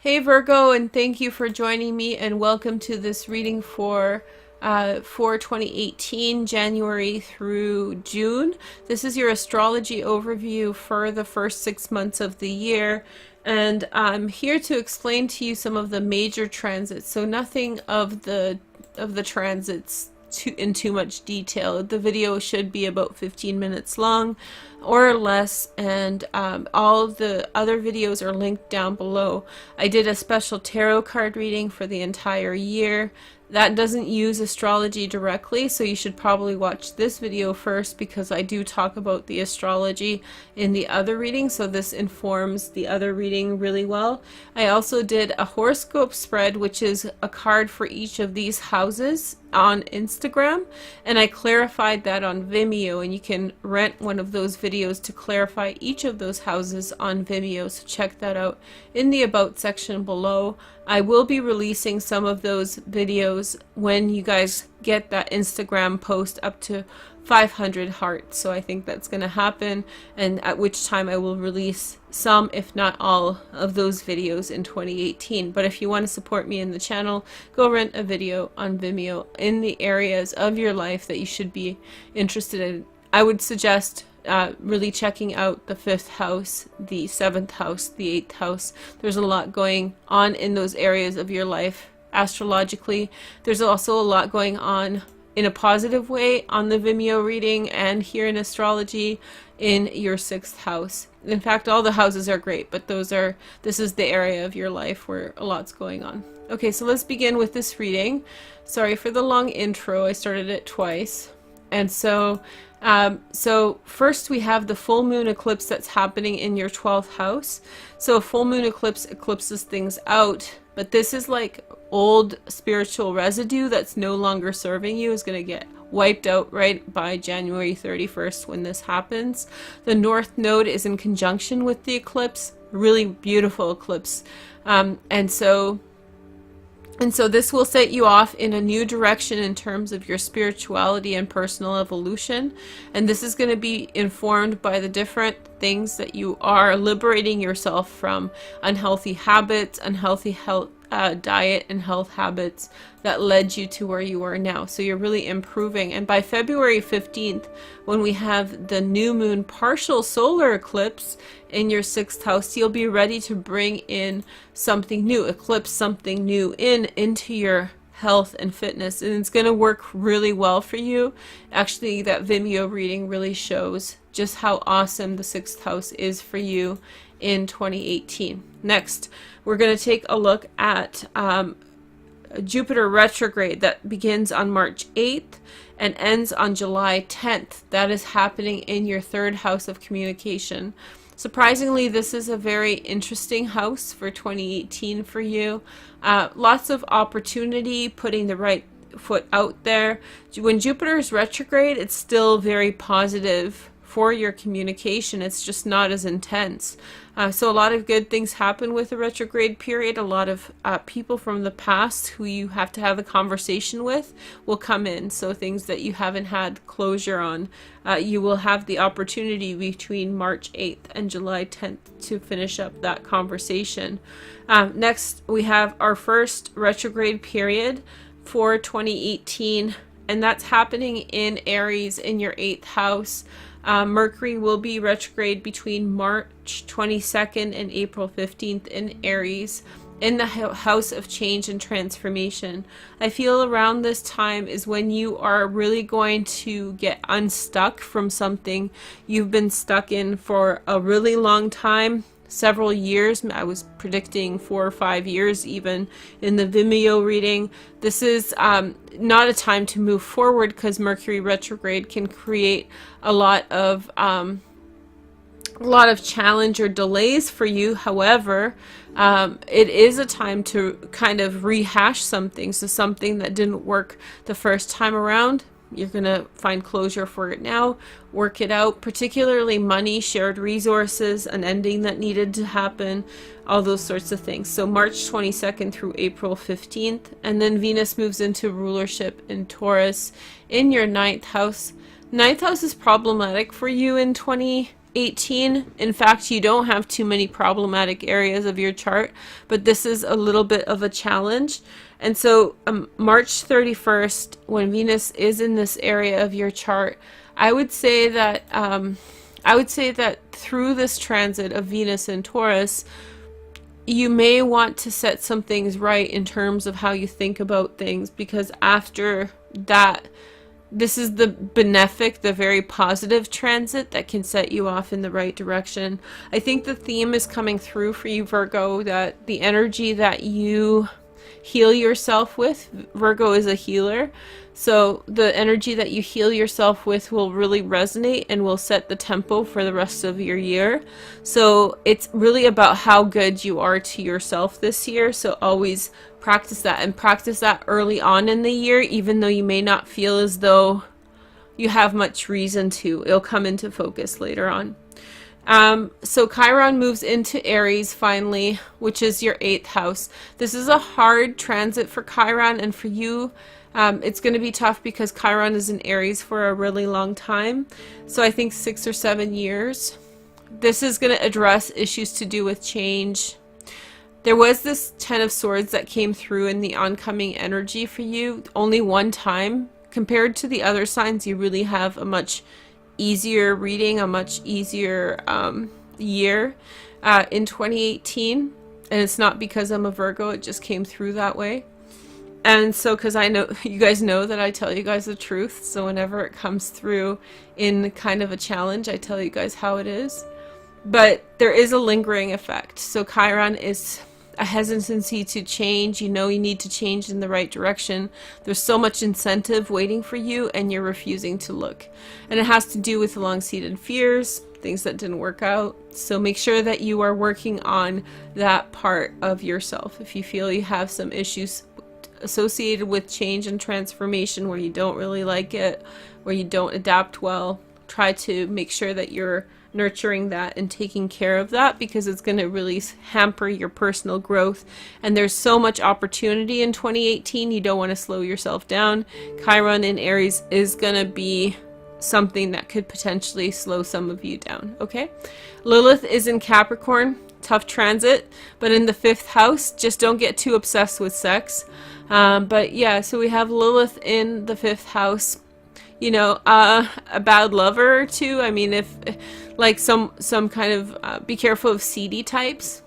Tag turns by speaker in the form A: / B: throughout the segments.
A: Hey Virgo, and thank you for joining me, and welcome to this reading for 2018, January through June. This is your astrology overview for the first 6 months of the year, and I'm here to explain to you some of the major transits. So nothing of the transits in too much detail. The video should be about 15 minutes long or less, and all the other videos are linked down below. I did a special tarot card reading for the entire year. That doesn't use astrology directly, so you should probably watch this video first, because I do talk about the astrology in the other reading, so this informs the other reading really well. I also did a horoscope spread, which is a card for each of these houses, on Instagram, and I clarified that on Vimeo, and you can rent one of those videos to clarify each of those houses on Vimeo, so check that out in the About section below. I will be releasing some of those videos when you guys get that Instagram post up to 500 hearts, so I think that's going to happen, and at which time I will release some, if not all, of those videos in 2018. But if you want to support me in the channel, go rent a video on Vimeo in the areas of your life that you should be interested in. I would suggest really checking out the 5th house, the 7th house, the 8th house. There's a lot going on in those areas of your life astrologically. There's also a lot going on in a positive way on the Vimeo reading and here in astrology in your 6th house. In fact, all the houses are great, but this is the area of your life where a lot's going on. Okay, so let's begin with this reading. Sorry for the long intro, I started it twice. And so first we have the full moon eclipse that's happening in your 12th house. So a full moon eclipse eclipses things out, but this is like old spiritual residue that's no longer serving you is going to get wiped out right by January 31st when this happens. The North Node is in conjunction with the eclipse, really beautiful eclipse. And so this will set you off in a new direction in terms of your spirituality and personal evolution. And this is going to be informed by the different things that you are liberating yourself from: unhealthy habits, unhealthy diet and health habits that led you to where you are now. So you're really improving. And by February 15th, when we have the new moon partial solar eclipse in your 6th house, you'll be ready to bring in something new, eclipse something new into your health and fitness, and it's going to work really well for you. Actually, that Vimeo reading really shows just how awesome the 6th house is for you in 2018. Next, we're going to take a look at Jupiter retrograde that begins on March 8th and ends on July 10th. That is happening in your 3rd house of communication. Surprisingly, this is a very interesting house for 2018 for you. Lots of opportunity, putting the right foot out there. When Jupiter is retrograde, it's still very positive for your communication. It's just not as intense. So a lot of good things happen with the retrograde period. A lot of people from the past who you have to have a conversation with will come in. So things that you haven't had closure on, you will have the opportunity between March 8th and July 10th to finish up that conversation. Next, we have our first retrograde period for 2018, and that's happening in Aries in your 8th house. Mercury will be retrograde between March 22nd and April 15th in Aries, in the house of change and transformation. I feel around this time is when you are really going to get unstuck from something you've been stuck in for a really long time. Several years. I was predicting 4 or 5 years even in the Vimeo reading. This is not a time to move forward, because Mercury retrograde can create a lot of challenge or delays for you. However, it is a time to kind of rehash something. So something that didn't work the first time around, you're going to find closure for it now, work it out, particularly money, shared resources, an ending that needed to happen, all those sorts of things. So March 22nd through April 15th, and then Venus moves into rulership in Taurus in your 9th house. 9th house is problematic for you in 2018. 2018. In fact, you don't have too many problematic areas of your chart, but this is a little bit of a challenge. And so March 31st, when Venus is in this area of your chart, I would say that through this transit of Venus in Taurus, you may want to set some things right in terms of how you think about things, because after that, this is the benefic, the very positive transit that can set you off in the right direction. I think the theme is coming through for you, Virgo, that the energy that you heal yourself with, Virgo is a healer, so the energy that you heal yourself with will really resonate and will set the tempo for the rest of your year. So it's really about how good you are to yourself this year. So always practice that, and practice that early on in the year, even though you may not feel as though you have much reason to. It'll come into focus later on. So Chiron moves into Aries finally, which is your 8th house. This is a hard transit for Chiron, and for you, it's going to be tough because Chiron is in Aries for a really long time. So I think 6 or 7 years. This is going to address issues to do with change. There was this 10 of Swords that came through in the oncoming energy for you only one time. Compared to the other signs, you really have a much easier reading, a much easier year in 2018. And it's not because I'm a Virgo, it just came through that way. And so, because I know, you guys know that I tell you guys the truth, so whenever it comes through in kind of a challenge, I tell you guys how it is. But there is a lingering effect. So Chiron is a hesitancy to change. You know you need to change in the right direction. There's so much incentive waiting for you, and you're refusing to look. And it has to do with long-seated fears, things that didn't work out. So make sure that you are working on that part of yourself. If you feel you have some issues associated with change and transformation where you don't really like it, where you don't adapt well, try to make sure that you're nurturing that and taking care of that, because it's going to really hamper your personal growth. And there's so much opportunity in 2018, you don't want to slow yourself down. Chiron in Aries is going to be something that could potentially slow some of you down, okay? Lilith is in Capricorn, tough transit, but in the 5th house. Just don't get too obsessed with sex. But yeah, so we have Lilith in the 5th house. You know, a bad lover or two. I mean, if like some kind of be careful of seedy types.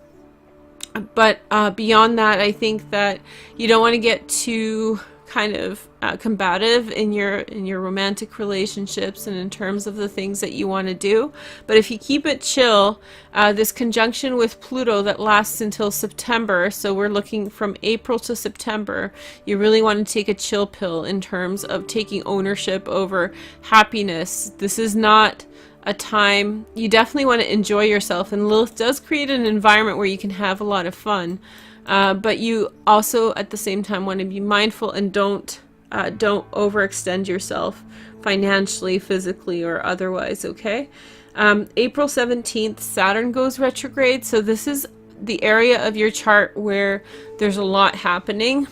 A: But beyond that, I think that you don't want to get too kind of combative in your romantic relationships and in terms of the things that you want to do. But if you keep it chill, this conjunction with Pluto that lasts until September, so we're looking from April to September, you really want to take a chill pill in terms of taking ownership over happiness. This is not a time, you definitely want to enjoy yourself, and Lilith does create an environment where you can have a lot of fun. But you also at the same time want to be mindful and don't overextend yourself financially, physically, or otherwise, okay? April 17th, Saturn goes retrograde. So this is the area of your chart where there's a lot happening.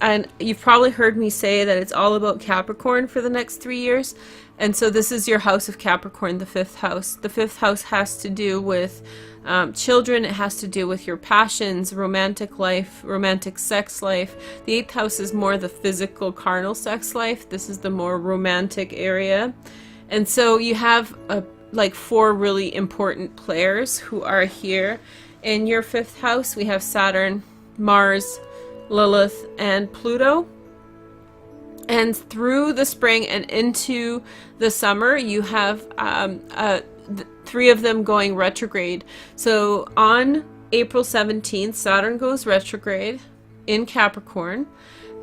A: And you've probably heard me say that it's all about Capricorn for the next 3 years. And so this is your house of Capricorn, the 5th house. The 5th house has to do with children. It has to do with your passions, romantic life, romantic sex life. The 8th house is more the physical, carnal sex life. This is the more romantic area. And so you have like 4 really important players who are here in your 5th house. We have Saturn, Mars, Lilith, and Pluto. And through the spring and into the summer, you have 3 of them going retrograde. So on April 17th, Saturn goes retrograde in Capricorn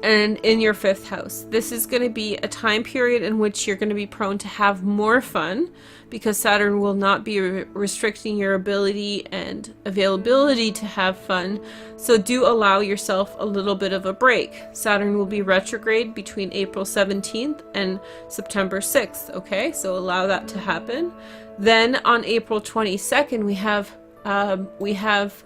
A: and in your 5th house. This is going to be a time period in which you're going to be prone to have more fun, because Saturn will not be restricting your ability and availability to have fun. So do allow yourself a little bit of a break. Saturn will be retrograde between April 17th and September 6th, okay? So allow that to happen. Then on April 22nd, we have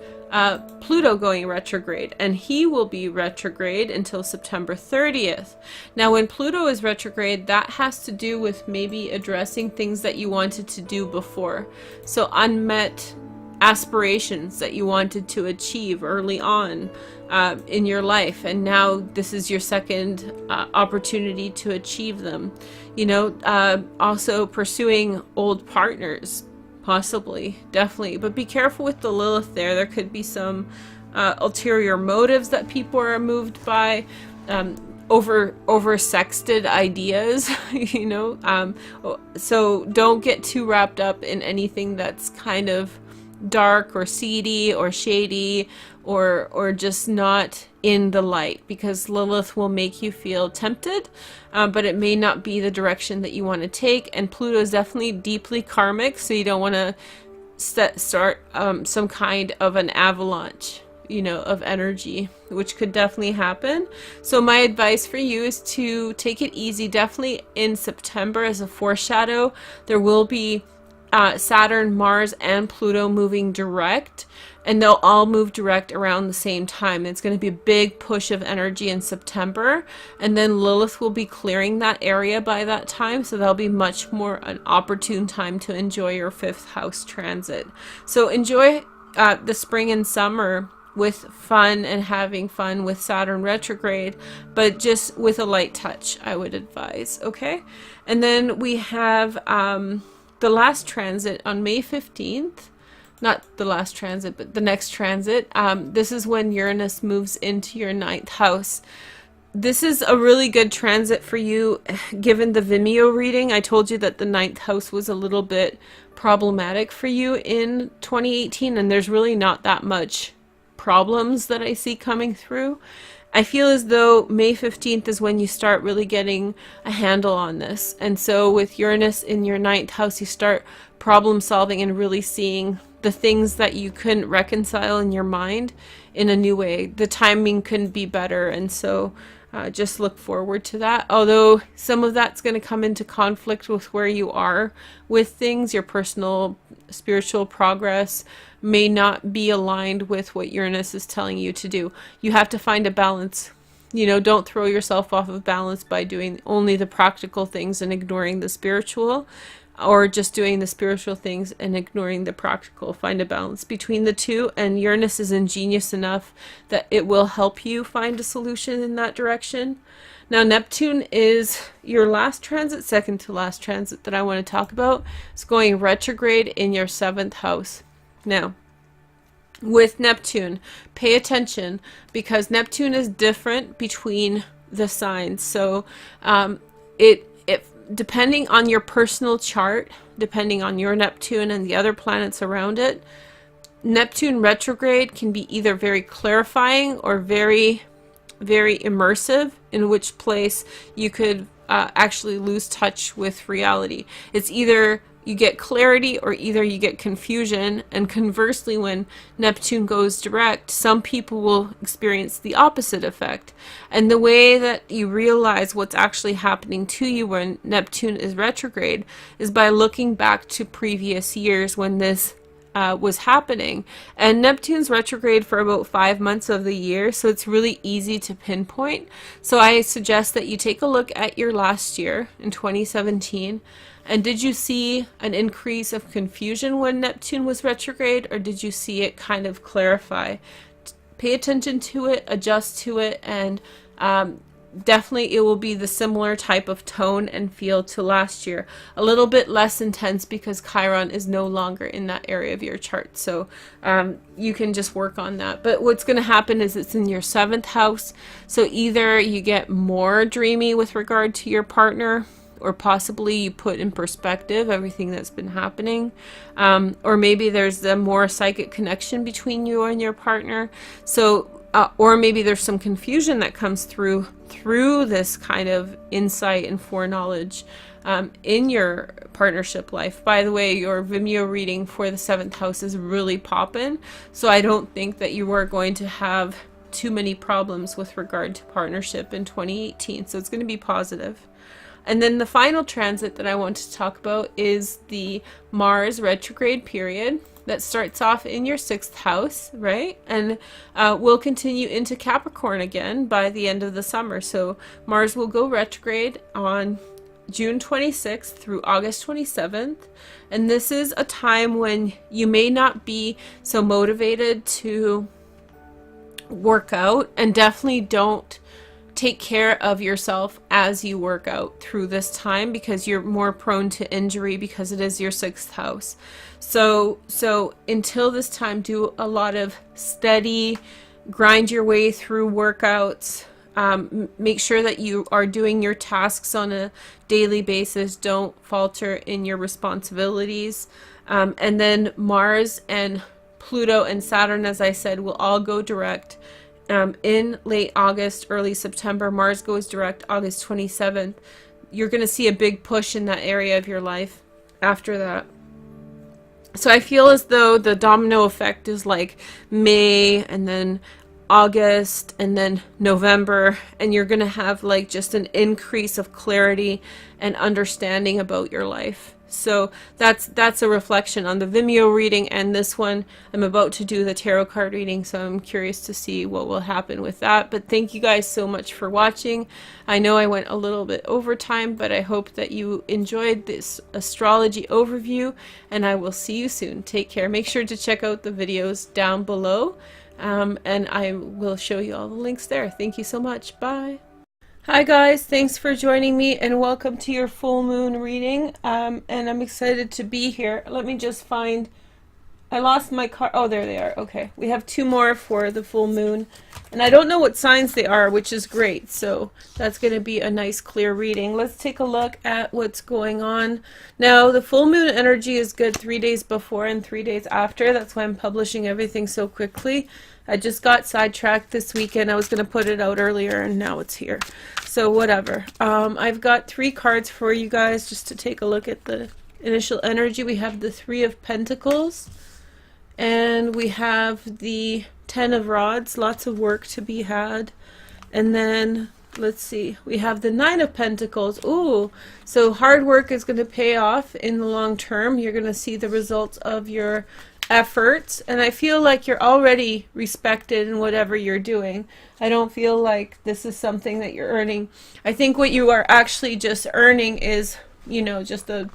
A: Pluto going retrograde, and he will be retrograde until September 30th. Now, when Pluto is retrograde, that has to do with maybe addressing things that you wanted to do before. So unmet aspirations that you wanted to achieve early on in your life, and now this is your second opportunity to achieve them. You know, also pursuing old partners, possibly, definitely, but be careful with the Lilith there. There could be some ulterior motives that people are moved by, over sexted ideas, you know, so don't get too wrapped up in anything that's kind of dark or seedy or shady or just not in the light, because Lilith will make you feel tempted, but it may not be the direction that you want to take. And Pluto is definitely deeply karmic, so you don't want to start some kind of an avalanche, you know, of energy, which could definitely happen. So my advice for you is to take it easy. Definitely in September, as a foreshadow, there will be Saturn, Mars, and Pluto moving direct, and they'll all move direct around the same time. It's going to be a big push of energy in September, and then Lilith will be clearing that area by that time, so that'll be much more an opportune time to enjoy your 5th house transit. So enjoy the spring and summer with fun and having fun with Saturn retrograde, but just with a light touch, I would advise. Okay, and then we have the last transit on May 15th. Not the last transit, but the next transit. This is when Uranus moves into your 9th house. This is a really good transit for you, given the Vimeo reading. I told you that the 9th house was a little bit problematic for you in 2018, and there's really not that much problems that I see coming through. I feel as though May 15th is when you start really getting a handle on this. And so with Uranus in your 9th house, you start problem solving and really seeing the things that you couldn't reconcile in your mind in a new way. The timing couldn't be better. And so just look forward to that. Although some of that's going to come into conflict with where you are with things. Your personal spiritual progress may not be aligned with what Uranus is telling you to do. You have to find a balance. You know, don't throw yourself off of balance by doing only the practical things and ignoring the spiritual, or just doing the spiritual things and ignoring the practical. Find a balance between the two, and Uranus is ingenious enough that it will help you find a solution in that direction. Now, Neptune is your last transit, second to last transit that I want to talk about. It's going retrograde in your 7th house. Now, with Neptune, pay attention, because Neptune is different between the signs. So it depending on your personal chart, depending on your Neptune and the other planets around it, Neptune retrograde can be either very clarifying or very, very immersive, in which place you could actually lose touch with reality. It's either you get clarity or either you get confusion. And conversely, when Neptune goes direct, some people will experience the opposite effect. And the way that you realize what's actually happening to you when Neptune is retrograde is by looking back to previous years when this was happening. And Neptune's retrograde for about 5 months of the year, so it's really easy to pinpoint. So I suggest that you take a look at your last year in 2017, and did you see an increase of confusion when Neptune was retrograde, or did you see it kind of clarify? Pay attention to it, adjust to it, and definitely it will be the similar type of tone and feel to last year. A little bit less intense because Chiron is no longer in that area of your chart. So you can just work on that. But what's going to happen is it's in your 7th house. So either you get more dreamy with regard to your partner, or possibly you put in perspective everything that's been happening, or maybe there's a more psychic connection between you and your partner. So or maybe there's some confusion that comes through this kind of insight and foreknowledge in your partnership life. By the way, your Vimeo reading for the 7th house is really poppin', so I don't think that you are going to have too many problems with regard to partnership in 2018, so it's going to be positive. And then the final transit that I want to talk about is the Mars retrograde period. that starts off in your 6th house, right? And will continue into Capricorn again by the end of the summer. So Mars will go retrograde on June 26th through August 27th. And this is a time when you may not be so motivated to work out, and definitely don't take care of yourself as you work out through this time, because you're more prone to injury because it is your 6th house. So until this time, do a lot of steady, grind your way through workouts. Make sure that you are doing your tasks on a daily basis. Don't falter in your responsibilities. And then Mars and Pluto and Saturn, as I said, will all go direct in late August, early September. Mars goes direct August 27th. You're going to see a big push in that area of your life after that. So I feel as though the domino effect is like May, and then August, and then November, and you're going to have like just an increase of clarity and understanding about your life. So that's a reflection on the Vimeo reading, and this one I'm about to do the tarot card reading, so I'm curious to see what will happen with that. But thank you guys so much for watching. I know I went a little bit over time, but I hope that you enjoyed this astrology overview, and I will see you soon. Take care. Make sure to check out the videos down below, and I will show you all the links there. Thank you so much. Bye. Hi guys, thanks for joining me, and welcome to your full moon reading. And I'm excited to be here. Let me just find, I lost my card. Oh, there they are. Okay, we have 2 more for the full moon, and I don't know what signs they are, which is great. So that's going to be a nice clear reading. Let's take a look at what's going on. Now, the full moon energy is good 3 days before and 3 days after. That's why I'm publishing everything so quickly. I just got sidetracked this weekend. I was going to put it out earlier, and now it's here. So whatever. I've got 3 cards for you guys just to take a look at the initial energy. We have the 3 of Pentacles, and we have the 10 of Rods. Lots of work to be had. And then, let's see, we have the 9 of Pentacles. Ooh, so hard work is going to pay off in the long term. You're going to see the results of your efforts, and I feel like you're already respected in whatever you're doing. I don't feel like this is something that you're earning. I think what you are actually just earning is, you know, just the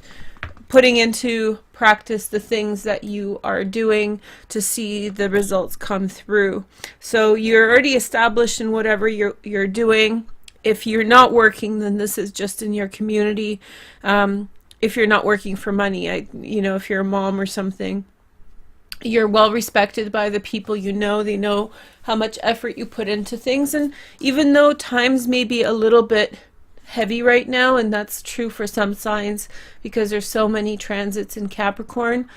A: putting into practice the things that you are doing to see the results come through. So you're already established in whatever you're doing. If you're not working, then this is just in your community. If you're not working for money, you know, if you're a mom or something, you're well respected by the people you know. They know how much effort you put into things. And even though times may be a little bit heavy right now, and that's true for some signs because there's so many transits in Capricorn,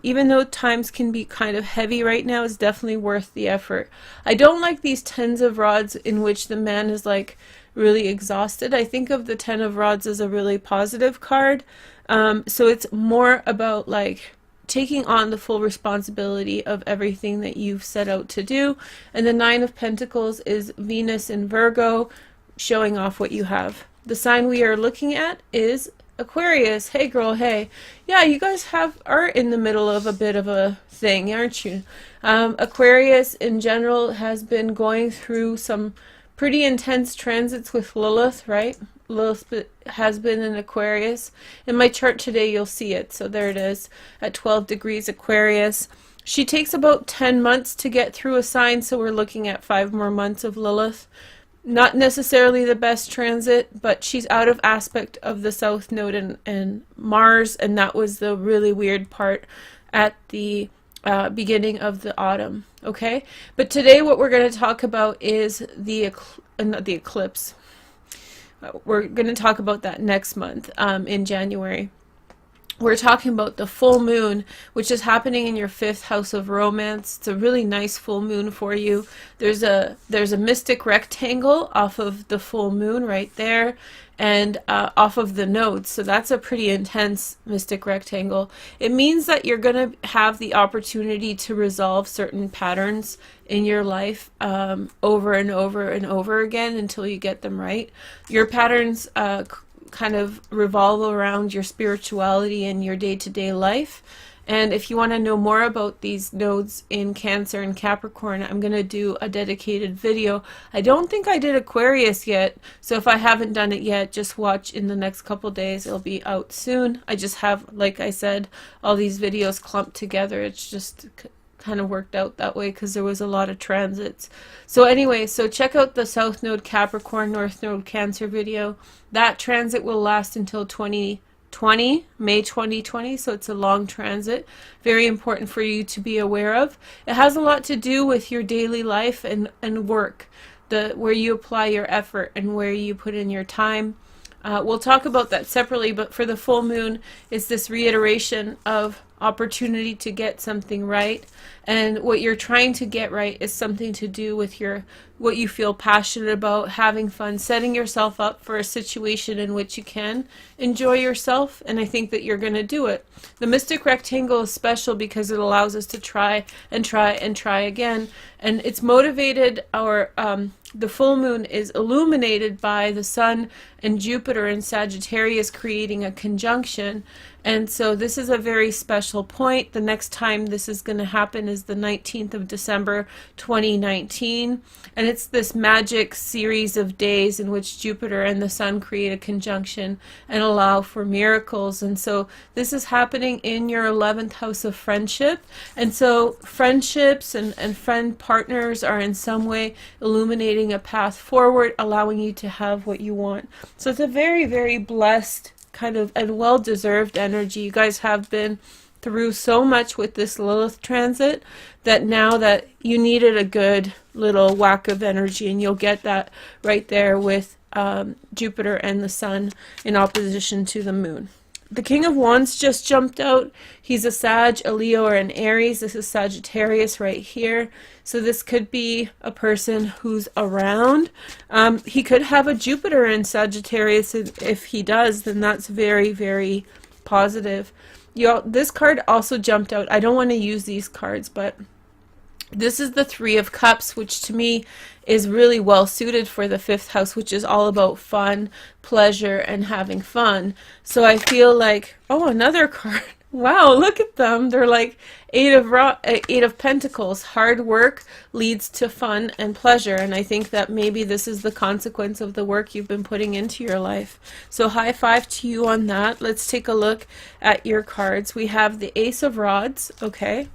A: even though times can be kind of heavy right now, it's definitely worth the effort. I don't like these 10s of Rods in which the man is like really exhausted. I think of the 10 of Rods as a really positive card. So it's more about like taking on the full responsibility of everything that you've set out to do. And the 9 of Pentacles is Venus in Virgo, showing off what you have. The sign we are looking at is Aquarius. Hey girl, hey. Yeah, you guys are in the middle of a bit of a thing, aren't you? Aquarius in general has been going through some pretty intense transits with Lilith, right? Lilith has been in Aquarius. In my chart today, you'll see it. So there it is at 12 degrees Aquarius. She takes about 10 months to get through a sign, so we're looking at 5 more months of Lilith. Not necessarily the best transit, but she's out of aspect of the South Node and Mars, and that was the really weird part at the beginning of the autumn. Okay, but today what we're going to talk about is the eclipse. We're going to talk about that next month in January. We're talking about the full moon, which is happening in your 5th house of romance. It's a really nice full moon for you. There's a mystic rectangle off of the full moon right there, and off of the nodes. So that's a pretty intense mystic rectangle. It means that you're going to have the opportunity to resolve certain patterns in your life over and over and over again until you get them right. Your patterns kind of revolve around your spirituality and your day-to-day life, And if you want to know more about these nodes in Cancer and Capricorn, I'm going to do a dedicated video. I don't think I did Aquarius yet, so if I haven't done it yet, just watch in the next couple days. It'll be out soon. I just have, like I said, all these videos clumped together. It's just kind of worked out that way because there was a lot of transits. So anyway, so check out the South Node Capricorn, North Node Cancer video. That transit will last until May 2020, so it's a long transit. Very important for you to be aware of. It has a lot to do with your daily life and work, where you apply your effort and where you put in your time. We'll talk about that separately, but for the full moon, it's this reiteration of opportunity to get something right, and what you're trying to get right is something to do with what you feel passionate about, having fun, setting yourself up for a situation in which you can enjoy yourself, and I think that you're going to do it. The Mystic Rectangle is special because it allows us to try and try and try again, and it's motivated. The full moon is illuminated by the Sun and Jupiter in Sagittarius creating a conjunction, and so this is a very special point. The next time this is going to happen is the 19th of December 2019, and it's this magic series of days in which Jupiter and the Sun create a conjunction and allow for miracles. And so this is happening in your 11th house of friendship, and so friendships and friend partners are in some way illuminating a path forward, allowing you to have what you want. So it's a very, very blessed kind of and well-deserved energy. You guys have been through so much with this Lilith transit that now that you needed a good little whack of energy, and you'll get that right there with Jupiter and the Sun in opposition to the moon. The King of Wands just jumped out. He's a Sag, a Leo, or an Aries. This is Sagittarius right here. So this could be a person who's around. He could have a Jupiter in Sagittarius. If he does, then that's very, very positive. This card also jumped out. I don't want to use these cards, but this is the Three of Cups, which to me is really well suited for the 5th house, which is all about fun, pleasure, and having fun. So I feel like, oh, another card. Wow, look at them. They're like Eight of Pentacles. Hard work leads to fun and pleasure. And I think that maybe this is the consequence of the work you've been putting into your life. So high five to you on that. Let's take a look at your cards. We have the Ace of Rods. Okay.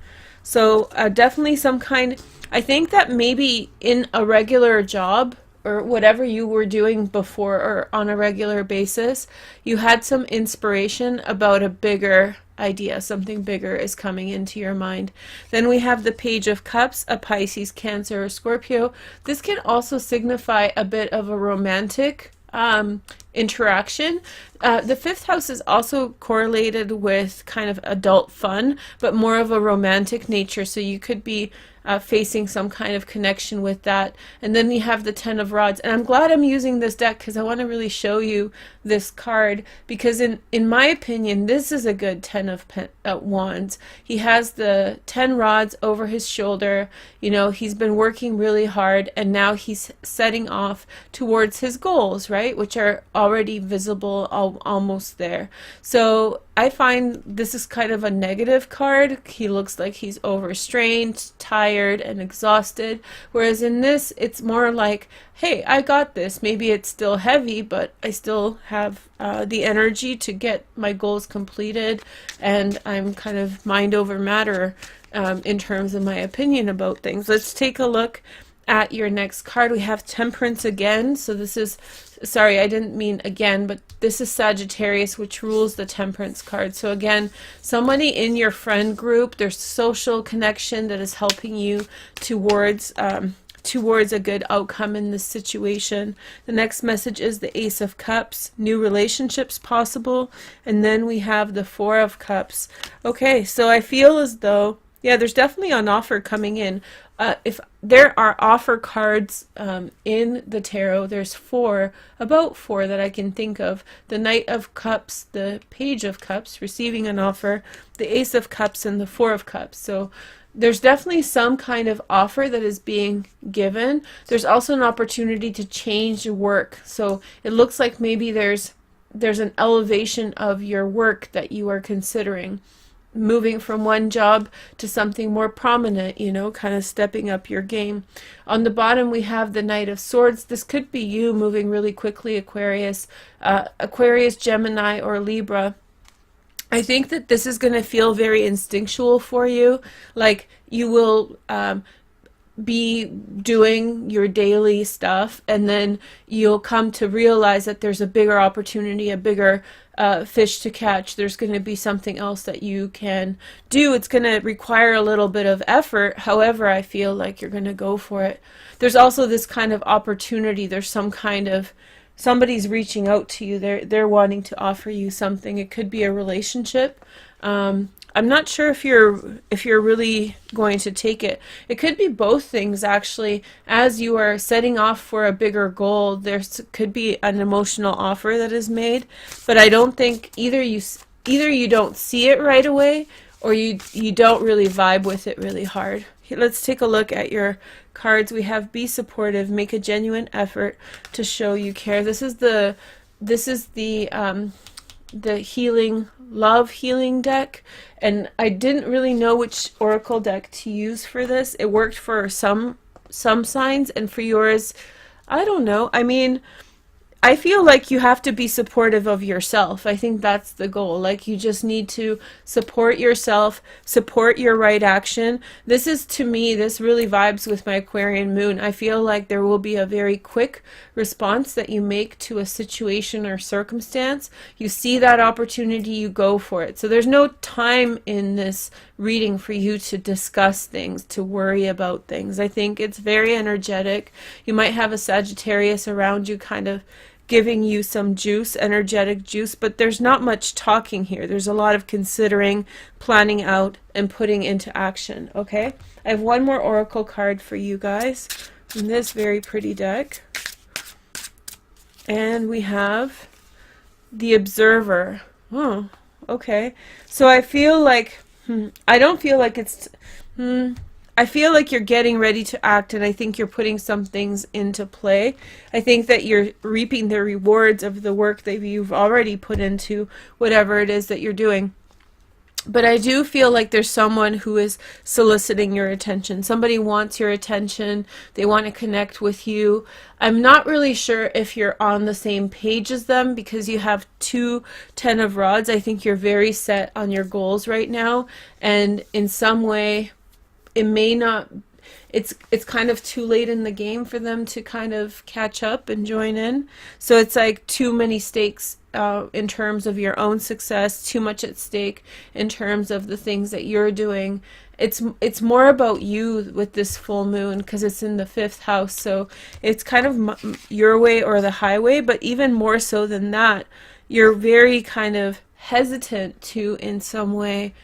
A: So definitely some kind, I think that maybe in a regular job or whatever you were doing before or on a regular basis, you had some inspiration about a bigger idea. Something bigger is coming into your mind. Then we have the Page of Cups, a Pisces, Cancer, or Scorpio. This can also signify a bit of a romantic interaction. The 5th house is also correlated with kind of adult fun, but more of a romantic nature. So you could be facing some kind of connection with that. And then we have the Ten of Rods. And I'm glad I'm using this deck because I want to really show you this card, because in my opinion, this is a good Ten of Wands. He has the 10 rods over his shoulder. You know, he's been working really hard, and now he's setting off towards his goals, right? Which are already visible, almost there. So I find this is kind of a negative card. He looks like he's overstrained, tired, and exhausted. Whereas in this, it's more like, hey, I got this. Maybe it's still heavy, but I still have the energy to get my goals completed. And I'm kind of mind over matter in terms of my opinion about things. Let's take a look at your next card. We have Temperance again. So this is, sorry, I didn't mean again, but this is Sagittarius, which rules the Temperance card. So again, somebody in your friend group, there's social connection that is helping you towards a good outcome in this situation. The next message is the Ace of Cups, new relationships possible. And then we have the Four of Cups. Okay, so I feel as though, yeah, there's definitely an offer coming in. If there are offer cards in the tarot, there's about four that I can think of. The Knight of Cups, the Page of Cups, receiving an offer, the Ace of Cups, and the Four of Cups. So there's definitely some kind of offer that is being given. There's also an opportunity to change work. So it looks like maybe there's an elevation of your work that you are considering. moving from one job to something more prominent, you know, kind of stepping up your game. On the bottom, we have the Knight of Swords. This could be you moving really quickly, Aquarius, Aquarius, Gemini, or Libra. I think that this is going to feel very instinctual for you. Like you will be doing your daily stuff, and then you'll come to realize that there's a bigger opportunity, a bigger fish to catch. There's going to be something else that you can do. It's going to require a little bit of effort. However, I feel like you're going to go for it. There's also this kind of opportunity. There's some kind of, somebody's reaching out to you. They're wanting to offer you something. It could be a relationship. I'm not sure if you're really going to take it. It could be both things, actually. As you are setting off for a bigger goal, there could be an emotional offer that is made, but I don't think either you don't see it right away, or you don't really vibe with it really hard. Let's take a look at your cards. We have be supportive, make a genuine effort to show you care. This is the healing, love healing deck, and I didn't really know which oracle deck to use for this. It worked for some signs, and for yours, I don't know. I mean, I feel like you have to be supportive of yourself. I think that's the goal. Like, you just need to support yourself, support your right action. This is, to me, this really vibes with my Aquarian moon. I feel like there will be a very quick response that you make to a situation or circumstance. You see that opportunity, you go for it. So there's no time in this reading for you to discuss things, to worry about things. I think it's very energetic. You might have a Sagittarius around you kind of giving you some juice, energetic juice, but there's not much talking here. There's a lot of considering, planning out, and putting into action, okay? I have one more oracle card for you guys in this very pretty deck. And we have the Observer. Oh, okay. So I feel like, I don't feel like it's, I feel like you're getting ready to act, and I think you're putting some things into play. I think that you're reaping the rewards of the work that you've already put into whatever it is that you're doing. But I do feel like there's someone who is soliciting your attention. Somebody wants your attention. They want to connect with you. I'm not really sure if you're on the same page as them, because you have two 10 of Rods. I think you're very set on your goals right now, and in some way, it may not, it's kind of too late in the game for them to kind of catch up and join in. So it's like too many stakes in terms of your own success, too much at stake in terms of the things that you're doing. It's more about you with this full moon, because it's in the 5th house. So it's kind of your way or the highway, but even more so than that, you're very kind of hesitant to, in some way,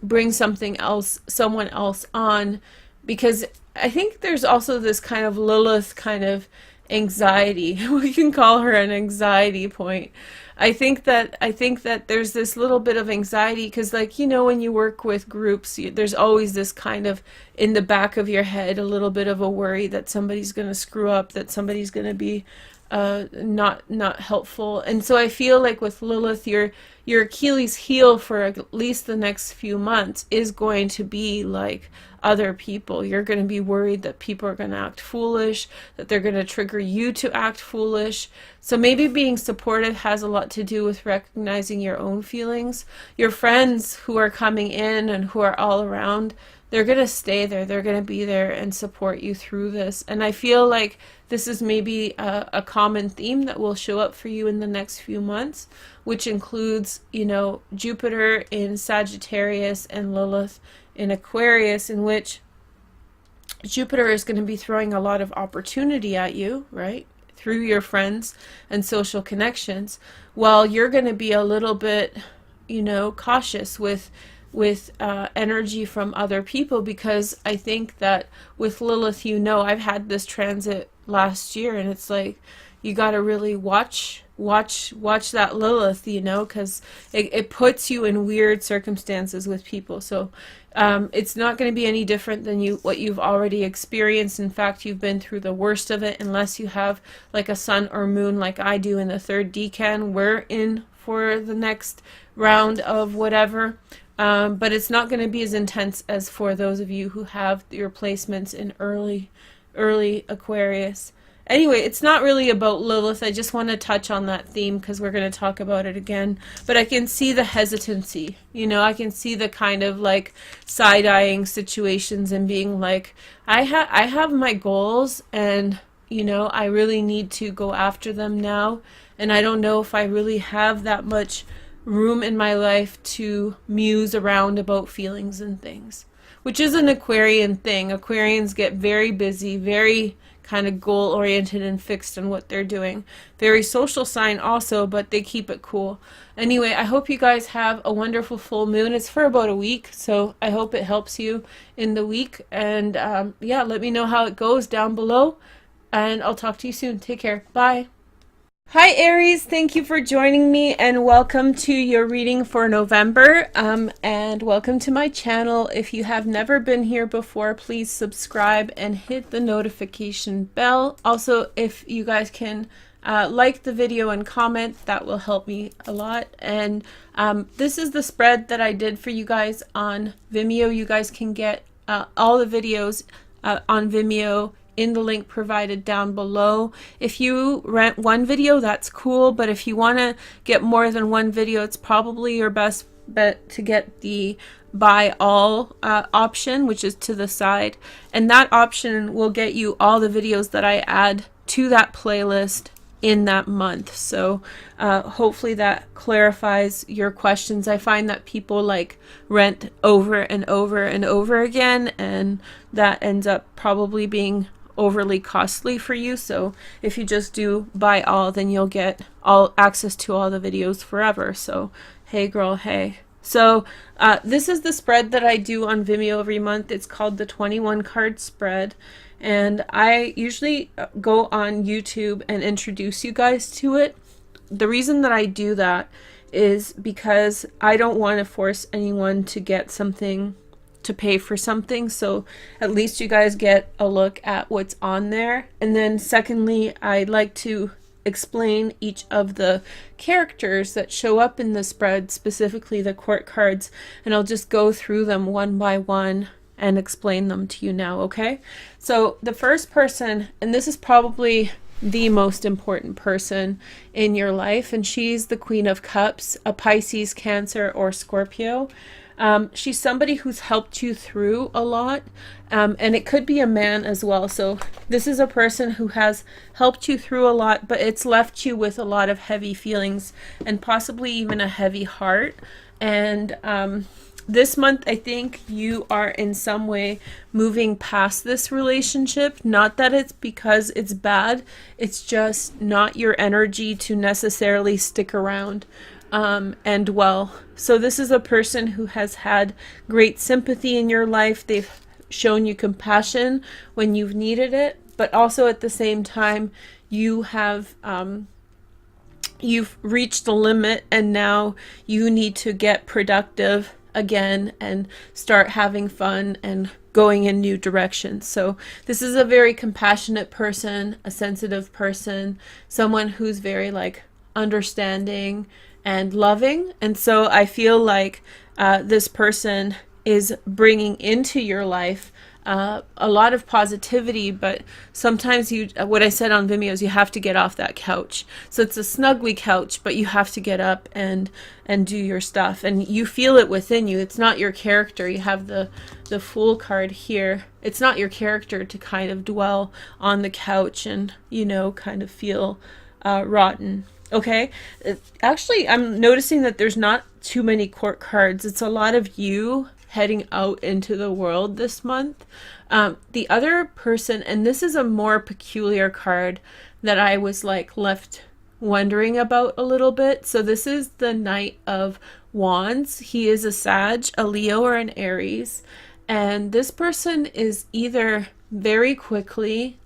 A: bring someone else on, because I think there's also this kind of Lilith kind of anxiety. We can call her an anxiety point. I think that there's this little bit of anxiety, because, like, you know, when you work with groups, there's always this kind of in the back of your head, a little bit of a worry that somebody's going to screw up, that somebody's going to be not helpful. And so I feel like with Lilith, your Achilles heel for at least the next few months is going to be like other people. You're going to be worried that people are going to act foolish, that they're going to trigger you to act foolish. So maybe being supportive has a lot to do with recognizing your own feelings. Your friends who are coming in and who are all around, they're going to stay there. They're going to be there and support you through this. And I feel like this is maybe a common theme that will show up for you in the next few months, which includes, you know, Jupiter in Sagittarius and Lilith in Aquarius, in which Jupiter is going to be throwing a lot of opportunity at you, right, through your friends and social connections, while you're going to be a little bit, you know, cautious with energy from other people, because I think that with Lilith, you know, I've had this transit last year, and it's like you got to really watch that Lilith, you know, because it puts you in weird circumstances with people. So it's not going to be any different than what you've already experienced. In fact, you've been through the worst of it, unless you have like a sun or moon like I do in the 3rd decan. We're in for the next round of whatever. But it's not going to be as intense as for those of you who have your placements in early Aquarius. Anyway, it's not really about Lilith. I just want to touch on that theme because we're going to talk about it again. But I can see the hesitancy. You know, I can see the kind of like side-eyeing situations and being like, I have my goals, and, you know, I really need to go after them now. And I don't know if I really have that much room in my life to muse around about feelings and things, which is an Aquarian thing. Aquarians get very busy, very kind of goal-oriented and fixed on what they're doing. Very social sign also, but they keep it cool. Anyway, I hope you guys have a wonderful full moon. It's for about a week, so I hope it helps you in the week. And yeah, let me know how it goes down below, and I'll talk to you soon. Take care. Bye. Hi Aries, thank you for joining me, and welcome to your reading for November, and welcome to my channel. If you have never been here before, please subscribe and hit the notification bell. Also, if you guys can like the video and comment, that will help me a lot. And this is the spread that I did for you guys on Vimeo. You guys can get all the videos on Vimeo in the link provided down below. If you rent one video, that's cool, but if you want to get more than one video, it's probably your best bet to get the buy all option, which is to the side, and that option will get you all the videos that I add to that playlist in that month. So hopefully that clarifies your questions. I find that people like rent over and over and over again, and that ends up probably being overly costly for you. So if you just do buy all, then you'll get all access to all the videos forever. So hey girl, hey. So this is the spread that I do on Vimeo every month. It's called the 21 card spread, and I usually go on YouTube and introduce you guys to it. The reason that I do that is because I don't want to force anyone to get something, to pay for something, so at least you guys get a look at what's on there. And then secondly, I like to explain each of the characters that show up in the spread, specifically the court cards, and I'll just go through them one by one and explain them to you now, okay? So the first person, and this is probably the most important person in your life, and she's the Queen of Cups, a Pisces, Cancer, or Scorpio. She's somebody who's helped you through a lot, and it could be a man as well. So this is a person who has helped you through a lot, but it's left you with a lot of heavy feelings and possibly even a heavy heart. And this month, I think you are in some way moving past this relationship. Not that it's because it's bad, it's just not your energy to necessarily stick around and dwell. So this is a person who has had great sympathy in your life. They've shown you compassion when you've needed it, but also at the same time you have you've reached the limit, and now you need to get productive again and start having fun and going in new directions. So this is a very compassionate person, a sensitive person, someone who's very like understanding and loving. And so I feel like this person is bringing into your life a lot of positivity, but sometimes you, what I said on Vimeo is you have to get off that couch. So it's a snuggly couch, but you have to get up and do your stuff, and you feel it within you. It's not your character. You have the Fool card here. It's not your character to kind of dwell on the couch and, you know, kind of feel rotten. Okay, actually I'm noticing that there's not too many court cards. It's a lot of you heading out into the world this month. The other person, and this is a more peculiar card that I was like left wondering about a little bit. So this is the Knight of Wands. He is a Sag, a Leo, or an Aries, and this person is either very quickly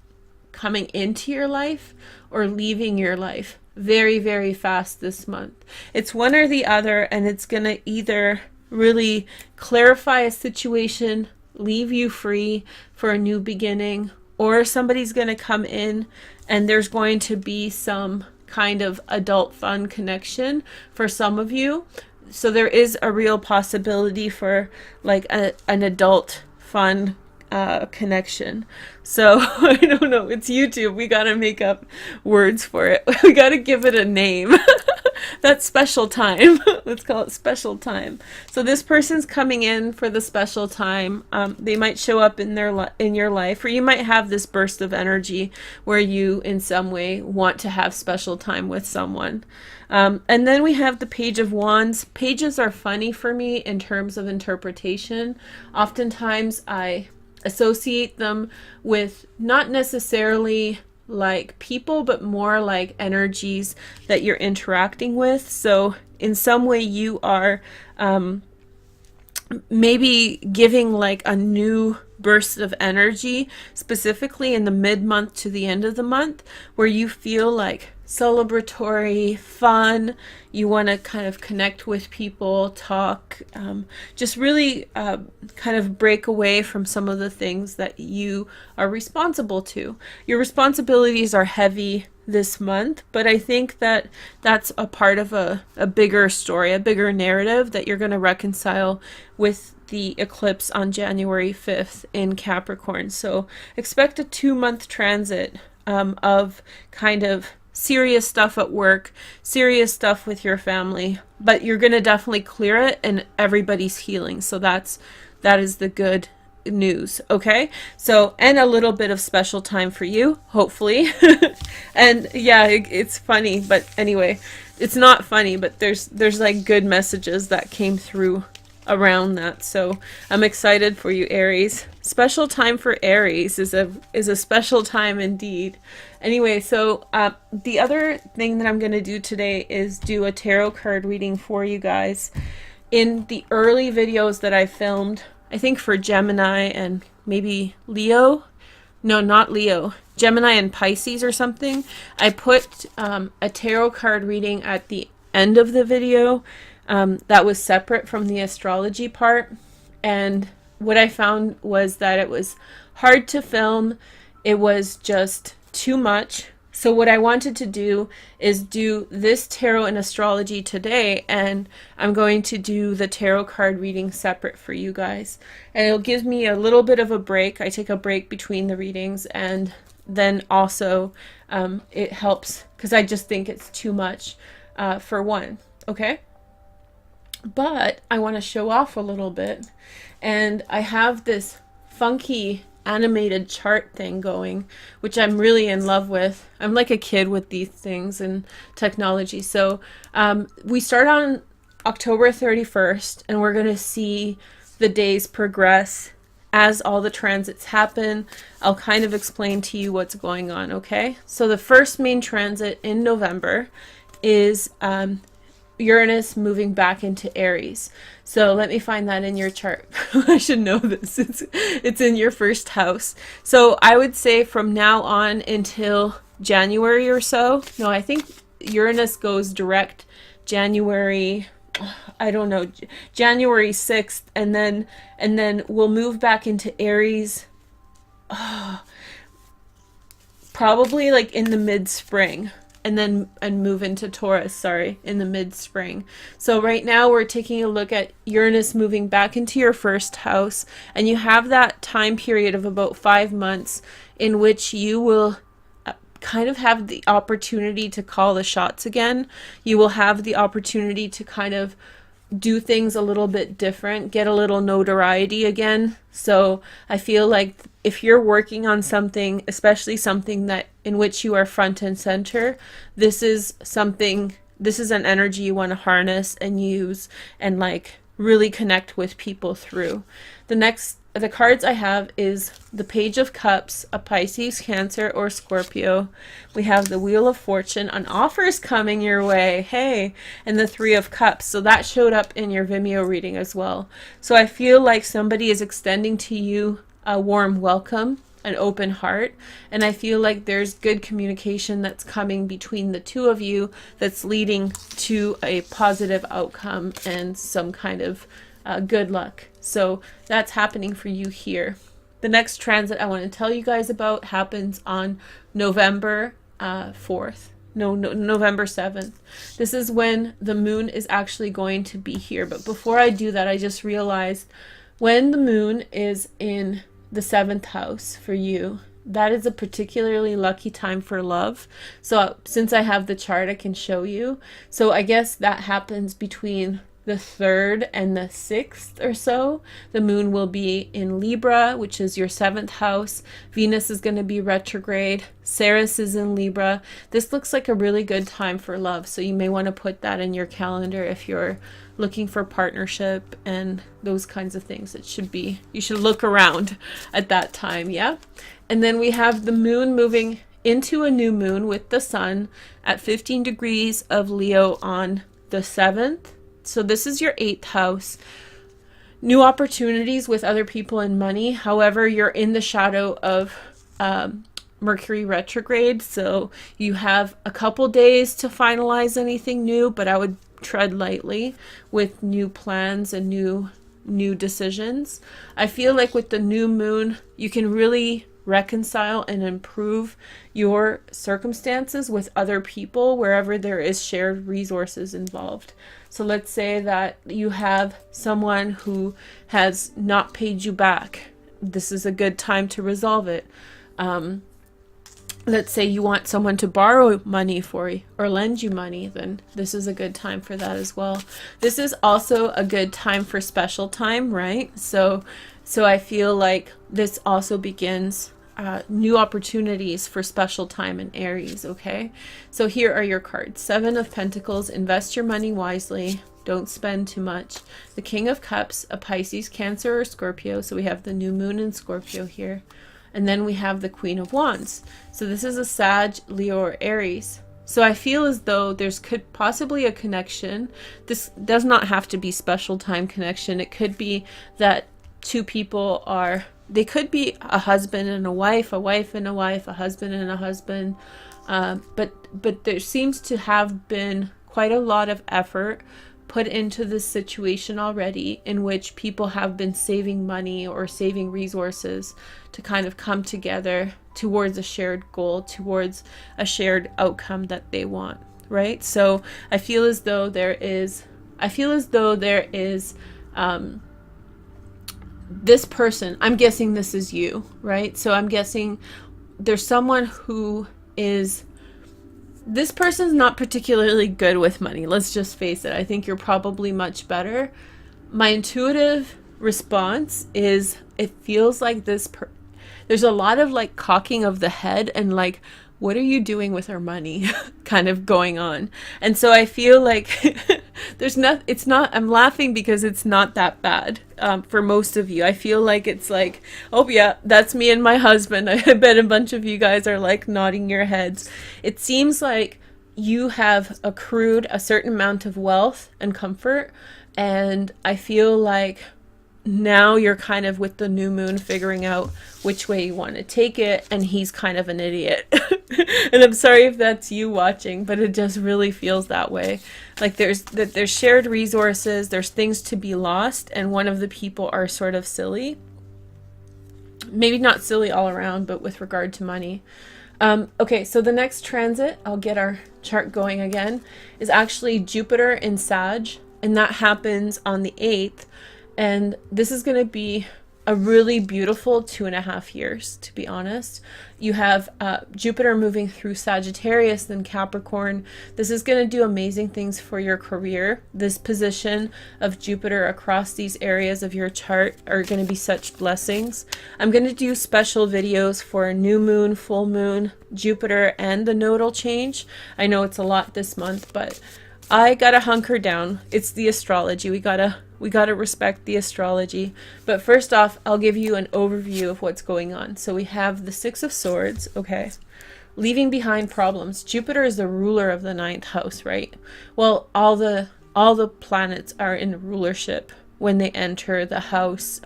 A: coming into your life or leaving your life very, very fast this month. It's one or the other, and it's gonna either really clarify a situation, leave you free for a new beginning, or somebody's gonna come in and there's going to be some kind of adult fun connection for some of you. So there is a real possibility for like an adult fun connection. So I don't know, it's YouTube, we gotta make up words for it. We gotta give it a name. That's special time. Let's call it special time. So this person's coming in for the special time. They might show up in your life, or you might have this burst of energy where you in some way want to have special time with someone. And then we have the Page of Wands. Pages are funny for me in terms of interpretation. Oftentimes I associate them with not necessarily like people, but more like energies that you're interacting with. So in some way you are maybe giving like a new burst of energy, specifically in the mid-month to the end of the month, where you feel like celebratory, fun, you want to kind of connect with people, talk, just really kind of break away from some of the things that you are responsible to. Your responsibilities are heavy this month, but I think that that's a part of a bigger story, a bigger narrative that you're going to reconcile with the eclipse on January 5th in Capricorn. So expect a 2-month transit of kind of serious stuff at work, serious stuff with your family, but you're going to definitely clear it and everybody's healing. So that is the good news. Okay, so, and a little bit of special time for you, hopefully. And yeah, it's funny, but anyway, it's not funny, but there's like good messages that came through around that. So I'm excited for you, Aries. Special time for Aries is a special time indeed. Anyway, so the other thing that I'm going to do today is do a tarot card reading for you guys. In the early videos that I filmed, I think for Gemini and maybe Leo, no, not Leo, Gemini and Pisces or something, I put a tarot card reading at the end of the video that was separate from the astrology part. And what I found was that it was hard to film. It was just too much. So what I wanted to do is do this tarot and astrology today, and I'm going to do the tarot card reading separate for you guys. And it'll give me a little bit of a break. I take a break between the readings, and then also it helps because I just think it's too much for one. Okay? But I want to show off a little bit, and I have this funky animated chart thing going, which I'm really in love with. I'm like a kid with these things and technology. So we start on October 31st, and we're going to see the days progress as all the transits happen. I'll kind of explain to you what's going on, okay? So the first main transit in November is Uranus moving back into Aries. So let me find that in your chart. I should know this. It's in your first house. So I would say from now on until January or so. No, I think Uranus goes direct January, I don't know, January 6th, and then we'll move back into Aries probably like in the mid-spring. And move into Taurus, in the mid-spring. So right now we're taking a look at Uranus moving back into your first house, and you have that time period of about 5 months in which you will kind of have the opportunity to call the shots again. You will have the opportunity to kind of do things a little bit different, get a little notoriety again. So I feel like if you're working on something, especially something that in which you are front and center, this is an energy you want to harness and use and like really connect with people through. The cards I have is the Page of Cups, a Pisces, Cancer, or Scorpio. We have the Wheel of Fortune, an offer is coming your way, hey, and the Three of Cups. So that showed up in your Vimeo reading as well. So I feel like somebody is extending to you a warm welcome, an open heart, and I feel like there's good communication that's coming between the two of you that's leading to a positive outcome and some kind of good luck. So that's happening for you here. The next transit I want to tell you guys about happens on November 4th. November 7th. This is when the moon is actually going to be here. But before I do that, I just realized when the moon is in the 7th house for you, that is a particularly lucky time for love. So since I have the chart, I can show you. So I guess that happens between the 3rd and the 6th or so. The moon will be in Libra, which is your 7th house. Venus is going to be retrograde. Ceres is in Libra. This looks like a really good time for love. So you may want to put that in your calendar if you're looking for partnership and those kinds of things. You should look around at that time. Yeah. And then we have the moon moving into a new moon with the sun at 15 degrees of Leo on the 7th. So this is your 8th house. New opportunities with other people and money. However, you're in the shadow of Mercury retrograde. So you have a couple days to finalize anything new, but I would tread lightly with new plans and new decisions. I feel like with the new moon, you can really reconcile and improve your circumstances with other people wherever there is shared resources involved. So let's say that you have someone who has not paid you back. This is a good time to resolve it. Let's say you want someone to borrow money for you or lend you money, then this is a good time for that as well. This is also a good time for special time, right? So I feel like this also begins new opportunities for special time in Aries, okay? So here are your cards. 7 of Pentacles, invest your money wisely. Don't spend too much. The King of Cups, a Pisces, Cancer, or Scorpio. So we have the new moon in Scorpio here. And then we have the Queen of Wands. So this is a Sag, Leo, or Aries. So I feel as though there's could possibly a connection. This does not have to be special time connection. It could be that two people they could be a husband and a wife and a wife, a husband and a husband. But there seems to have been quite a lot of effort put into this situation already, in which people have been saving money or saving resources to kind of come together towards a shared goal, towards a shared outcome that they want, right? So I feel as though there is this person, I'm guessing this is you, right? So I'm guessing there's someone who is, this person's not particularly good with money. Let's just face it. I think you're probably much better. My intuitive response is it feels like there's a lot of like cocking of the head and like, what are you doing with our money kind of going on. And so I feel like I'm laughing because it's not that bad for most of you. I feel like it's like, oh yeah, that's me and my husband. I bet a bunch of you guys are like nodding your heads. It seems like you have accrued a certain amount of wealth and comfort. And I feel like now you're kind of with the new moon figuring out which way you want to take it, and he's kind of an idiot. And I'm sorry if that's you watching, but it just really feels that way. Like there's shared resources, there's things to be lost, and one of the people are sort of silly. Maybe not silly all around, but with regard to money. Okay, so the next transit, I'll get our chart going again, is actually Jupiter in Sag, and that happens on the 8th. And this is going to be a really beautiful 2.5 years, to be honest. You have Jupiter moving through Sagittarius and Capricorn. This is going to do amazing things for your career. This position of Jupiter across these areas of your chart are going to be such blessings. I'm going to do special videos for new moon, full moon, Jupiter, and the nodal change. I know it's a lot this month, but I gotta hunker down. It's the astrology. We gotta respect the astrology. But first off, I'll give you an overview of what's going on. So we have the 6 of Swords, okay? Leaving behind problems. Jupiter is the ruler of the 9th house, right? Well, all the planets are in rulership when they enter the house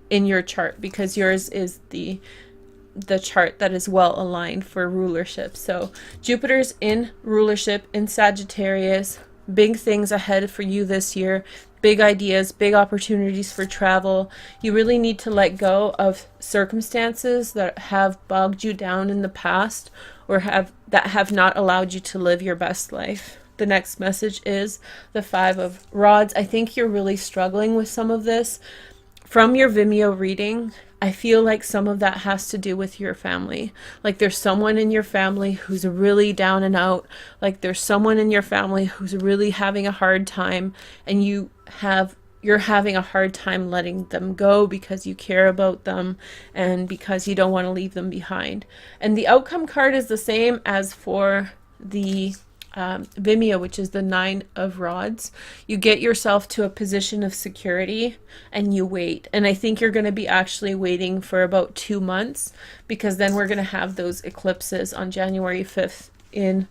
A: in your chart, because yours is the chart that is well aligned for rulership. So Jupiter's in rulership in Sagittarius. Big things ahead for you this year. big ideas, big opportunities for travel. You really need to let go of circumstances that have bogged you down in the past, or that have not allowed you to live your best life. The next message is the Five of Rods. I think you're really struggling with some of this. From your Vimeo reading, I feel like some of that has to do with your family. Like there's someone in your family who's really down and out. Like there's someone in your family who's really having a hard time, and you're having a hard time letting them go because you care about them and because you don't want to leave them behind. And the outcome card is the same as for the Vimeo, which is the Nine of Rods. You get yourself to a position of security and you wait. And I think you're going to be actually waiting for about 2 months, because then we're going to have those eclipses on January 5th in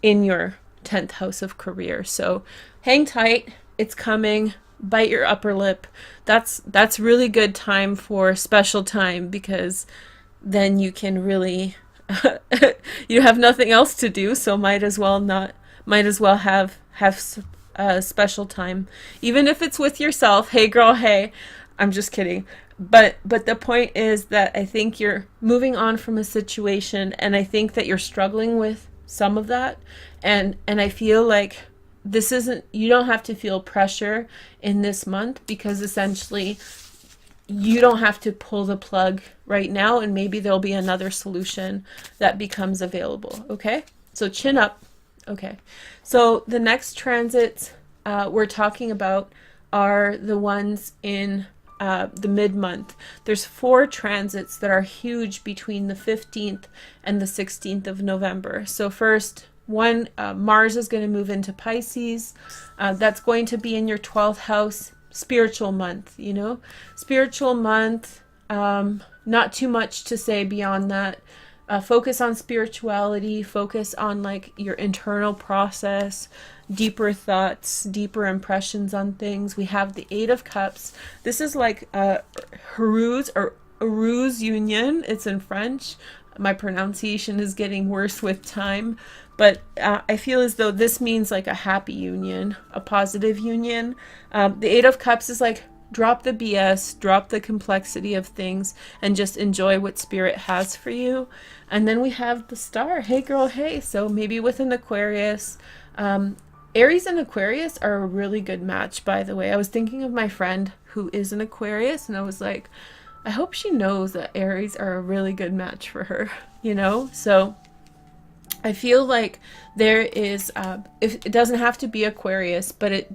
A: your 10th house of career. So hang tight. It's coming. Bite your upper lip. That's really good time for special time, because then you can really you have nothing else to do, so might as well have special time, even if it's with yourself. Hey girl, hey. I'm just kidding. But the point is that I think you're moving on from a situation, and I think that you're struggling with some of that, and I feel like you don't have to feel pressure in this month, because essentially you don't have to pull the plug right now, and maybe there'll be another solution that becomes available. Okay, so chin up. Okay, so the next transits we're talking about are the ones in the mid-month. There's 4 transits that are huge between the 15th and the 16th of November. So first, Mars is going to move into Pisces. That's going to be in your 12th house. Spiritual month, spiritual month. Not too much to say beyond that. Focus on spirituality, focus on like your internal process, deeper thoughts, deeper impressions on things. We have the Eight of Cups. This is like Heureux or Heureux union. It's in French. My pronunciation is getting worse with time, but I feel as though this means like a happy union, a positive union. The Eight of Cups is like, drop the BS, drop the complexity of things, and just enjoy what Spirit has for you. And then we have the Star. Hey girl, hey. So maybe with an Aquarius. Aries and Aquarius are a really good match, by the way. I was thinking of my friend who is an Aquarius, and I was like, I hope she knows that Aries are a really good match for her, So I feel like there is, if it doesn't have to be Aquarius, but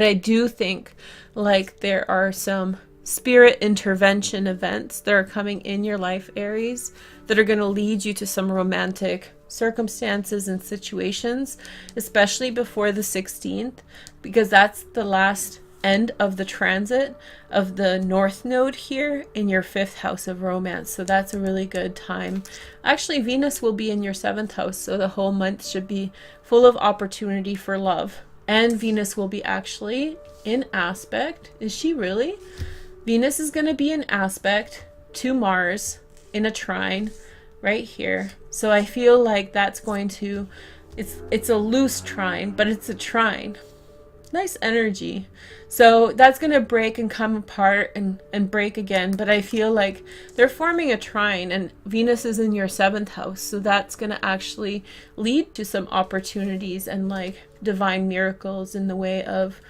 A: I do think like there are some spirit intervention events that are coming in your life, Aries, that are going to lead you to some romantic circumstances and situations, especially before the 16th, because that's the last end of the transit of the North Node here in your 5th house of romance. So that's a really good time. Actually, Venus will be in your 7th house, so the whole month should be full of opportunity for love. And Venus will be actually in aspect. Is she really? Venus is going to be in aspect to Mars in a trine right here. So I feel like that's going to, it's a loose trine, but it's a trine. Nice energy. So that's going to break and come apart and break again. But I feel like they're forming a trine, and Venus is in your 7th house. So that's going to actually lead to some opportunities and like divine miracles in the way of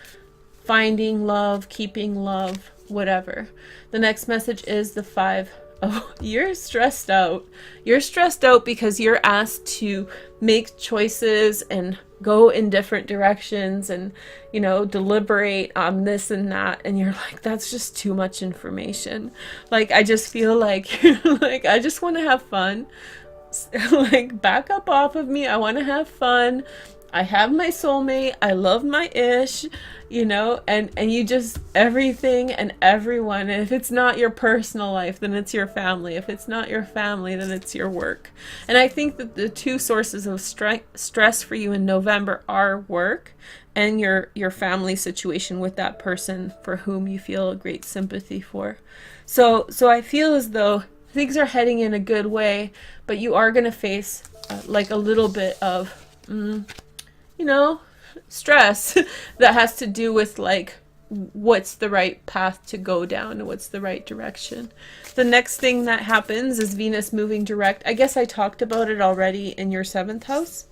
A: finding love, keeping love, whatever. The next message is the 5. Oh, you're stressed out. You're stressed out because you're asked to make choices and go in different directions and, deliberate on this and that. And you're like, that's just too much information. Like, I just feel like, like, I just want to have fun. Like, back up off of me. I want to have fun. I have my soulmate. I love my ish, and you just, everything and everyone. And if it's not your personal life, then it's your family. If it's not your family, then it's your work. And I think that the 2 sources of stress for you in November are work and your family situation with that person for whom you feel a great sympathy for. So I feel as though things are heading in a good way, but you are going to face like a little bit of, stress that has to do with like what's the right path to go down and what's the right direction. The next thing that happens is Venus moving direct. I guess I talked about it already in your 7th house.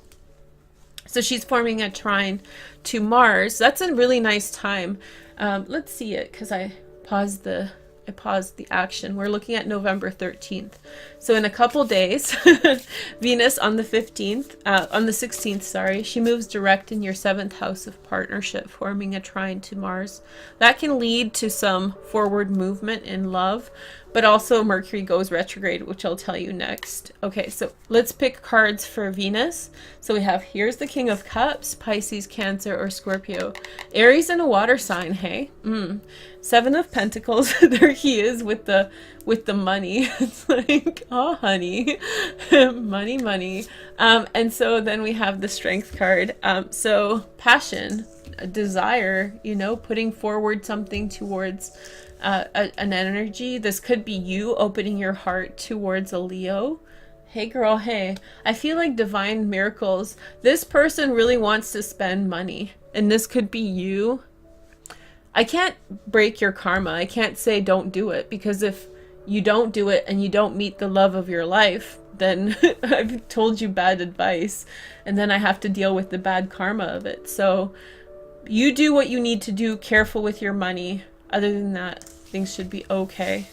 A: So she's forming a trine to Mars. That's a really nice time. Let's see it, because I paused the action. We're looking at November 13th. So in a couple days, Venus on the 15th, on the 16th, sorry, she moves direct in your 7th house of partnership, forming a trine to Mars. That can lead to some forward movement in love, but also Mercury goes retrograde, which I'll tell you next. Okay, so let's pick cards for Venus. So we have, here's the King of Cups, Pisces, Cancer, or Scorpio. Aries and a water sign, hey? 7 of Pentacles, there he is with the money. It's like, oh honey, money, money. And so then we have the Strength card. So passion, desire, you know, putting forward something towards an energy. This could be you opening your heart towards a Leo. Hey girl, hey. I feel like divine miracles. This person really wants to spend money, and this could be you. I can't break your karma. I can't say don't do it, because if you don't do it and you don't meet the love of your life, then I've told you bad advice, and then I have to deal with the bad karma of it. So you do what you need to do. Careful with your money. Other than that, things should be okay.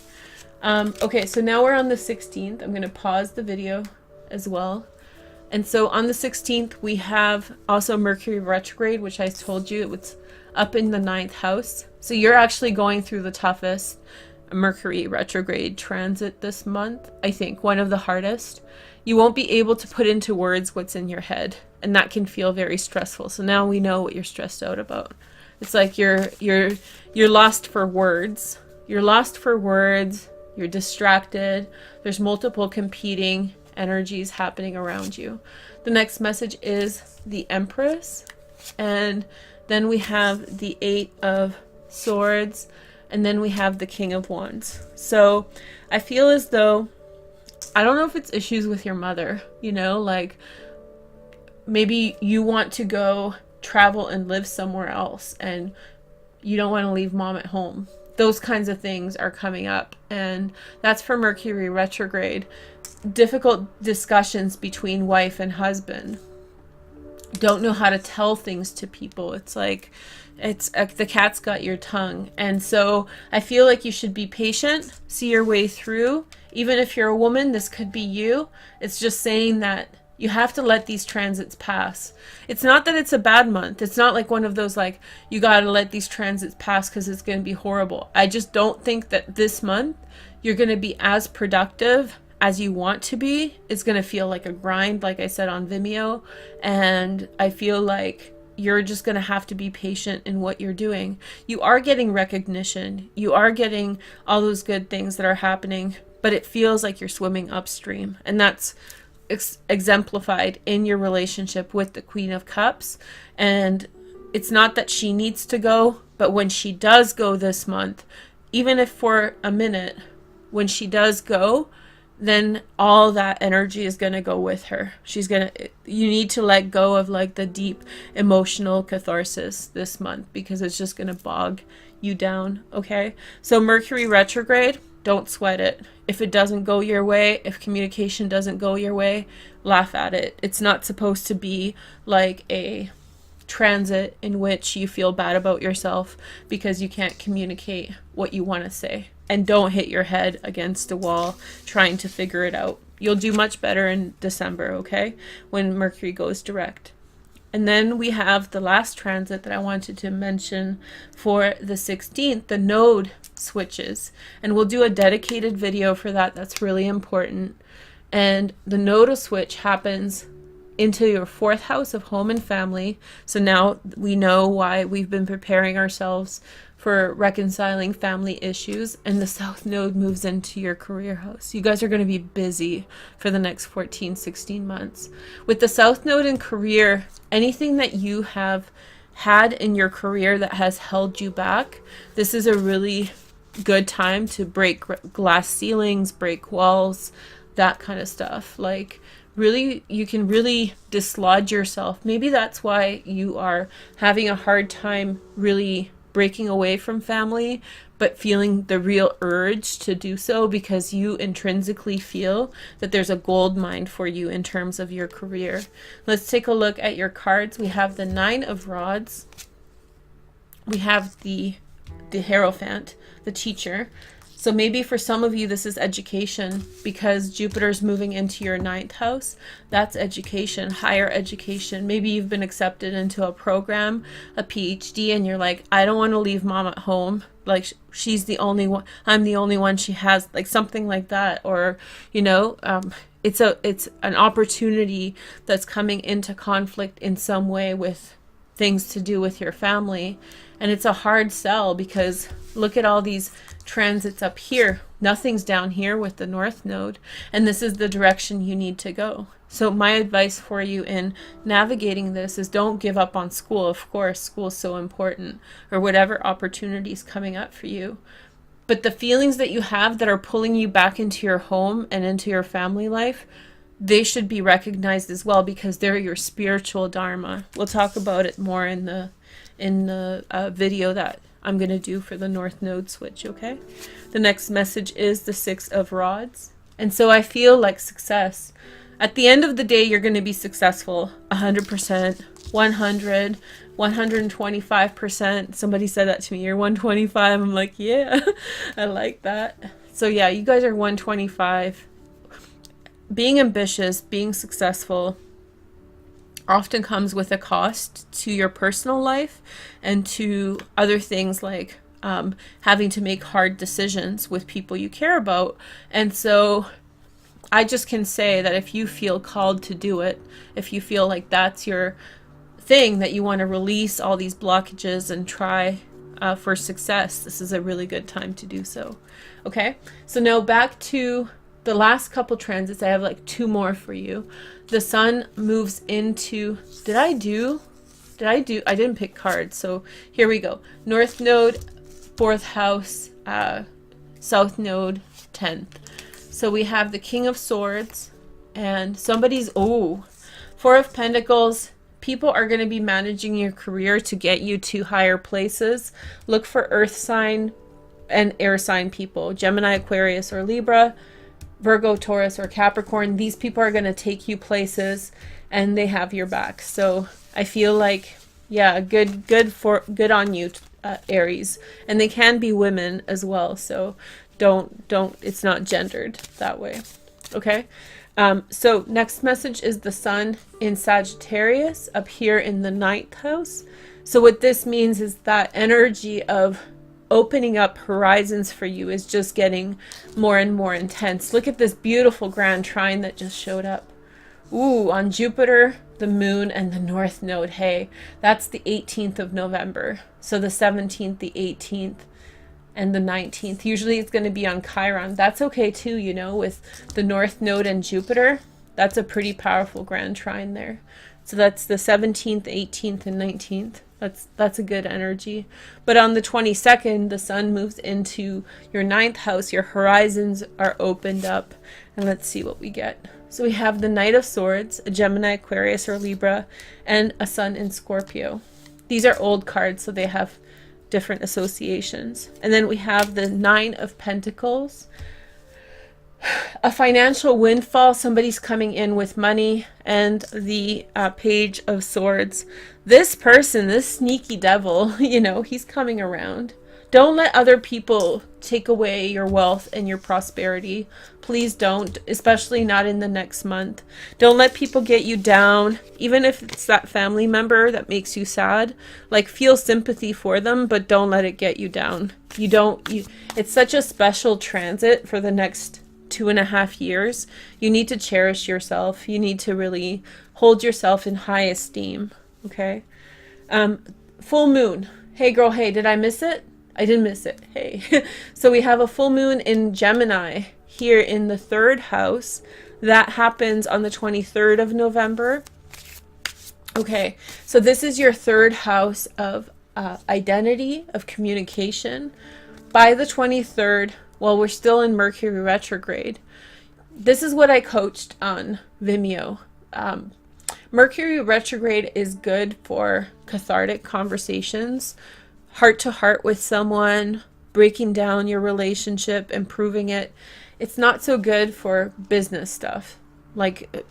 A: Okay, so now we're on the 16th. I'm going to pause the video as well. And so on the 16th, we have also Mercury retrograde, which I told you it was up in the 9th house. So you're actually going through the toughest Mercury retrograde transit this month. I think one of the hardest. You won't be able to put into words what's in your head, and that can feel very stressful. So now we know what you're stressed out about. It's like you're lost for words. You're lost for words. You're distracted. There's multiple competing energies happening around you. The next message is the Empress, and then we have the 8 of Swords, and then we have the King of Wands. So I feel as though, I don't know if it's issues with your mother, you know, like maybe you want to go travel and live somewhere else and you don't want to leave mom at home. Those kinds of things are coming up, and that's for Mercury retrograde. Difficult discussions between wife and husband. Don't know how to tell things to people. It's like the cat's got your tongue. And so I feel like you should be patient, see your way through. Even if you're a woman, this could be you. It's just saying that you have to let these transits pass. It's not that it's a bad month. It's not like one of those like, you got to let these transits pass because it's going to be horrible. I just don't think that this month you're going to be as productive as you want to be. It's going to feel like a grind, like I said on Vimeo. And I feel like you're just going to have to be patient in what you're doing. You are getting recognition. You are getting all those good things that are happening, but it feels like you're swimming upstream. And that's exemplified in your relationship with the Queen of Cups. And it's not that she needs to go, but when she does go this month, even if for a minute, when she does go, then all that energy is going to go with her. You need to let go of like the deep emotional catharsis this month, because it's just going to bog you down. Okay. So Mercury retrograde, don't sweat it. If it doesn't go your way, if communication doesn't go your way, laugh at it. It's not supposed to be like a transit in which you feel bad about yourself because you can't communicate what you want to say. And don't hit your head against a wall trying to figure it out. You'll do much better in December, okay? When Mercury goes direct. And then we have the last transit that I wanted to mention for the 16th, the node switches. And we'll do a dedicated video for that. That's really important. And the nodal switch happens into your 4th house of home and family. So now we know why we've been preparing ourselves for reconciling family issues, and the South Node moves into your career house. You guys are going to be busy for the next 14-16 months. With the South Node in career, anything that you have had in your career that has held you back, this is a really good time to break glass ceilings, break walls, that kind of stuff. Like really, you can really dislodge yourself. Maybe that's why you are having a hard time really breaking away from family, but feeling the real urge to do so, because you intrinsically feel that there's a gold mine for you in terms of your career. Let's take a look at your cards. We have the Nine of Rods. We have the Hierophant, the teacher. So maybe for some of you, this is education, because Jupiter's moving into your 9th house. That's education, higher education. Maybe you've been accepted into a program, a PhD, and you're like, I don't want to leave mom at home. Like, she's the only one, I'm the only one she has, like something like that. Or, you know, it's an opportunity that's coming into conflict in some way with things to do with your family. And it's a hard sell, because look at all these transits up here. Nothing's down here with the North Node, and this is the direction you need to go. So my advice for you in navigating this is don't give up on school. Of course, school's so important, or whatever opportunities coming up for you. But the feelings that you have that are pulling you back into your home and into your family life, they should be recognized as well, because they're your spiritual dharma. We'll talk about it more in the video that I'm going to do for the North Node switch, okay? The next message is the Six of Rods. And so I feel like success. At the end of the day, you're going to be successful 100%, 100, 125%. Somebody said that to me, you're 125. I'm like, yeah, I like that. So yeah, you guys are 125. Being ambitious, being successful often comes with a cost to your personal life and to other things, like having to make hard decisions with people you care about. And so I just can say that if you feel called to do it, if you feel like that's your thing, that you want to release all these blockages and try for success, this is a really good time to do so. Okay, so now back to the last couple transits. I have like 2 more for you. The sun moves into, I didn't pick cards, so here we go. North Node, 4th house, South Node, 10th. So we have the King of Swords, and somebody's, 4 of Pentacles. People are going to be managing your career to get you to higher places. Look for earth sign and air sign people, Gemini, Aquarius, or Libra, Virgo, Taurus, or Capricorn. These people are going to take you places, and they have your back. So I feel like, yeah, good on you, Aries. And they can be women as well, so don't, it's not gendered that way. Okay, so next message is the sun in Sagittarius up here in the 9th house. So what this means is that energy of opening up horizons for you is just getting more and more intense. Look at this beautiful grand trine that just showed up. Ooh, on Jupiter, the moon, and the North Node. Hey, that's the 18th of November. So the 17th, the 18th, and the 19th. Usually it's going to be on Chiron. That's okay too, you know, with the North Node and Jupiter. That's a pretty powerful grand trine there. So that's the 17th, 18th, and 19th. That's a good energy. But on the 22nd, the sun moves into your 9th house. Your horizons are opened up. And let's see what we get. So we have the Knight of Swords, a Gemini, Aquarius, or Libra, and a sun in Scorpio. These are old cards, so they have different associations. And then we have the 9 of Pentacles, a financial windfall. Somebody's coming in with money, and the Page of Swords. This person, this sneaky devil, you know, he's coming around. Don't let other people take away your wealth and your prosperity. Please don't, especially not in the next month. Don't let people get you down, even if it's that family member that makes you sad. Like, feel sympathy for them, but don't let it get you down. It's such a special transit for the next 2.5 years. You need to cherish yourself. You need to really hold yourself in high esteem. Okay. Full moon. Hey girl, hey, did I miss it? I didn't miss it. Hey. So we have a full moon in Gemini here in the 3rd house. That happens on the 23rd of November. Okay. So this is your 3rd house of identity, of communication. By the 23rd, while we're still in Mercury retrograde, this is what I coached on Vimeo. Mercury retrograde is good for cathartic conversations, heart to heart with someone, breaking down your relationship, improving it. It's not so good for business stuff, like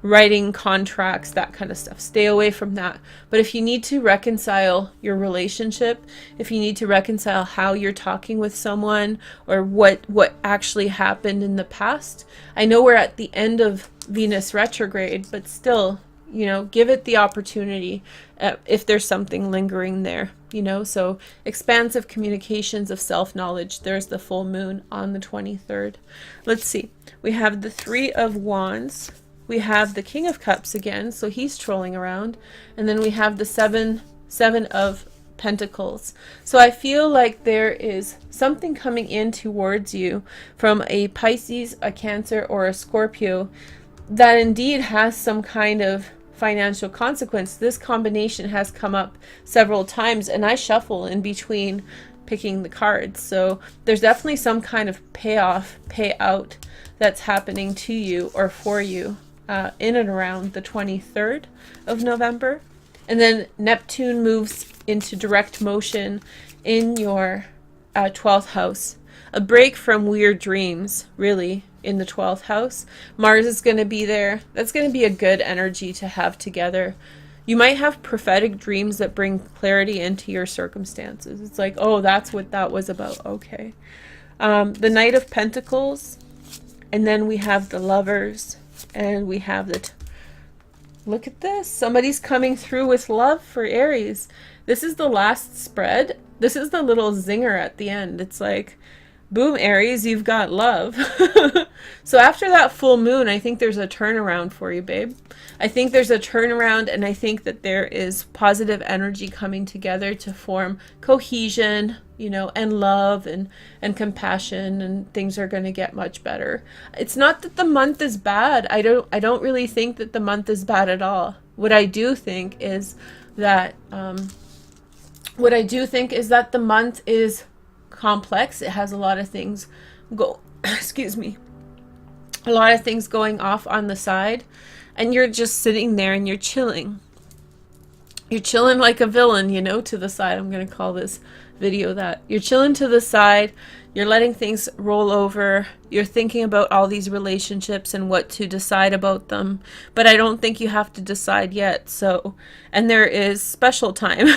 A: writing contracts, that kind of stuff. Stay away from that. But if you need to reconcile your relationship, if you need to reconcile how you're talking with someone, or what actually happened in the past, I know we're at the end of Venus retrograde, but still, you know, give it the opportunity if there's something lingering there, you know. So expansive communications of self-knowledge. There's the full moon on the 23rd. Let's see. We have the Three of Wands. We have the King of Cups again, so he's trolling around. And then we have the Seven of Pentacles. So I feel like there is something coming in towards you from a Pisces, a Cancer, or a Scorpio that indeed has some kind of financial consequence. This combination has come up several times, and I shuffle in between picking the cards. So there's definitely some kind of payoff, payout that's happening to you or for you in and around the 23rd of November. And then Neptune moves into direct motion in your 12th house. A break from weird dreams, really, in the 12th house. Mars is going to be there. That's going to be a good energy to have together. You might have prophetic dreams that bring clarity into your circumstances. It's like, oh, that's what that was about. Okay. The Knight of Pentacles. And then we have the Lovers. And we have the... Look at this. Somebody's coming through with love for Aries. This is the last spread. This is the little zinger at the end. It's like, boom, Aries, you've got love. So after that full moon, I think there's a turnaround for you, babe. I think there's a turnaround, and I think that there is positive energy coming together to form cohesion, you know, and love and compassion, and things are going to get much better. It's not that the month is bad. I don't really think that the month is bad at all. What I do think is that the month is complex. It has a lot of things excuse me, a lot of things going off on the side, and you're just sitting there and you're chilling. You're chilling like a villain, you know, to the side. I'm going to call this video that. You're chilling to the side. You're letting things roll over. You're thinking about all these relationships and what to decide about them. But I don't think you have to decide yet. So, and there is special time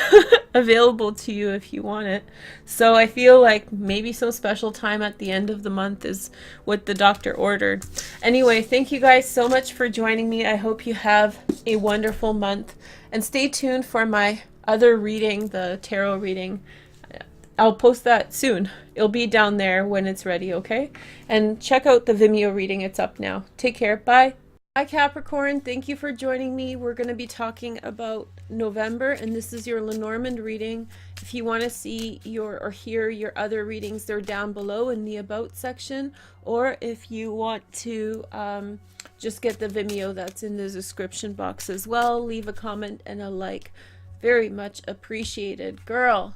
A: available to you if you want it. So I feel like maybe some special time at the end of the month is what the doctor ordered. Anyway, thank you guys so much for joining me. I hope you have a wonderful month. And stay tuned for my other reading, the tarot reading. I'll post that soon. It'll be down there when it's ready, okay? And check out the Vimeo reading. It's up now. Take care. Bye. Hi, Capricorn. Thank you for joining me. We're going to be talking about November, and this is your Lenormand reading. If you want to see or hear your other readings, they're down below in the About section. Or if you want to just get the Vimeo, that's in the description box as well. Leave a comment and a like. Very much appreciated. Girl,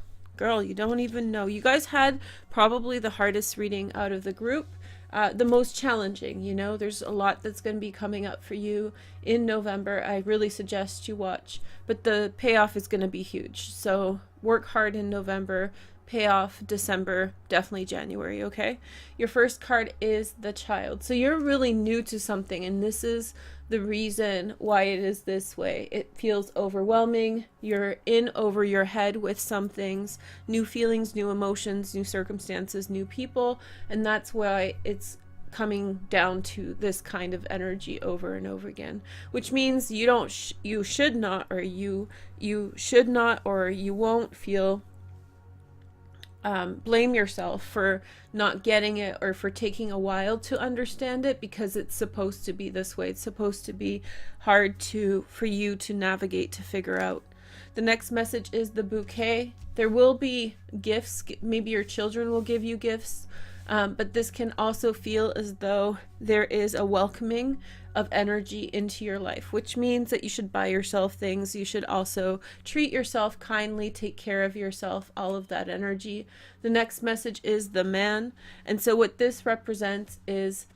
A: you don't even know. You guys had probably the hardest reading out of the group. The most challenging, you know. There's a lot that's going to be coming up for you in November. I really suggest you watch. But the payoff is going to be huge. So work hard in November. Payoff December, definitely January, okay? Your first card is the Child. So you're really new to something, and this is the reason why it is this way. It feels overwhelming. You're in over your head with some things, new feelings, new emotions, new circumstances, new people, and that's why it's coming down to this kind of energy over and over again, which means you should not or you won't feel blame yourself for not getting it or for taking a while to understand it, because it's supposed to be this way. It's supposed to be hard for you to navigate, to figure out. The next message is the Bouquet. There will be gifts. Maybe your children will give you gifts, but this can also feel as though there is a welcoming of energy into your life, which means that you should buy yourself things. You should also treat yourself kindly, take care of yourself, all of that energy. The next message is the Man. And so what this represents is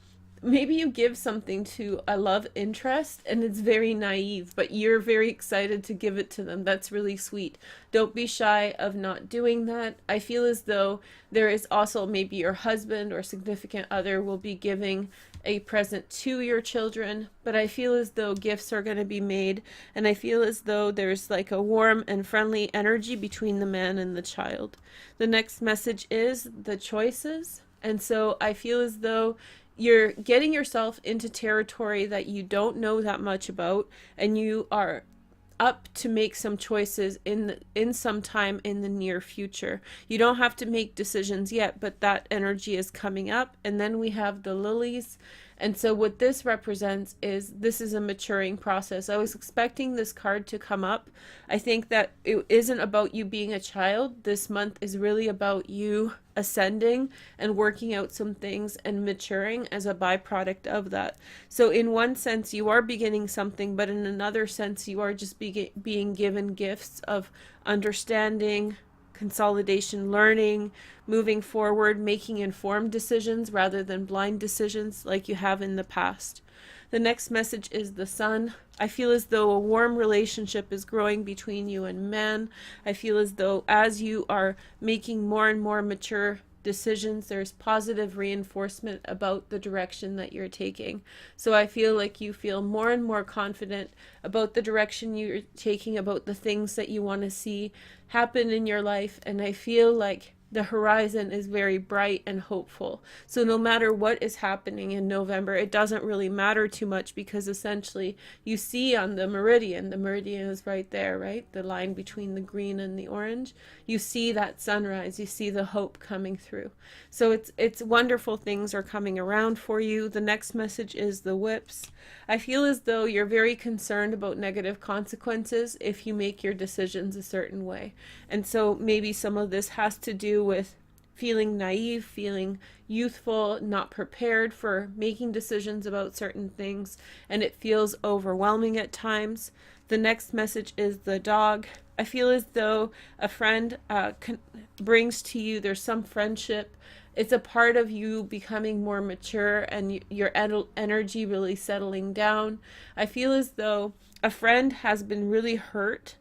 A: maybe you give something to a love interest and it's very naive, but you're very excited to give it to them. That's really sweet. Don't be shy of not doing that. I feel as though there is also maybe your husband or significant other will be giving a present to your children, but I feel as though gifts are going to be made, and I feel as though there's like a warm and friendly energy between the man and the child. The next message is the choices, and so I feel as though you're getting yourself into territory that you don't know that much about, and you are up to make some choices in some time in the near future. You don't have to make decisions yet, but that energy is coming up. And then we have the lilies. And so what this represents is this is a maturing process. I was expecting this card to come up. I think that it isn't about you being a child. This month is really about you ascending and working out some things and maturing as a byproduct of that. So in one sense, you are beginning something, but in another sense, you are just being given gifts of understanding, consolidation, learning, moving forward, making informed decisions rather than blind decisions like you have in the past. The next message is the sun. I feel as though a warm relationship is growing between you and man. I feel as though as you are making more and more mature decisions, there's positive reinforcement about the direction that you're taking. So I feel like you feel more and more confident about the direction you're taking, about the things that you want to see happen in your life. And I feel like the horizon is very bright and hopeful. So no matter what is happening in November, it doesn't really matter too much, because essentially you see on the meridian is right there, right? The line between the green and the orange. You see that sunrise, you see the hope coming through. So it's wonderful things are coming around for you. The next message is the whips. I feel as though you're very concerned about negative consequences if you make your decisions a certain way. And so maybe some of this has to do with feeling naive, feeling youthful, not prepared for making decisions about certain things, and it feels overwhelming at times. The next message is the dog. I feel as though a friend brings to you, there's some friendship. It's a part of you becoming more mature and your energy really settling down. I feel as though a friend has been really hurt,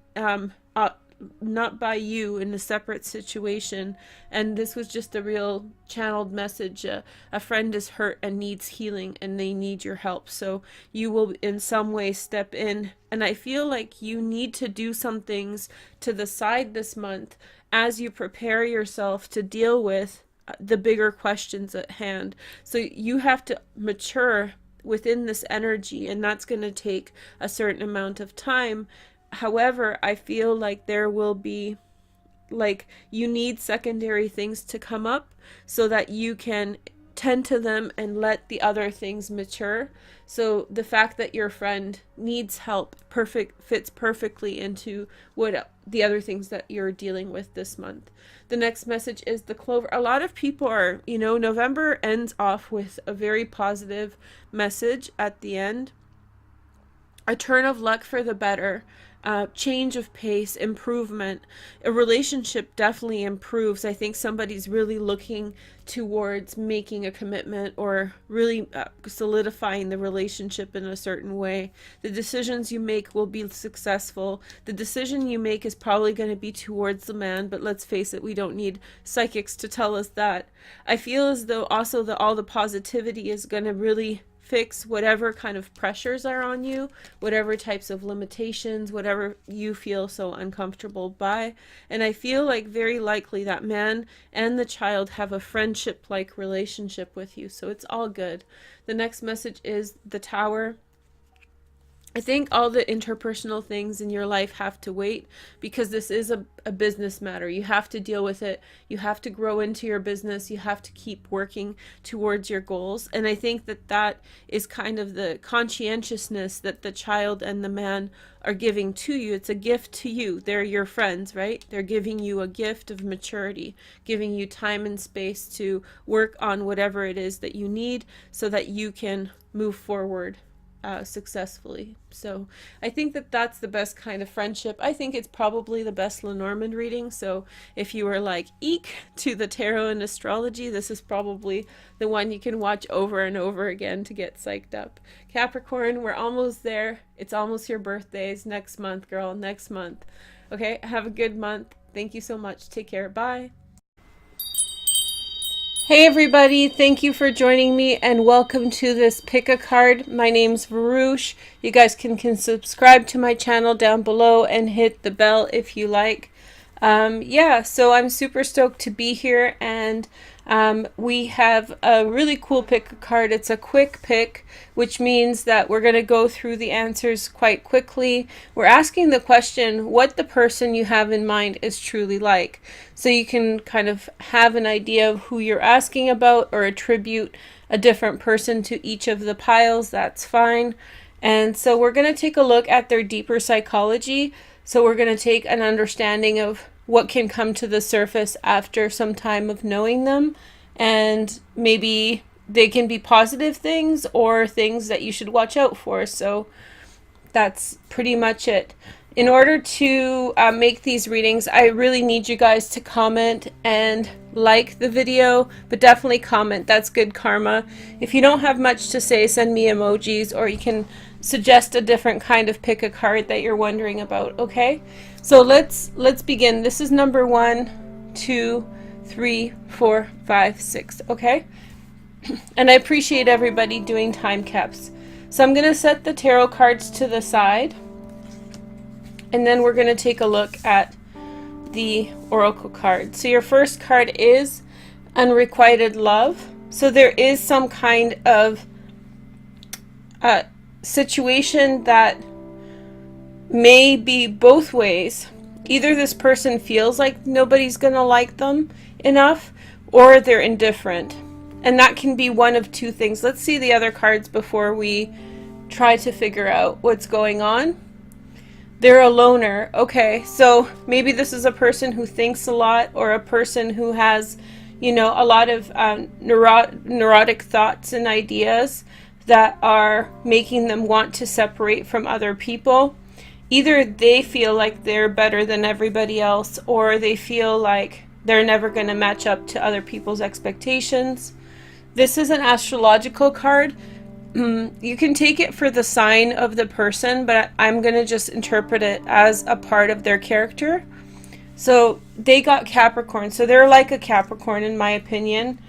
A: not by you, in a separate situation, and this was just a real channeled message. A friend is hurt and needs healing, and they need your help, so you will in some way step in. And I feel like you need to do some things to the side this month as you prepare yourself to deal with the bigger questions at hand. So you have to mature within this energy, and that's going to take a certain amount of time. However, I feel like there will be, like, you need secondary things to come up so that you can tend to them and let the other things mature. So the fact that your friend needs help fits perfectly into what the other things that you're dealing with this month. The next message is the clover. A lot of people are, November ends off with a very positive message at the end. A turn of luck for the better. Change of pace, improvement. A relationship definitely improves. I think somebody's really looking towards making a commitment or really solidifying the relationship in a certain way. The decisions you make will be successful. The decision you make is probably going to be towards the man, but let's face it, we don't need psychics to tell us that. I feel as though also all the positivity is going to really fix whatever kind of pressures are on you, whatever types of limitations, whatever you feel so uncomfortable by. And I feel like very likely that man and the child have a friendship-like relationship with you, so it's all good. The next message is the Tower. I think all the interpersonal things in your life have to wait, because this is a business matter. You have to deal with it. You have to grow into your business. You have to keep working towards your goals. And I think that is kind of the conscientiousness that the child and the man are giving to you. It's a gift to you. They're your friends, right? They're giving you a gift of maturity, giving you time and space to work on whatever it is that you need so that you can move forward. successfully. So I think that that's the best kind of friendship. I think it's probably the best Lenormand reading. So if you were like, eek to the tarot and astrology, this is probably the one you can watch over and over again to get psyched up. Capricorn, we're almost there. It's almost your birthdays. Next month, girl, next month. Okay, have a good month. Thank you so much. Take care. Bye. Hey everybody, thank you for joining me and welcome to this pick a card. My name's Varouche. You guys can subscribe to my channel down below and hit the bell if you like. Yeah, so I'm super stoked to be here, and we have a really cool pick a card. It's a quick pick, which means that we're going to go through the answers quite quickly. We're asking the question what the person you have in mind is truly like. So you can kind of have an idea of who you're asking about or attribute a different person to each of the piles. That's fine. And so we're going to take a look at their deeper psychology. So we're going to take an understanding of what can come to the surface after some time of knowing them, and maybe they can be positive things or things that you should watch out for. So that's pretty much it. In order to make these readings, I really need you guys to comment and like the video, but definitely comment. That's good karma. If you don't have much to say, send me emojis, or you can suggest a different kind of pick a card that you're wondering about. Okay, so let's begin. This is number 1, 2, 3, 4, 5, 6. Okay, and I appreciate everybody doing time caps. So I'm going to set the tarot cards to the side, and then we're going to take a look at the oracle card. So your first card is unrequited love. So there is some kind of situation that may be both ways. Either this person feels like nobody's gonna like them enough, or they're indifferent. And that can be one of two things. Let's see the other cards before we try to figure out what's going on. They're a loner. Okay, so maybe this is a person who thinks a lot, or a person who has, you know, a lot of neurotic thoughts and ideas that are making them want to separate from other people. Either they feel like they're better than everybody else, or they feel like they're never going to match up to other people's expectations. This is an astrological card. You can take it for the sign of the person, but I'm going to just interpret it as a part of their character. So they got Capricorn, so they're like a Capricorn in my opinion.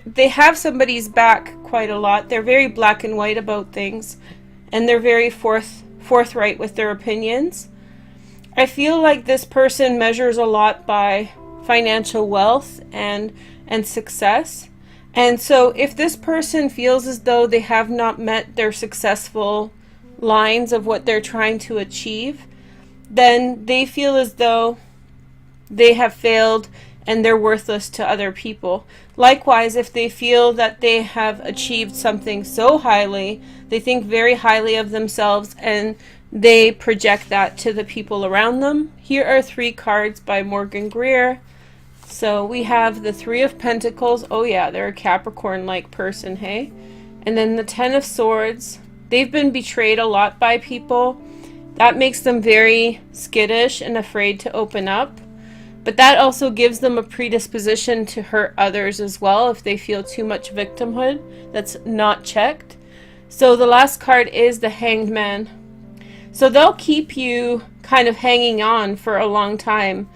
A: They have somebody's back quite a lot. They're very black and white about things, and they're very forthright with their opinions. I feel like this person measures a lot by financial wealth and success. And so if this person feels as though they have not met their successful lines of what they're trying to achieve, then they feel as though they have failed and they're worthless to other people. Likewise, if they feel that they have achieved something so highly, they think very highly of themselves, and they project that to the people around them. Here are 3 cards by Morgan Greer. So we have the 3 of Pentacles. Oh yeah, they're a Capricorn-like person, hey? And then the 10 of Swords. They've been betrayed a lot by people. That makes them very skittish and afraid to open up. But that also gives them a predisposition to hurt others as well if they feel too much victimhood that's not checked. So the last card is the Hanged Man. So they'll keep you kind of hanging on for a long time.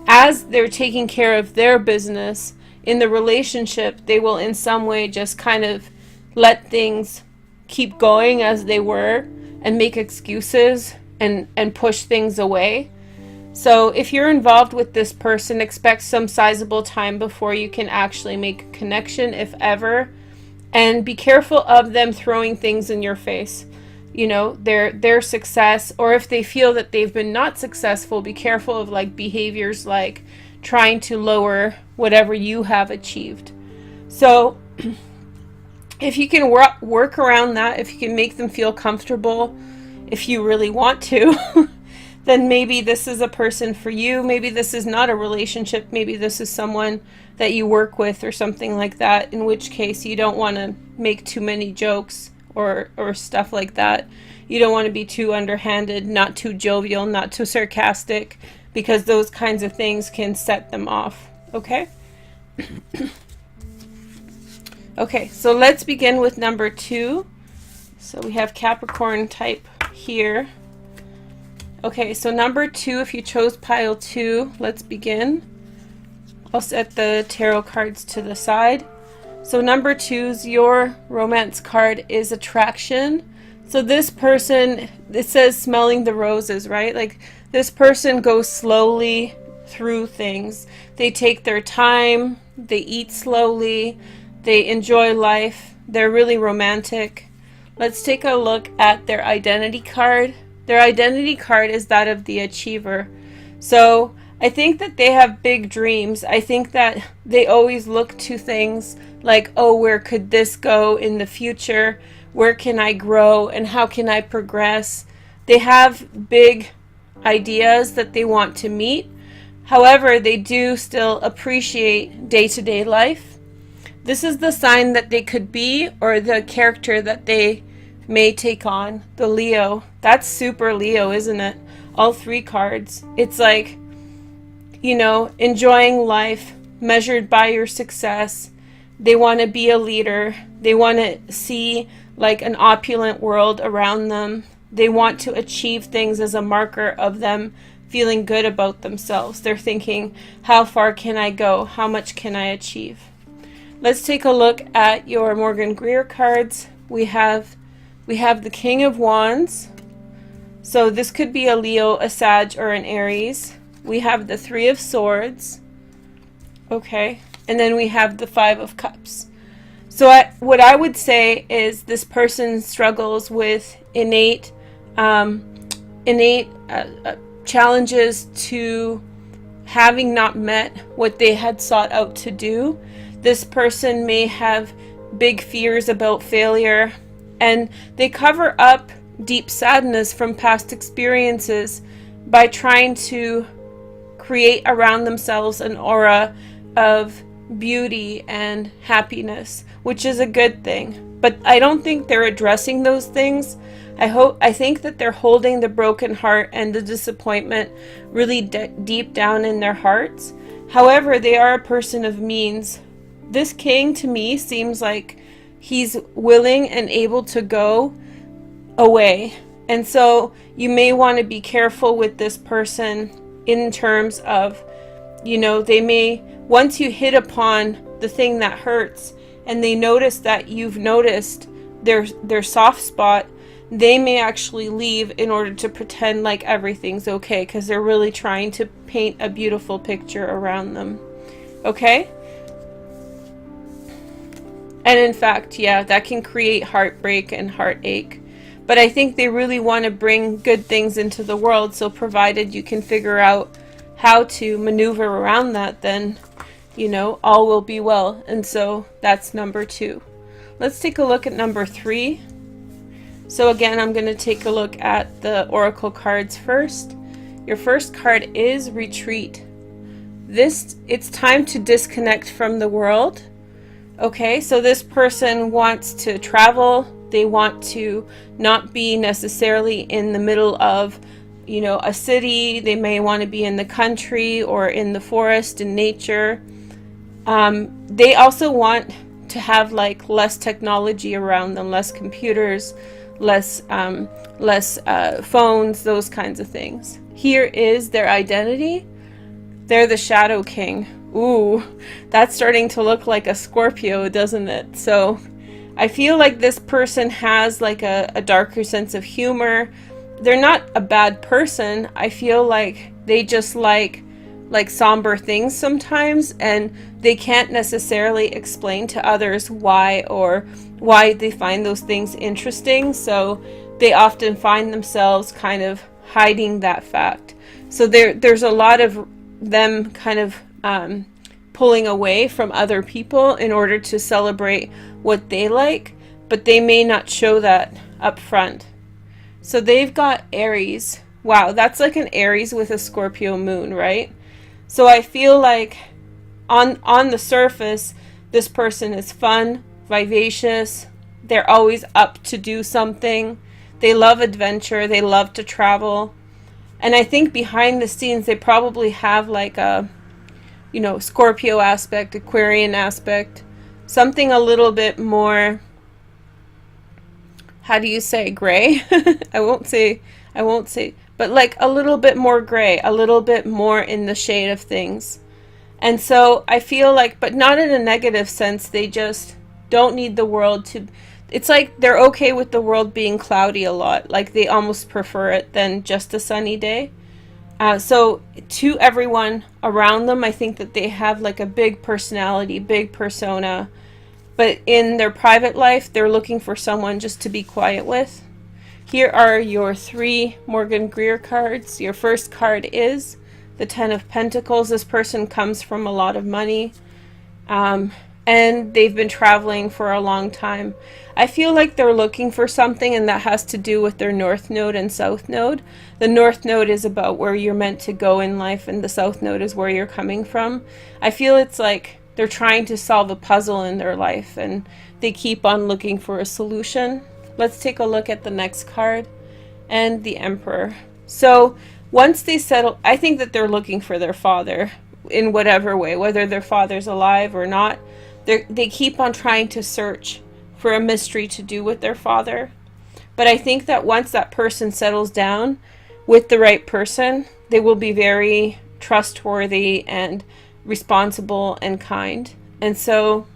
A: As they're taking care of their business in the relationship, they will in some way just kind of let things keep going as they were and make excuses and push things away. So if you're involved with this person, expect some sizable time before you can actually make a connection, if ever. And be careful of them throwing things in your face. You know, their success, or if they feel that they've been not successful, be careful of like behaviors like trying to lower whatever you have achieved. So if you can work around that, if you can make them feel comfortable, if you really want to, then maybe this is a person for you. Maybe this is not a relationship. Maybe this is someone that you work with or something like that, in which case you don't want to make too many jokes or stuff like that. You don't want to be too underhanded, not too jovial, not too sarcastic, because those kinds of things can set them off. Okay? Okay, so let's begin with number 2. So we have Capricorn type here. Okay, so number 2, if you chose pile 2, let's begin. I'll set the tarot cards to the side. So number 2's your romance card is attraction. So this person, it says smelling the roses, right? Like this person goes slowly through things. They take their time, they eat slowly, they enjoy life, they're really romantic. Let's take a look at their identity card. Their identity card is that of the achiever. So I think that they have big dreams. I think that they always look to things like, oh, where could this go in the future? Where can I grow and how can I progress? They have big ideas that they want to meet. However, they do still appreciate day-to-day life. This is the sign that they could be, or the character that they may take on. The Leo. That's super Leo, isn't it? All 3 cards. It's like, you know, enjoying life, measured by your success. They want to be a leader. They want to see like an opulent world around them. They want to achieve things as a marker of them feeling good about themselves. They're thinking, how far can I go? How much can I achieve? Let's take a look at your Morgan Greer cards. We have the King of Wands. So this could be a Leo, a Sag, or an Aries. We have the 3 of Swords. Okay. And then we have the 5 of Cups. So what I would say is this person struggles with innate challenges to having not met what they had sought out to do. This person may have big fears about failure, and they cover up deep sadness from past experiences by trying to create around themselves an aura of beauty and happiness, which is a good thing. But I don't think they're addressing those things. I think that they're holding the broken heart and the disappointment really deep down in their hearts. However, they are a person of means. This king to me seems like he's willing and able to go away. And so you may want to be careful with this person in terms of, you know, they may, once you hit upon the thing that hurts and they notice that you've noticed their soft spot, they may actually leave in order to pretend like everything's okay, because they're really trying to paint a beautiful picture around them. Okay? And in fact, yeah, that can create heartbreak and heartache. But I think they really want to bring good things into the world, so provided you can figure out how to maneuver around that, then, you know, all will be well. And so that's number 2. Let's take a look at number 3. So again, I'm going to take a look at the Oracle cards first. Your first card is Retreat. It's time to disconnect from the world. Okay, so this person wants to travel. They want to not be necessarily in the middle of, you know, a city. They may want to be in the country or in the forest, in nature. They also want to have like less technology around them, less computers, less phones, those kinds of things. Here is their identity. They're the Shadow King. Ooh, that's starting to look like a Scorpio, doesn't it? So I feel like this person has like a darker sense of humor. They're not a bad person. I feel like they just like somber things sometimes, and they can't necessarily explain to others why they find those things interesting. So they often find themselves kind of hiding that fact. So there's a lot of them kind of pulling away from other people in order to celebrate what they like, but they may not show that up front. So they've got Aries. Wow, that's like an Aries with a Scorpio moon, right? So I feel like on the surface, this person is fun, vivacious, they're always up to do something. They love adventure. They love to travel. And I think behind the scenes, they probably have like a, you know, Scorpio aspect, Aquarian aspect, something a little bit more, how do you say, gray? I won't say, but like a little bit more gray, a little bit more in the shade of things. And so I feel like, but not in a negative sense, they just don't need the world to, it's like they're okay with the world being cloudy a lot. Like they almost prefer it than just a sunny day. So to everyone around them, I think that they have like a big personality, big persona. But in their private life, they're looking for someone just to be quiet with. Here are your 3 Morgan Greer cards. Your first card is the 10 of Pentacles. This person comes from a lot of money. And they've been traveling for a long time. I feel like they're looking for something, and that has to do with their North Node and South Node. The North Node is about where you're meant to go in life, and the South Node is where you're coming from. I feel it's like they're trying to solve a puzzle in their life, and they keep on looking for a solution. Let's take a look at the next card, and the Emperor. So once they settle, I think that they're looking for their father in whatever way, whether their father's alive or not. They keep on trying to search for a mystery to do with their father. But I think that once that person settles down with the right person, they will be very trustworthy and responsible and kind. And so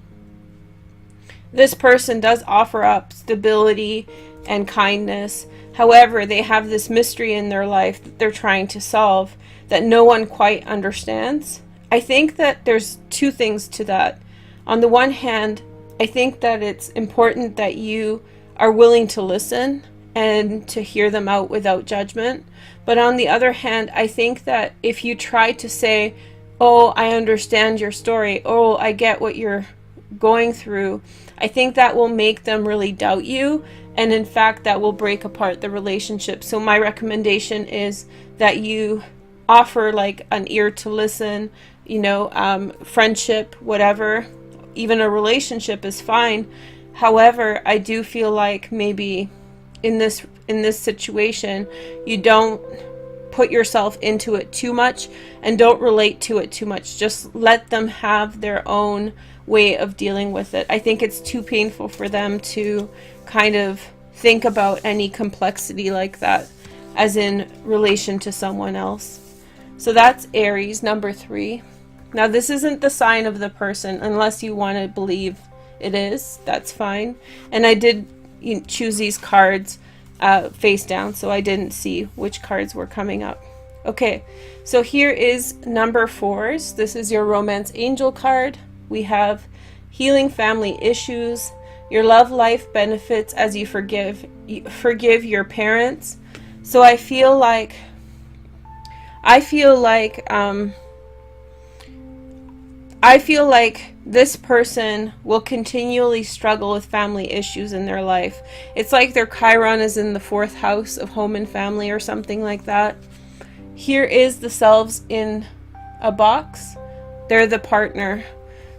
A: this person does offer up stability and kindness. However, they have this mystery in their life that they're trying to solve that no one quite understands. I think that there's 2 things to that. On the one hand, I think that it's important that you are willing to listen and to hear them out without judgment. But on the other hand, I think that if you try to say, oh, I understand your story, oh, I get what you're going through, I think that will make them really doubt you. And in fact, that will break apart the relationship. So my recommendation is that you offer like an ear to listen, you know, friendship, whatever. Even a relationship is fine. However, I do feel like maybe in this situation, you don't put yourself into it too much and don't relate to it too much. Just let them have their own way of dealing with it. I think it's too painful for them to kind of think about any complexity like that as in relation to someone else. So that's Aries, number 3. Now this isn't the sign of the person unless you want to believe it is. That's fine. And I did choose these cards face down, so I didn't see which cards were coming up. Okay, so here is number 4s. This is your Romance Angel card. We have healing family issues. Your love life benefits as you forgive your parents. So I feel like this person will continually struggle with family issues in their life. It's like their Chiron is in the 4th house of home and family or something like that. Here is the selves in a box. They're the partner.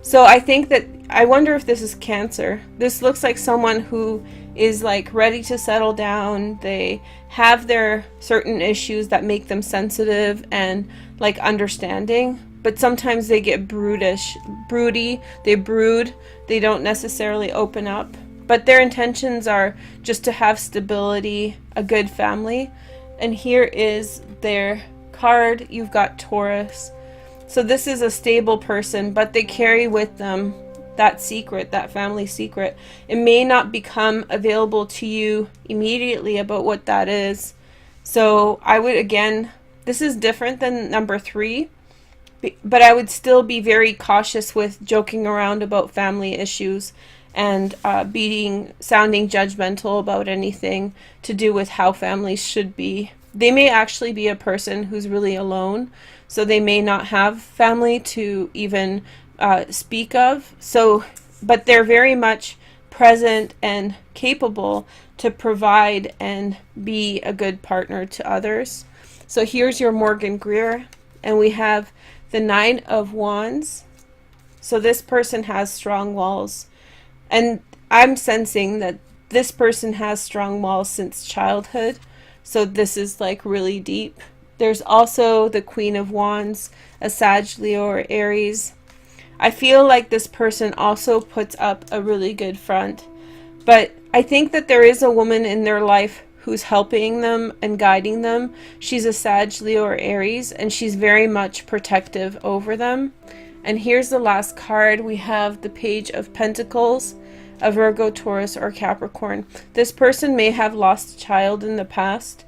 A: So I think that, I wonder if this is Cancer. This looks like someone who is like ready to settle down. They have their certain issues that make them sensitive and like understanding. But sometimes they get broody, they brood, they don't necessarily open up. But their intentions are just to have stability, a good family. And here is their card. You've got Taurus. So this is a stable person, but they carry with them that secret, that family secret. It may not become available to you immediately about what that is. So I would, again, this is different than number 3. But I would still be very cautious with joking around about family issues and sounding judgmental about anything to do with how families should be. They may actually be a person who's really alone, so they may not have family to even speak of. So, but they're very much present and capable to provide and be a good partner to others. So here's your Morgan Greer, and we have the 9 of Wands. So this person has strong walls. And I'm sensing that this person has strong walls since childhood. So this is like really deep. There's also the Queen of Wands, a Sag, Leo, or Aries. I feel like this person also puts up a really good front. But I think that there is a woman in their life who's helping them and guiding them. She's a Sag, Leo, or Aries, and she's very much protective over them. And here's the last card. We have the Page of Pentacles, a Virgo, Taurus, or Capricorn. This person may have lost a child in the past.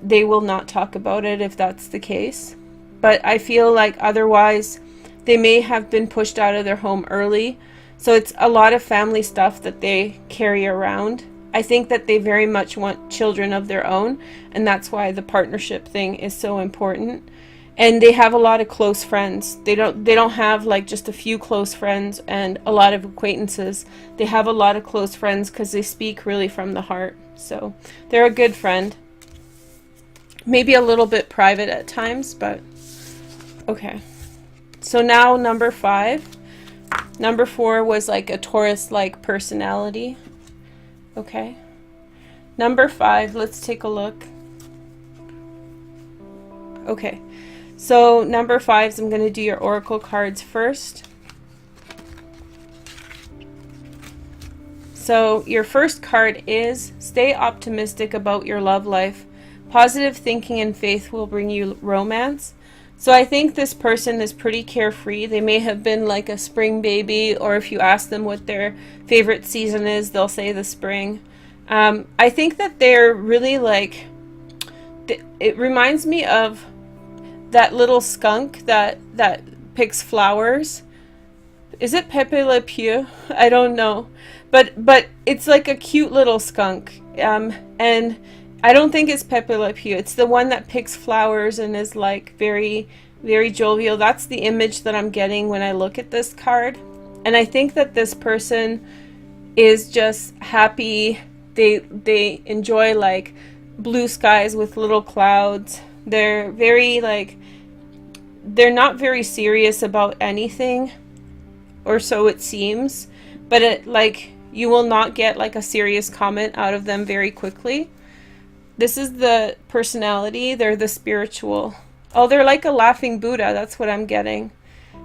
A: They will not talk about it if that's the case. But I feel like otherwise they may have been pushed out of their home early. So it's a lot of family stuff that they carry around. I think that they very much want children of their own, and that's why the partnership thing is so important. And they have a lot of close friends. They don't have like just a few close friends and a lot of acquaintances. They have a lot of close friends because they speak really from the heart. So they're a good friend. Maybe a little bit private at times, but okay. So now number 5. Number 4 was like a Taurus-like personality. Okay. Number 5, let's take a look. Okay. So number 5, I'm going to do your oracle cards first. So your first card is stay optimistic about your love life. Positive thinking and faith will bring you romance. So I think this person is pretty carefree. They may have been like a spring baby, or if you ask them what their favorite season is, they'll say the spring. I think that they're really like, it reminds me of that little skunk that picks flowers. Is it Pepe Le Pew? I don't know. But it's like a cute little skunk. And I don't think it's Pepe Le Pew. It's the one that picks flowers and is like very, very jovial. That's the image that I'm getting when I look at this card. And I think that this person is just happy. They enjoy like blue skies with little clouds. They're very like, they're not very serious about anything, or so it seems. But it like, you will not get like a serious comment out of them very quickly. This is the personality. They're the spiritual. Oh, they're like a laughing Buddha. That's what I'm getting.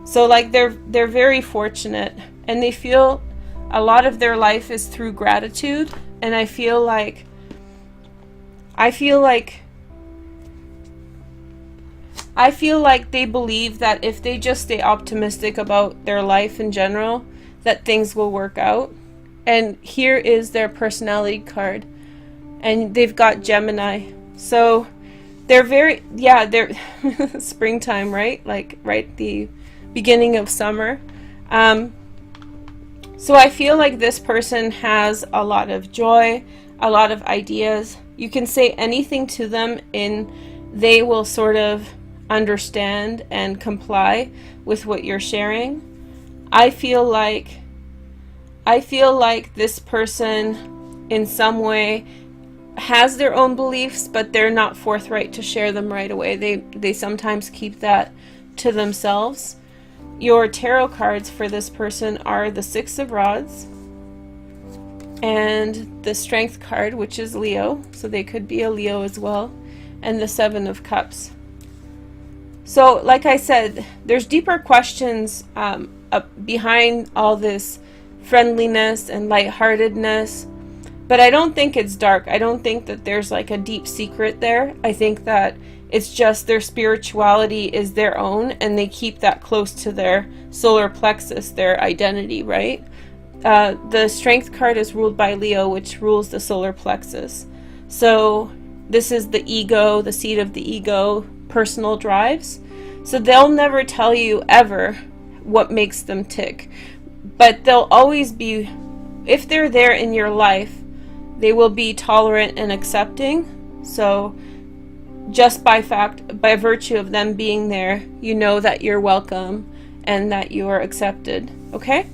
A: So like they're very fortunate, and they feel a lot of their life is through gratitude. And I feel like they believe that if they just stay optimistic about their life in general, that things will work out. And here is their personality card. And they've got Gemini. So they're very, yeah, they're springtime, right? Like right the beginning of summer. So I feel like this person has a lot of joy, a lot of ideas. You can say anything to them and they will sort of understand and comply with what you're sharing. I feel like this person in some way has their own beliefs, but they're not forthright to share them right away. They sometimes keep that to themselves. Your tarot cards for this person are the 6 of Rods and the Strength card, which is Leo, so they could be a Leo as well, and the 7 of Cups. So like I said, there's deeper questions behind all this friendliness and lightheartedness, but I don't think it's dark. I don't think that there's like a deep secret there. I think that it's just their spirituality is their own, and they keep that close to their solar plexus, their identity, right? The Strength card is ruled by Leo, which rules the solar plexus. So this is the ego, the seat of the ego, personal drives. So they'll never tell you ever what makes them tick. But they'll always be, if they're there in your life, they will be tolerant and accepting. So just by virtue of them being there, you know that you're welcome and that you are accepted. Okay?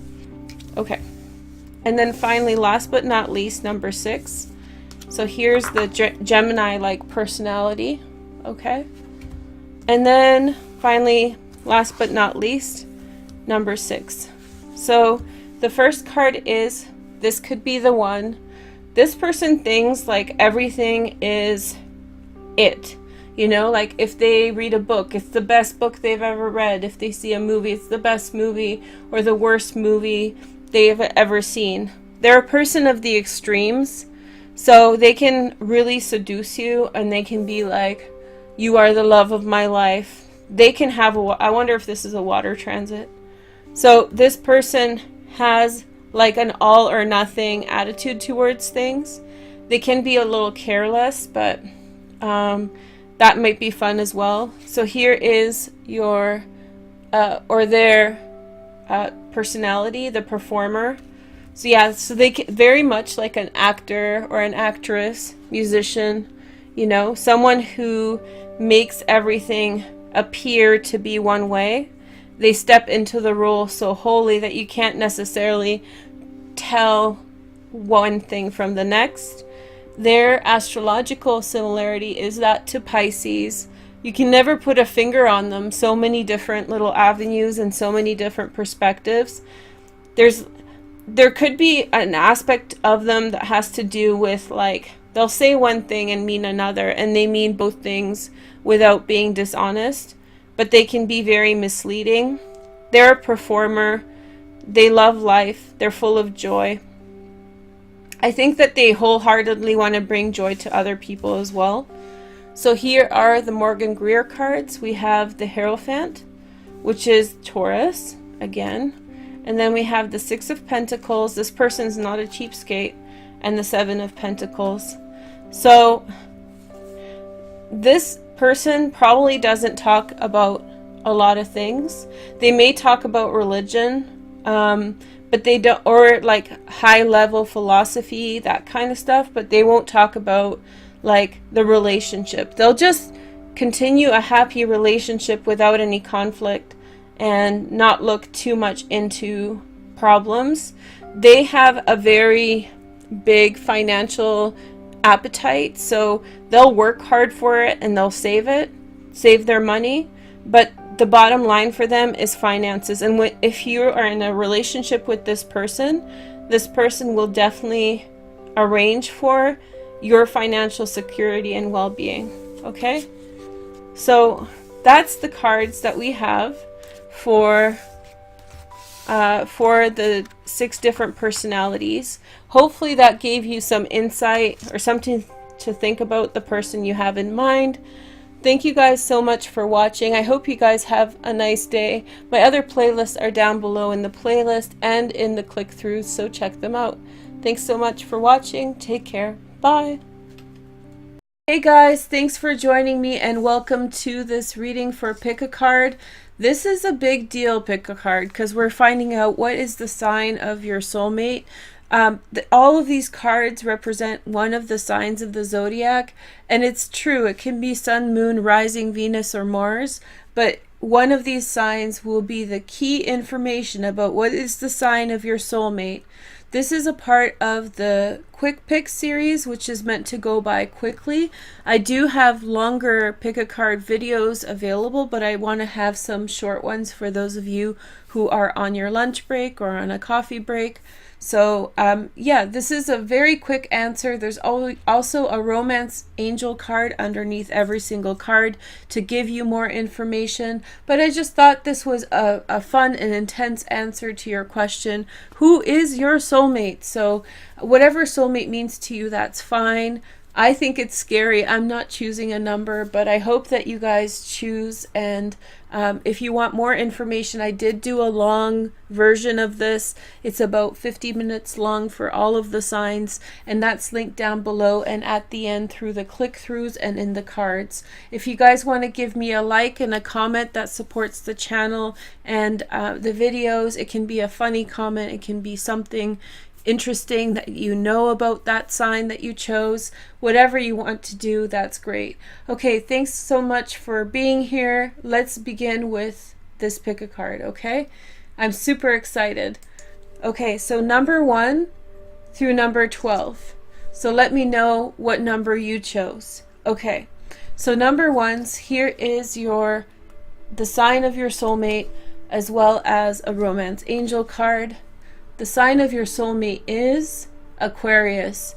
A: Okay. And then finally, last but not least, number 6. So here's the Gemini-like personality. Okay? And then finally, last but not least, number 6. So the first card is this could be the one. This person thinks like everything is it. You know, like if they read a book, it's the best book they've ever read. If they see a movie, it's the best movie or the worst movie they've ever seen. They're a person of the extremes, so they can really seduce you, and they can be like, you are the love of my life. They can have I wonder if this is a water transit. So this person has like an all or nothing attitude towards things. They can be a little careless, but that might be fun as well. So here is your or their personality, the performer. So yeah, so they can, very much like an actor or an actress, musician, you know, someone who makes everything appear to be one way. They step into the role so wholly that you can't necessarily tell one thing from the next. Their astrological similarity is that to Pisces. You can never put a finger on them. So many different little avenues and so many different perspectives. There could be an aspect of them that has to do with, like, they'll say one thing and mean another, and they mean both things without being dishonest, but they can be very misleading. They're a performer. They love life. They're full of joy. I think that they wholeheartedly want to bring joy to other people as well. So here are the Morgan Greer cards. We have the Hierophant, which is Taurus again. And then we have the Six of Pentacles. This person's not a cheapskate. And the Seven of Pentacles. So this person probably doesn't talk about a lot of things. They may talk about religion, but they don't, or like high level philosophy, that kind of stuff, but they won't talk about like the relationship. They'll just continue a happy relationship without any conflict and not look too much into problems. They have a very big financial appetite, so they'll work hard for it and they'll save their money, but the bottom line for them is finances. And if you are in a relationship with this person will definitely arrange for your financial security and well-being. Okay, so that's the cards that we have for the 6 different personalities. Hopefully that gave you some insight or something to think about the person you have in mind. Thank you guys so much for watching. I hope you guys have a nice day. My other playlists are down below in the playlist and in the click-throughs, so check them out. Thanks so much for watching. Take care. Bye. Hey guys, thanks for joining me and welcome to this reading for Pick a Card. This is a big deal, Pick a Card, because we're finding out what is the sign of your soulmate. All of these cards represent one of the signs of the zodiac, and it's true, it can be Sun, Moon, Rising, Venus, or Mars, but one of these signs will be the key information about what is the sign of your soulmate. This is a part of the Quick Pick series, which is meant to go by quickly. I do have longer Pick a Card videos available, but I want to have some short ones for those of you who are on your lunch break or on a coffee break. So yeah, this is a very quick answer. There's also a romance angel card underneath every single card to give you more information. But I just thought this was a fun and intense answer to your question. Who is your soulmate? So whatever soulmate means to you, that's fine. I think it's scary. I'm not choosing a number, but I hope that you guys choose. And if you want more information, I did do a long version of this. It's about 50 minutes long for all of the signs, and that's linked down below and at the end through the click-throughs and in the cards. If you guys want to give me a like and a comment, that supports the channel and the videos. It can be a funny comment. It can be something interesting that you know about that sign that you chose. Whatever you want to do, that's great. Okay, thanks so much for being here. Let's begin with this Pick a Card, okay? I'm super excited. Okay, so number 1 through number 12. So let me know what number you chose. Okay, so number 1's, here is the sign of your soulmate, as well as a romance angel card. The sign of your soulmate is Aquarius.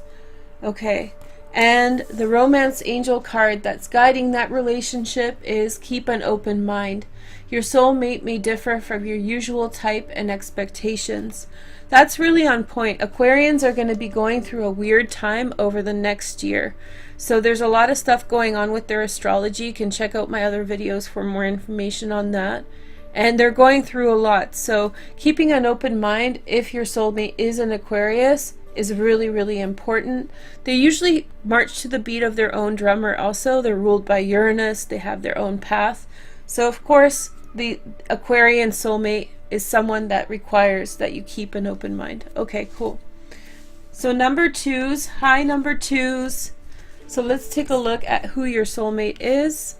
A: Okay. And the romance angel card that's guiding that relationship is keep an open mind. Your soulmate may differ from your usual type and expectations. That's really on point. Aquarians are going to be going through a weird time over the next year. So there's a lot of stuff going on with their astrology. You can check out my other videos for more information on that. And they're going through a lot. So keeping an open mind, if your soulmate is an Aquarius, is really, really important. They usually march to the beat of their own drummer also. They're ruled by Uranus. They have their own path. So of course, the Aquarian soulmate is someone that requires that you keep an open mind. Okay, cool. So number twos, hi number twos. So let's take a look at who your soulmate is.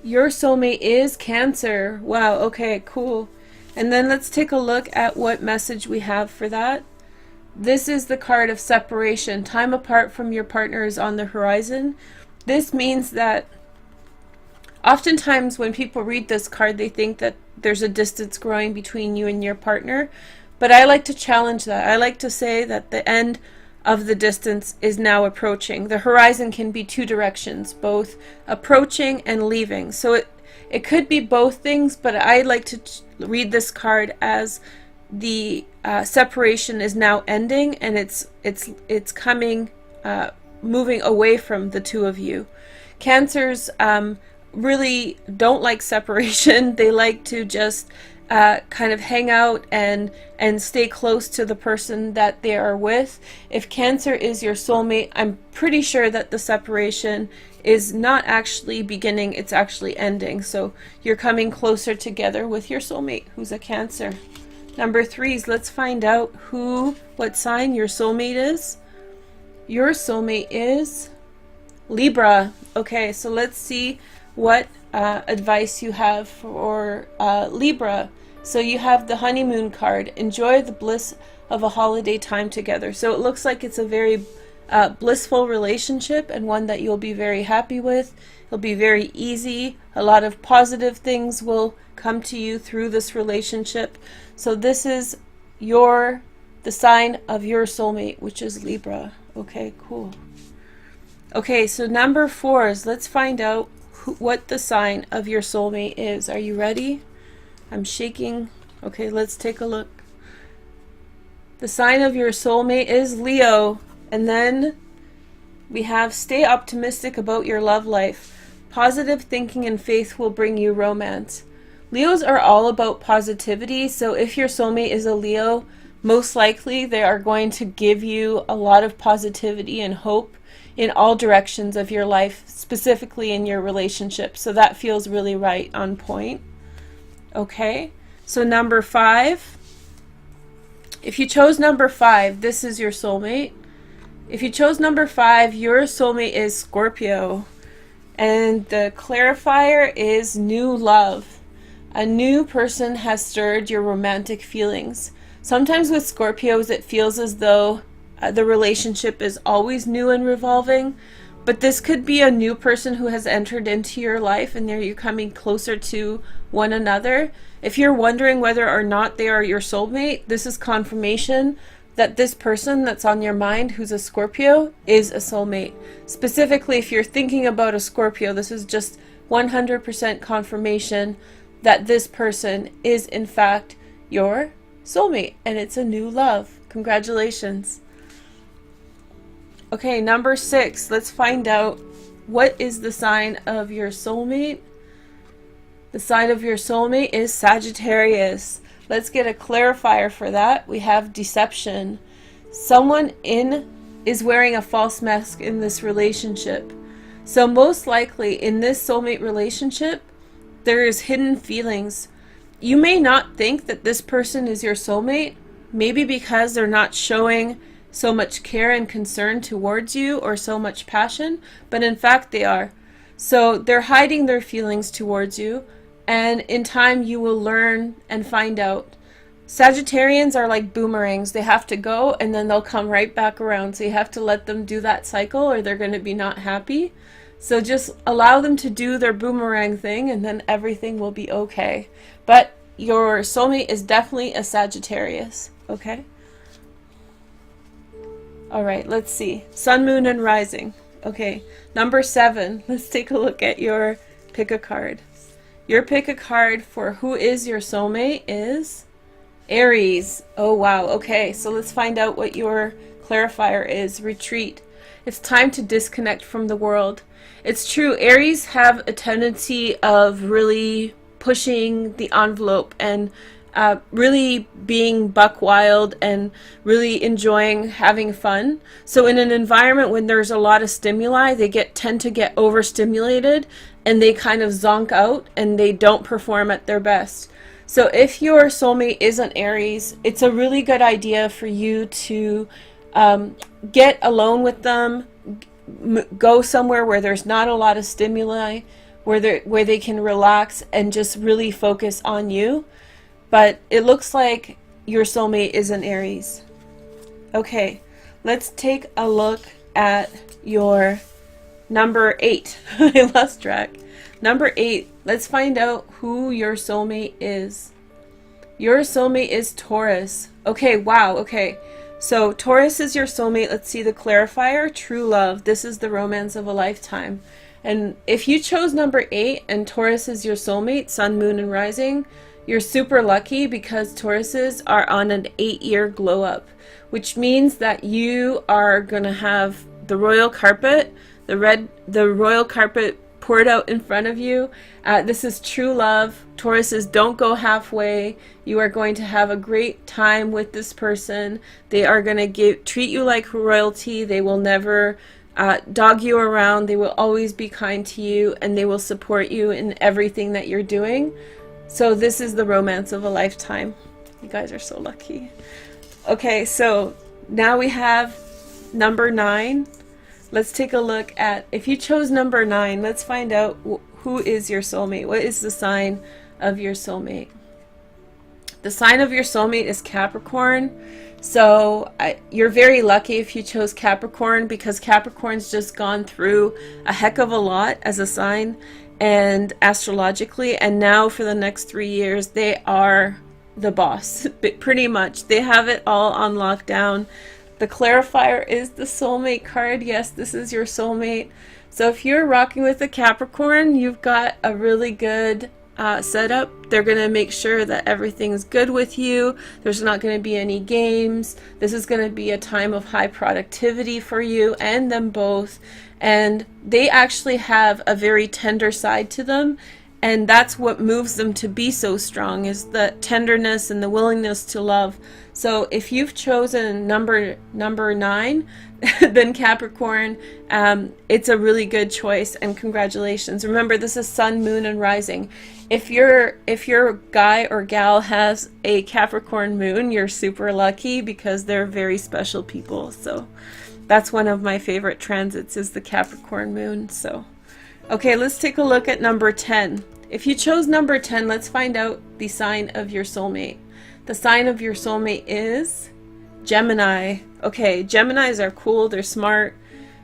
A: Your soulmate is Cancer. Wow, okay, cool. And then let's take a look at what message we have for that. This is the card of separation. Time apart from your partner is on the horizon. This means that oftentimes when people read this card, they think that there's a distance growing between you and your partner. But I like to challenge that. I like to say that the end of the distance is now approaching. The horizon can be two directions, both approaching and leaving. So it could be both things, but I like to read this card as the separation is now ending, and it's coming, moving away from the two of you. Cancers really don't like separation. They like to just kind of hang out and stay close to the person that they are with. If Cancer is your soulmate, I'm pretty sure that the separation is not actually beginning, it's actually ending. So you're coming closer together with your soulmate who's a Cancer. Number threes, let's find out what sign your soulmate is. Your soulmate is Libra. Okay, so let's see what advice you have for Libra. So you have the honeymoon card. Enjoy the bliss of a holiday time together. So it looks like it's a very blissful relationship, and one that you'll be very happy with. It'll be very easy. A lot of positive things will come to you through this relationship. So this is the sign of your soulmate, which is Libra. Okay, cool. Okay, so number fours, let's find out what the sign of your soulmate is. Are you ready? I'm shaking. Okay, let's take a look. The sign of your soulmate is Leo. And then we have stay optimistic about your love life. Positive thinking and faith will bring you romance. Leos are all about positivity, so if your soulmate is a Leo, most likely they are going to give you a lot of positivity and hope in all directions of your life, specifically in your relationship. So that feels really right, on point. Okay, so number five. If you chose number five, this is your soulmate. If you chose number five, your soulmate is Scorpio. And the clarifier is new love. A new person has stirred your romantic feelings. Sometimes with Scorpios, it feels as though the relationship is always new and revolving, but this could be a new person who has entered into your life, and you're coming closer to one another. If you're wondering whether or not they are your soulmate, this is confirmation that this person that's on your mind who's a Scorpio is a soulmate. Specifically, if you're thinking about a Scorpio, this is just 100% confirmation that this person is in fact your soulmate, and it's a new love. Congratulations. Okay, number six, let's find out what is the sign of your soulmate. The sign of your soulmate is Sagittarius. Let's get a clarifier for that. We have deception. Someone is wearing a false mask in this relationship. So most likely in this soulmate relationship, there is hidden feelings. You may not think that this person is your soulmate, maybe because they're not showing so much care and concern towards you or so much passion, but in fact they are. So they're hiding their feelings towards you, and in time you will learn and find out. Sagittarians are like boomerangs. They have to go and then they'll come right back around. So you have to let them do that cycle or they're going to be not happy. So just allow them to do their boomerang thing, and then everything will be okay. But your soulmate is definitely a Sagittarius, okay? All right, let's see. Sun, moon, and rising. Okay, number 7. Let's take a look at your pick a card. Your pick a card for who is your soulmate is Aries. Oh, wow. Okay, so let's find out what your clarifier is. Retreat. It's time to disconnect from the world. It's true, Aries have a tendency of really pushing the envelope and really being buck wild and really enjoying having fun. So in an environment when there's a lot of stimuli, they tend to get overstimulated and they kind of zonk out and they don't perform at their best. So if your soulmate is an Aries, it's a really good idea for you to get alone with them, go somewhere where there's not a lot of stimuli, where they can relax and just really focus on you. But it looks like your soulmate is an Aries. Okay, let's take a look at your number 8. I lost track. Number 8, let's find out who your soulmate is. Your soulmate is Taurus. Okay, wow, okay. So Taurus is your soulmate. Let's see the clarifier. True love. This is the romance of a lifetime. And if you chose number 8 and Taurus is your soulmate, sun, moon, and rising, you're super lucky because Tauruses are on an 8-year glow up, which means that you are going to have the royal carpet, the royal carpet poured out in front of you. This is true love. Tauruses don't go halfway. You are going to have a great time with this person. They are going to treat you like royalty. They will never dog you around. They will always be kind to you, and they will support you in everything that you're doing. So this is the romance of a lifetime. You guys are so lucky. Okay, so now we have number 9. Let's take a look at, if you chose number 9, let's find out who is your soulmate. What is the sign of your soulmate? The sign of your soulmate is Capricorn. So you're very lucky if you chose Capricorn, because Capricorn's just gone through a heck of a lot as a sign and astrologically, and now for the next 3 years they are the boss. Pretty much they have it all on lockdown. The clarifier is the soulmate card. Yes, this is your soulmate. So if you're rocking with a Capricorn, you've got a really good setup. They're going to make sure that everything's good with you. There's not going to be any games. This is going to be a time of high productivity for you and them both. And they actually have a very tender side to them. And that's what moves them to be so strong, is the tenderness and the willingness to love. So if you've chosen number 9, then Capricorn, it's a really good choice, and congratulations. Remember, this is sun, moon, and rising. If your guy or gal has a Capricorn moon, you're super lucky because they're very special people. So that's one of my favorite transits, is the Capricorn moon. So okay, let's take a look at number 10. If you chose number 10, let's find out the sign of your soulmate. The sign of your soulmate is Gemini. Okay, Geminis are cool, they're smart.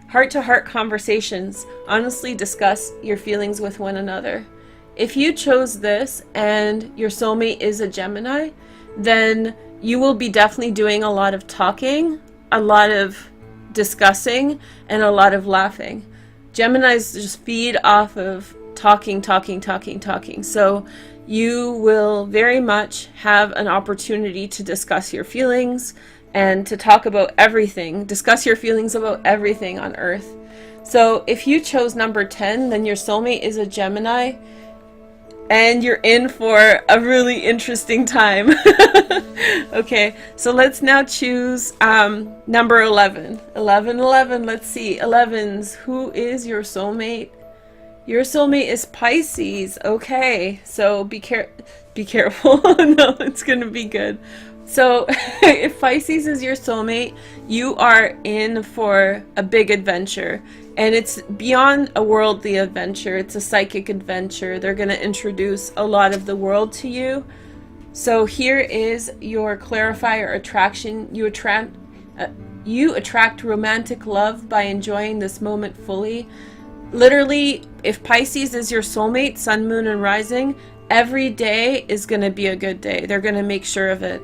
A: Heart-to-heart conversations. Honestly discuss your feelings with one another. If you chose this and your soulmate is a Gemini, then you will be definitely doing a lot of talking, a lot of discussing, and a lot of laughing. Geminis just feed off of talking. So you will very much have an opportunity to discuss your feelings and to talk about everything, discuss your feelings about everything on Earth. So if you chose number 10, then your soulmate is a Gemini, and you're in for a really interesting time. Okay, so let's now choose number 11. 11, let's see. 11s, who is your soulmate? Your soulmate is Pisces. Okay, so be careful. No, it's gonna be good. So if Pisces is your soulmate, you are in for a big adventure, and it's beyond a worldly adventure. It's a psychic adventure. They're going to introduce a lot of the world to you. So here is your clarifier attraction. You attract romantic love by enjoying this moment fully. Literally, if Pisces is your soulmate, sun, moon, and rising, every day is going to be a good day. They're going to make sure of it.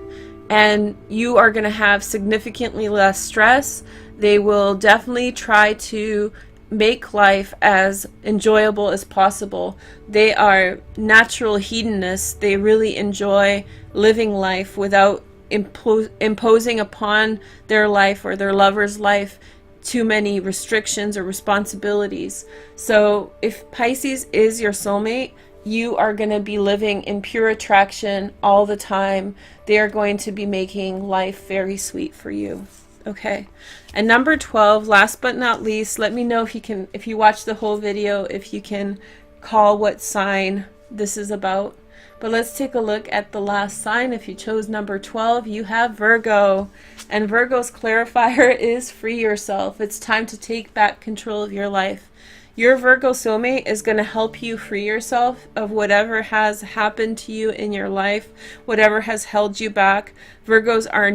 A: And you are going to have significantly less stress. They will definitely try to make life as enjoyable as possible. They are natural hedonists. They really enjoy living life without imposing upon their life or their lover's life too many restrictions or responsibilities. So if Pisces is your soulmate, you are going to be living in pure attraction all the time. They are going to be making life very sweet for you. Okay. And number 12, last but not least, let me know if you watch the whole video, if you can call what sign this is about. But let's take a look at the last sign. If you chose number 12, you have Virgo. And Virgo's clarifier is free yourself. It's time to take back control of your life. Your Virgo soulmate is going to help you free yourself of whatever has happened to you in your life, whatever has held you back. Virgos are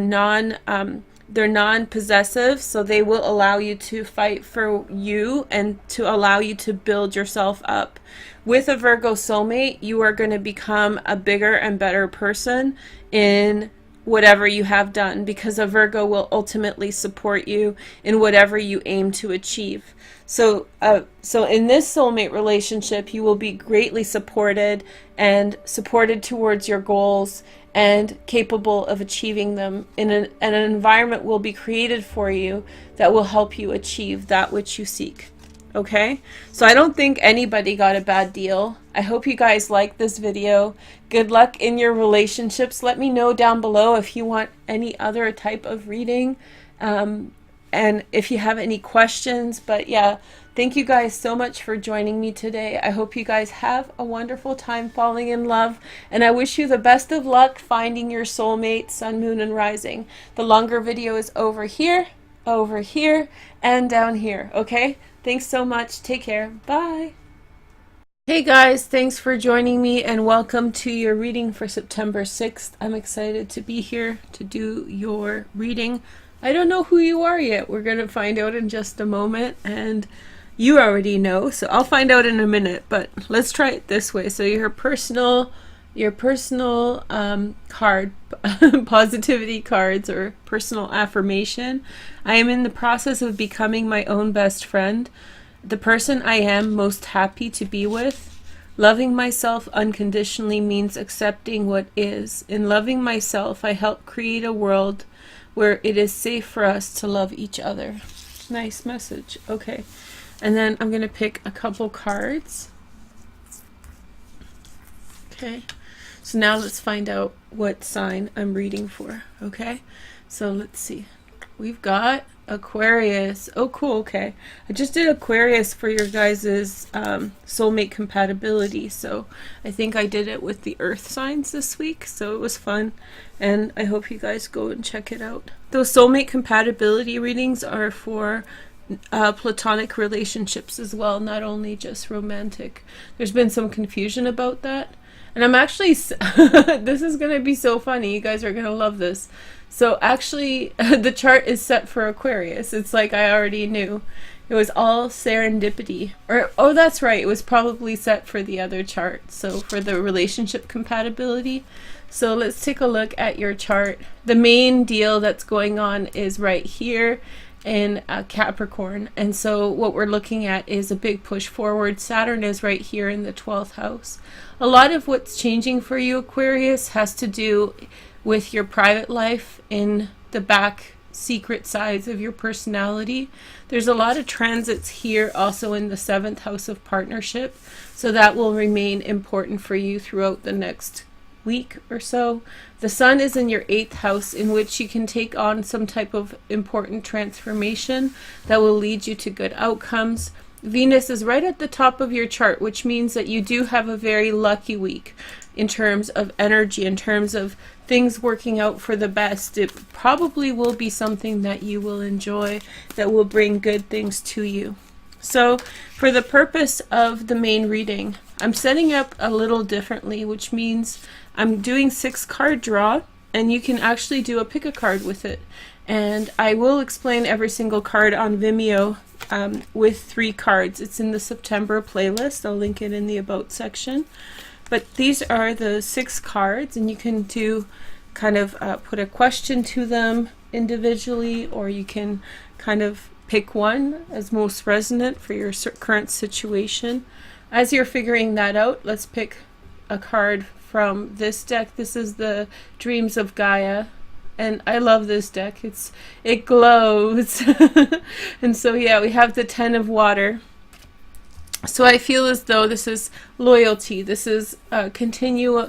A: they're non-possessive, so they will allow you to fight for you and to allow you to build yourself up. With a Virgo soulmate, you are going to become a bigger and better person in whatever you have done, because a Virgo will ultimately support you in whatever you aim to achieve. So in this soulmate relationship, you will be greatly supported and supported towards your goals and capable of achieving them. And an environment will be created for you that will help you achieve that which you seek. Okay, so I don't think anybody got a bad deal. I hope you guys like this video. Good luck in your relationships. Let me know down below if you want any other type of reading, and if you have any questions. But yeah, thank you guys so much for joining me today. I hope you guys have a wonderful time falling in love, and I wish you the best of luck finding your soulmate, sun, moon, and rising. The longer video is over here, and down here. Okay, thanks so much. Take care. Bye. Hey guys, thanks for joining me and welcome to your reading for September 6th. I'm excited to be here to do your reading. I don't know who you are yet. We're going to find out in just a moment, and you already know, so I'll find out in a minute, but let's try it this way. So your personal card, positivity cards, or personal affirmation. I am in the process of becoming my own best friend, the person I am most happy to be with. Loving myself unconditionally means accepting what is. In loving myself, I help create a world where it is safe for us to love each other. Nice message. Okay, and then I'm going to pick a couple cards. Okay, so now let's find out what sign I'm reading for. Okay, so let's see. We've got Aquarius. Oh, cool. Okay, I just did Aquarius for your guys's soulmate compatibility, so I think I did it with the earth signs this week, so it was fun, and I hope you guys go and check it out. Those soulmate compatibility readings are for platonic relationships as well, not only just romantic. There's been some confusion about that, and I'm actually this is gonna be so funny. You guys are gonna love this. So actually the chart is set for Aquarius. It's like I already knew. It was all serendipity. Or, oh, that's right, it was probably set for the other chart, so for the relationship compatibility. So let's take a look at your chart. The main deal that's going on is right here in Capricorn, and so what we're looking at is a big push forward. Saturn is right here in the 12th house. A lot of what's changing for you, Aquarius, has to do with your private life, in the back secret sides of your personality. There's a lot of transits here also in the 7th house of partnership, so that will remain important for you throughout the next week or so. The sun is in your 8th house, in which you can take on some type of important transformation that will lead you to good outcomes. Venus is right at the top of your chart, which means that you do have a very lucky week in terms of energy, in terms of things working out for the best. It probably will be something that you will enjoy, that will bring good things to you. So for the purpose of the main reading, I'm setting up a little differently, which means I'm doing 6 card draw, and you can actually do a pick a card with it. And I will explain every single card on Vimeo with 3 cards. It's in the September playlist. I'll link it in the about section. But these are the 6 cards, and you can do kind of put a question to them individually, or you can kind of pick one as most resonant for your current situation. As you're figuring that out, let's pick a card from this deck. This is the Dreams of Gaia, and I love this deck. It glows. And so yeah, we have the 10 of Water. So I feel as though this is loyalty. This is a continuum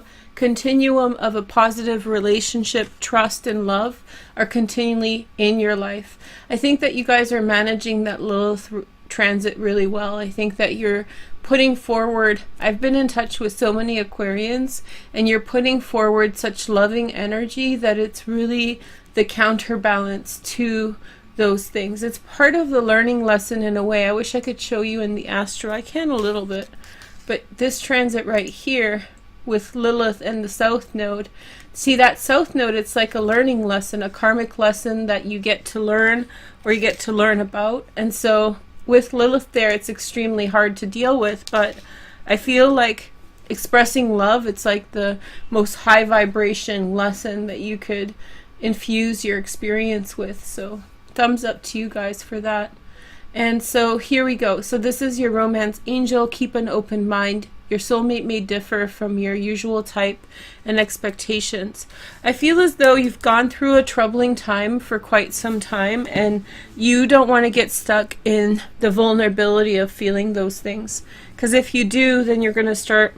A: of a positive relationship. Trust and love are continually in your life. I think that you guys are managing that Lilith transit really well. I think that you're putting forward, I've been in touch with so many Aquarians, and you're putting forward such loving energy that it's really the counterbalance to those things. It's part of the learning lesson in a way. I wish I could show you in the astro. I can a little bit, but this transit right here with Lilith and the South Node, see that South Node, it's like a learning lesson, a karmic lesson that you get to learn, or you get to learn about. And so with Lilith there, it's extremely hard to deal with, but I feel like expressing love, it's like the most high vibration lesson that you could infuse your experience with. So thumbs up to you guys for that. And so here we go. So this is your romance angel. Keep an open mind. Your soulmate may differ from your usual type and expectations. I feel as though you've gone through a troubling time for quite some time, and you don't want to get stuck in the vulnerability of feeling those things. Because if you do, then you're going to start,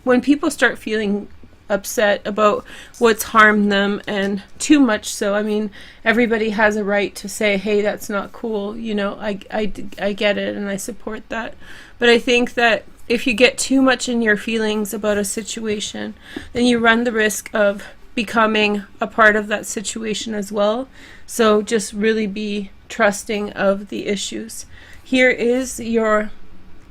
A: when people start feeling upset about what's harmed them, and too much so, I mean, everybody has a right to say, hey, that's not cool, you know, I get it and I support that. But I think that if you get too much in your feelings about a situation, then you run the risk of becoming a part of that situation as well. So just really be trusting of the issues. Here is your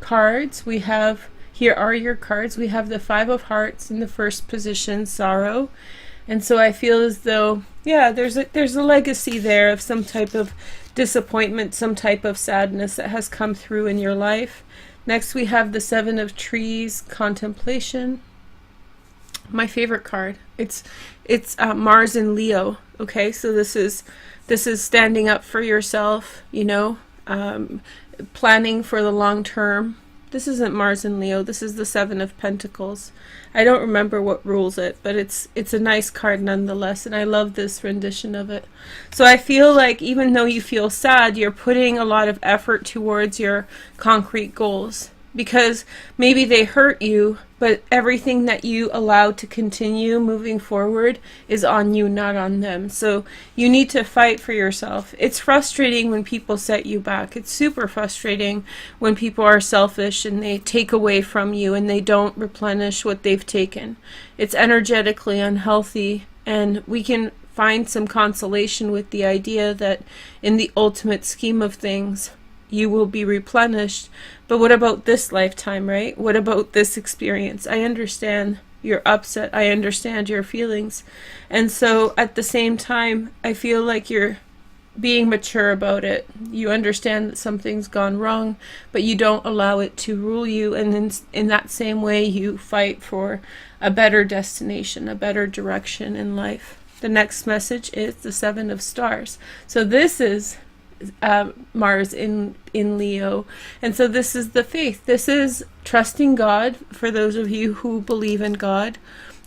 A: cards. Here are your cards. We have the 5 of Hearts in the first position, sorrow. And so I feel as though, yeah, there's a legacy there of some type of disappointment, some type of sadness that has come through in your life. Next we have the 7 of Trees, contemplation. My favorite card. It's Mars in Leo. Okay, so this is standing up for yourself, you know, planning for the long term. This isn't Mars in Leo. This is the 7 of Pentacles. I don't remember what rules it, but it's a nice card nonetheless, and I love this rendition of it. So I feel like even though you feel sad, you're putting a lot of effort towards your concrete goals, because maybe they hurt you, but everything that you allow to continue moving forward is on you, not on them. So you need to fight for yourself. It's frustrating when people set you back. It's super frustrating when people are selfish and they take away from you and they don't replenish what they've taken. It's energetically unhealthy, and we can find some consolation with the idea that in the ultimate scheme of things, you will be replenished. But what about this lifetime, right? What about this experience? I understand you're upset. I understand your feelings. And so at the same time, I feel like you're being mature about it. You understand that something's gone wrong, but you don't allow it to rule you. And in that same way, you fight for a better destination, a better direction in life. The next message is the 7 of Stars. So this is Mars in Leo, and so this is the faith. This is trusting God. For those of you who believe in God,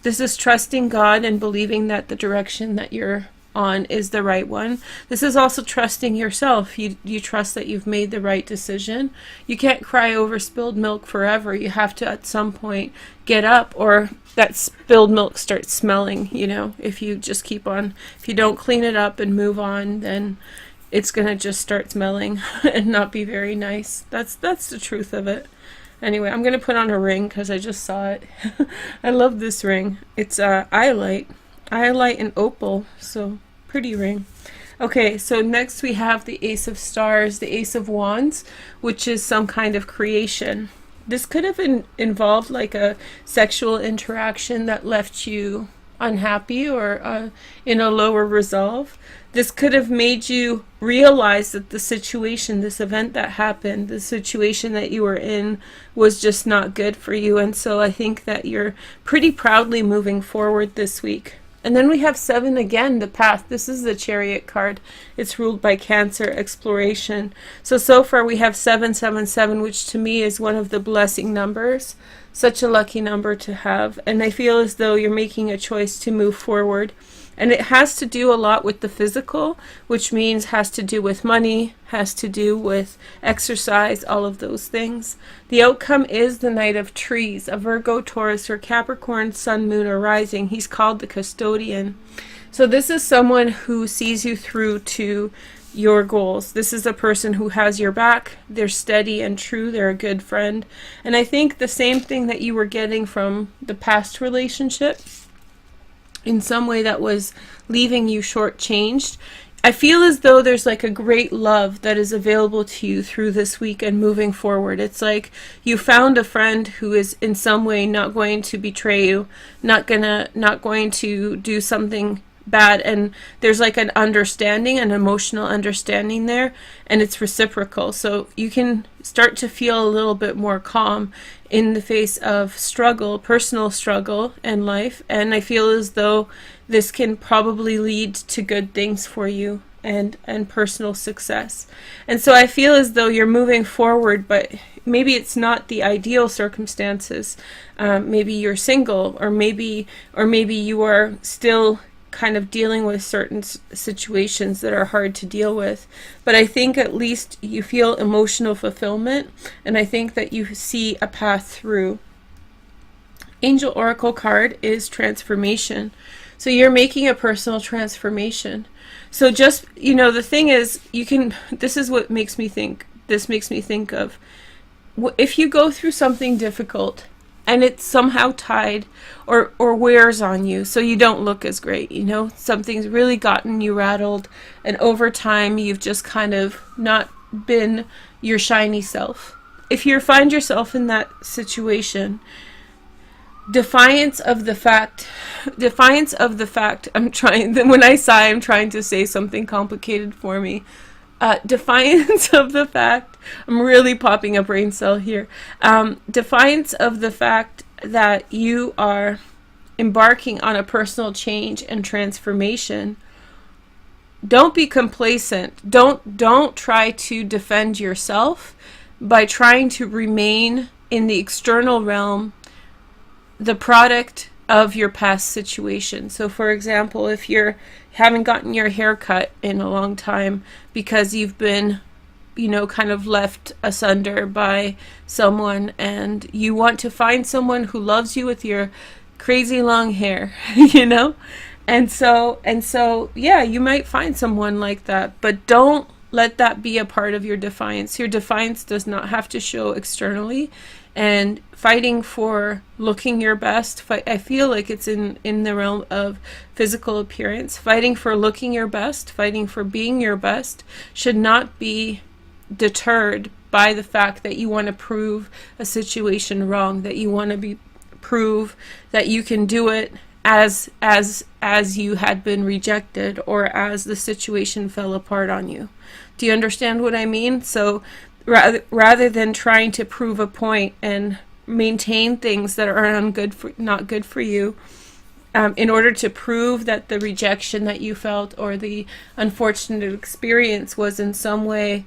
A: this is trusting God and believing that the direction that you're on is the right one. This is also trusting yourself. You trust that you've made the right decision. You can't cry over spilled milk forever. You have to at some point get up, or that spilled milk starts smelling, you know. If you just keep on, if you don't clean it up and move on, then it's gonna just start smelling and not be very nice. That's the truth of it. Anyway, I'm gonna put on a ring because I just saw it. I love this ring. It's iolite and opal, so pretty ring. Okay, so next we have the Ace of Stars, the Ace of Wands, which is some kind of creation. This could have involved like a sexual interaction that left you unhappy or in a lower resolve. This could have made you realize that the situation, this event that happened, the situation that you were in was just not good for you. And so I think that you're pretty proudly moving forward this week. And then we have 7 again, the path. This is the Chariot card. It's ruled by Cancer, exploration. So far we have 777, which to me is one of the blessing numbers. Such a lucky number to have. And I feel as though you're making a choice to move forward. And it has to do a lot with the physical, which means has to do with money, has to do with exercise, all of those things. The outcome is the Knight of Trees, a Virgo, Taurus, or Capricorn, Sun, Moon, or Rising. He's called the Custodian. So this is someone who sees you through to your goals. This is a person who has your back. They're steady and true. They're a good friend. And I think the same thing that you were getting from the past relationship, in some way that was leaving you shortchanged. I feel as though there's like a great love that is available to you through this week and moving forward. It's like you found a friend who is in some way not going to betray you, not going to do something bad, and there's like an understanding, an emotional understanding there, and it's reciprocal. So you can start to feel a little bit more calm in the face of struggle, personal struggle in life. And I feel as though this can probably lead to good things for you and personal success. And so I feel as though you're moving forward, but maybe it's not the ideal circumstances. Maybe you're single, or maybe you are still kind of dealing with certain situations that are hard to deal with. But I think at least you feel emotional fulfillment, and I think that you see a path through. Angel Oracle card is transformation. So you're making a personal transformation. So just, you know, the thing is, this is what makes me think, this makes me think of, if you go through something difficult, and it's somehow tied or wears on you, so you don't look as great, you know, something's really gotten you rattled, and over time you've just kind of not been your shiny self. If you find yourself in that situation, defiance of the fact, when I sigh, I'm trying to say something complicated for me. Defiance of the fact, I'm really popping a brain cell here. Defiance of the fact that you are embarking on a personal change and transformation. Don't be complacent. Don't try to defend yourself by trying to remain in the external realm, the product of your past situation. So for example, if you haven't gotten your hair cut in a long time because you've been, you know, kind of left asunder by someone, and you want to find someone who loves you with your crazy long hair, you know, and so yeah, you might find someone like that, but don't let that be a part of your defiance. Your defiance does not have to show externally. And fighting for looking your best, I feel like it's in the realm of physical appearance. Fighting for looking your best, fighting for being your best, should not be deterred by the fact that you want to prove a situation wrong, that you want to prove that you can do it as you had been rejected, or as the situation fell apart on you. Do you understand what I mean? So rather than trying to prove a point and maintain things that are not good for you, in order to prove that the rejection that you felt or the unfortunate experience was in some way,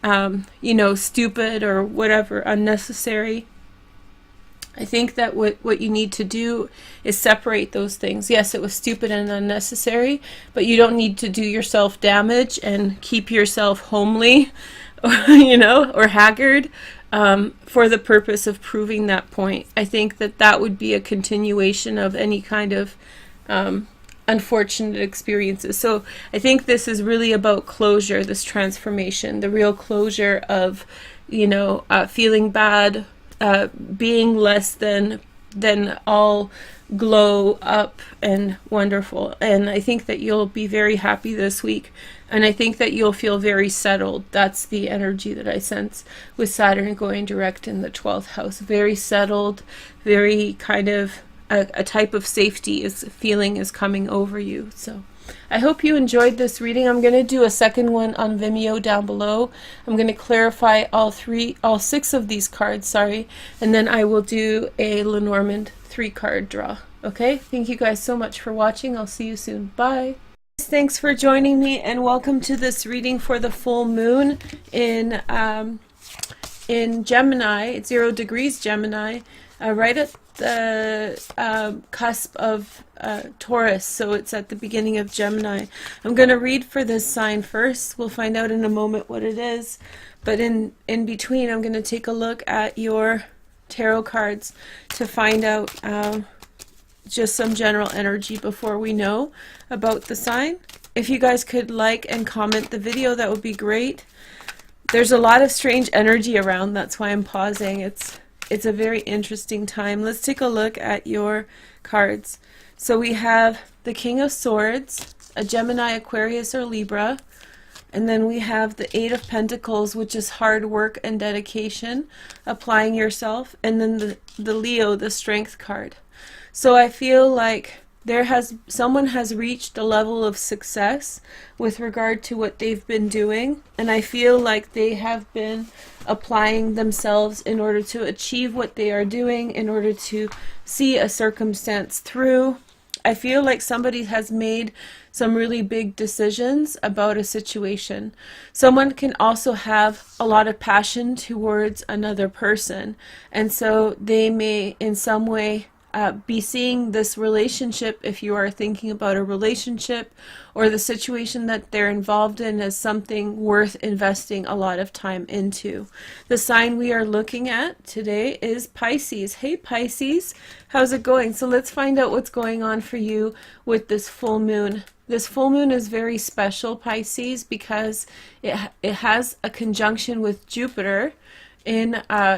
A: you know, stupid or whatever, unnecessary. I think that what you need to do is separate those things. Yes, it was stupid and unnecessary, but you don't need to do yourself damage and keep yourself homely, you know, or haggard, for the purpose of proving that point. I think that would be a continuation of any kind of unfortunate experiences. So I think this is really about closure, this transformation, the real closure of, you know, feeling bad, being less than all glow up and wonderful. And I think that you'll be very happy this week, and I think that you'll feel very settled. That's the energy that I sense with Saturn going direct in the 12th house. Very settled, very kind of a type of safety feeling is coming over you. So I hope you enjoyed this reading. I'm going to do a second one on Vimeo down below. I'm going to clarify all 6 of these cards, sorry, and then I will do a Lenormand 3-card draw. Okay, thank you guys so much for watching. I'll see you soon. Bye. Thanks for joining me, and welcome to this reading for the full moon in Gemini. It's 0 degrees Gemini, right at the cusp of Taurus, so it's at the beginning of Gemini. I'm going to read for this sign first. We'll find out in a moment what it is, but in between I'm going to take a look at your tarot cards to find out just some general energy before we know about the sign. If you guys could like and comment the video, that would be great. There's a lot of strange energy around, that's why I'm pausing. It's a very interesting time. Let's take a look at your cards. So we have the King of Swords, a Gemini, Aquarius, or Libra, and then we have the 8 of Pentacles, which is hard work and dedication, applying yourself, and then the Leo, the Strength card. So I feel like someone has reached a level of success with regard to what they've been doing, and I feel like they have been applying themselves in order to achieve what they are doing, in order to see a circumstance through. I feel like somebody has made some really big decisions about a situation. Someone can also have a lot of passion towards another person, and so they may in some way be seeing this relationship, if you are thinking about a relationship or the situation that they're involved in, as something worth investing a lot of time into. The sign we are looking at today is Pisces. Hey Pisces, how's it going? So let's find out what's going on for you with this full moon. This full moon is very special, Pisces, because it has a conjunction with Jupiter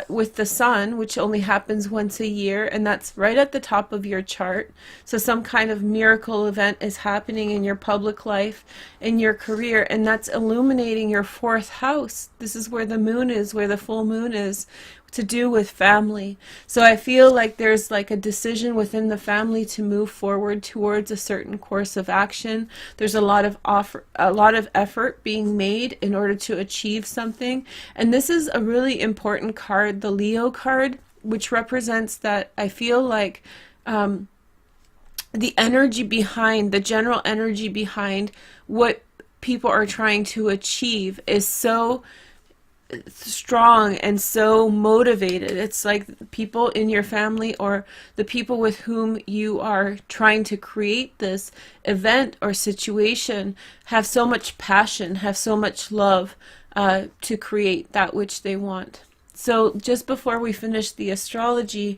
A: with the sun, which only happens once a year, and that's right at the top of your chart. So some kind of miracle event is happening in your public life, in your career, and that's illuminating your 4th house. This is where the moon is, where the full moon is, to do with family. So I feel like there's like a decision within the family to move forward towards a certain course of action. There's a lot of effort being made in order to achieve something, and this is a really important card, the Leo card, which represents that. I feel like the energy behind, the general energy behind what people are trying to achieve is so strong and so motivated. It's like people in your family or the people with whom you are trying to create this event or situation have so much passion, have so much love to create that which they want. So just before we finish the astrology,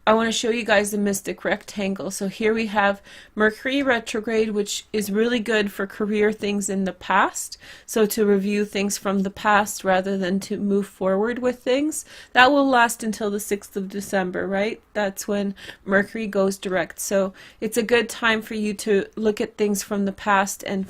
A: I want to show you guys the mystic rectangle. So here we have Mercury retrograde, which is really good for career things in the past. So to review things from the past rather than to move forward with things. That will last until the 6th of December, right? That's when Mercury goes direct. So it's a good time for you to look at things from the past and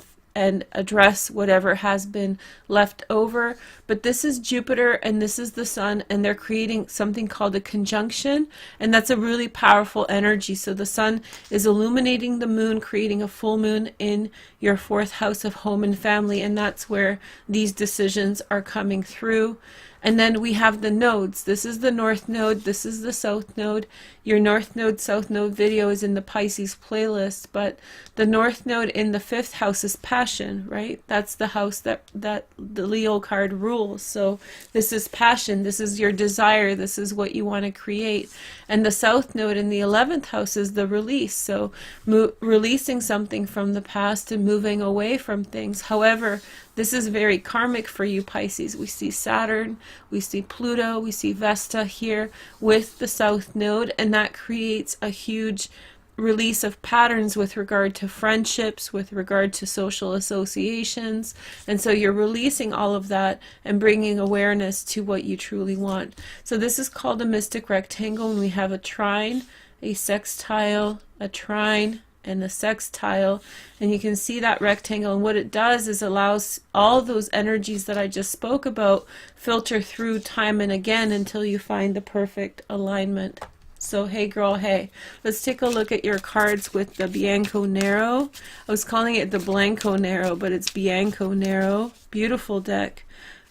A: address whatever has been left over. But this is Jupiter and this is the sun, and they're creating something called a conjunction, and that's a really powerful energy. So the sun is illuminating the moon, creating a full moon in your 4th house of home and family, and that's where these decisions are coming through. And then we have the nodes. This is the north node, this is the south node. Your north node, south node video is in the Pisces playlist, but the north node in the 5th house is passion, right? That's the house that the Leo card rules. So this is passion, this is your desire, this is what you want to create. And the south node in the 11th house is the release. So releasing something from the past and moving away from things. However, this is very karmic for you, Pisces. We see Saturn, we see Pluto, we see Vesta here with the South Node, and that creates a huge release of patterns with regard to friendships, with regard to social associations. And so you're releasing all of that and bringing awareness to what you truly want. So this is called a mystic rectangle, and we have a trine, a sextile, a trine, and a sextile, and you can see that rectangle, and what it does is allows all those energies that I just spoke about filter through time and again until you find the perfect alignment. So hey girl, hey. Let's take a look at your cards with the Bianco Nero. I was calling it the Blanco Nero, but it's Bianco Nero. Beautiful deck.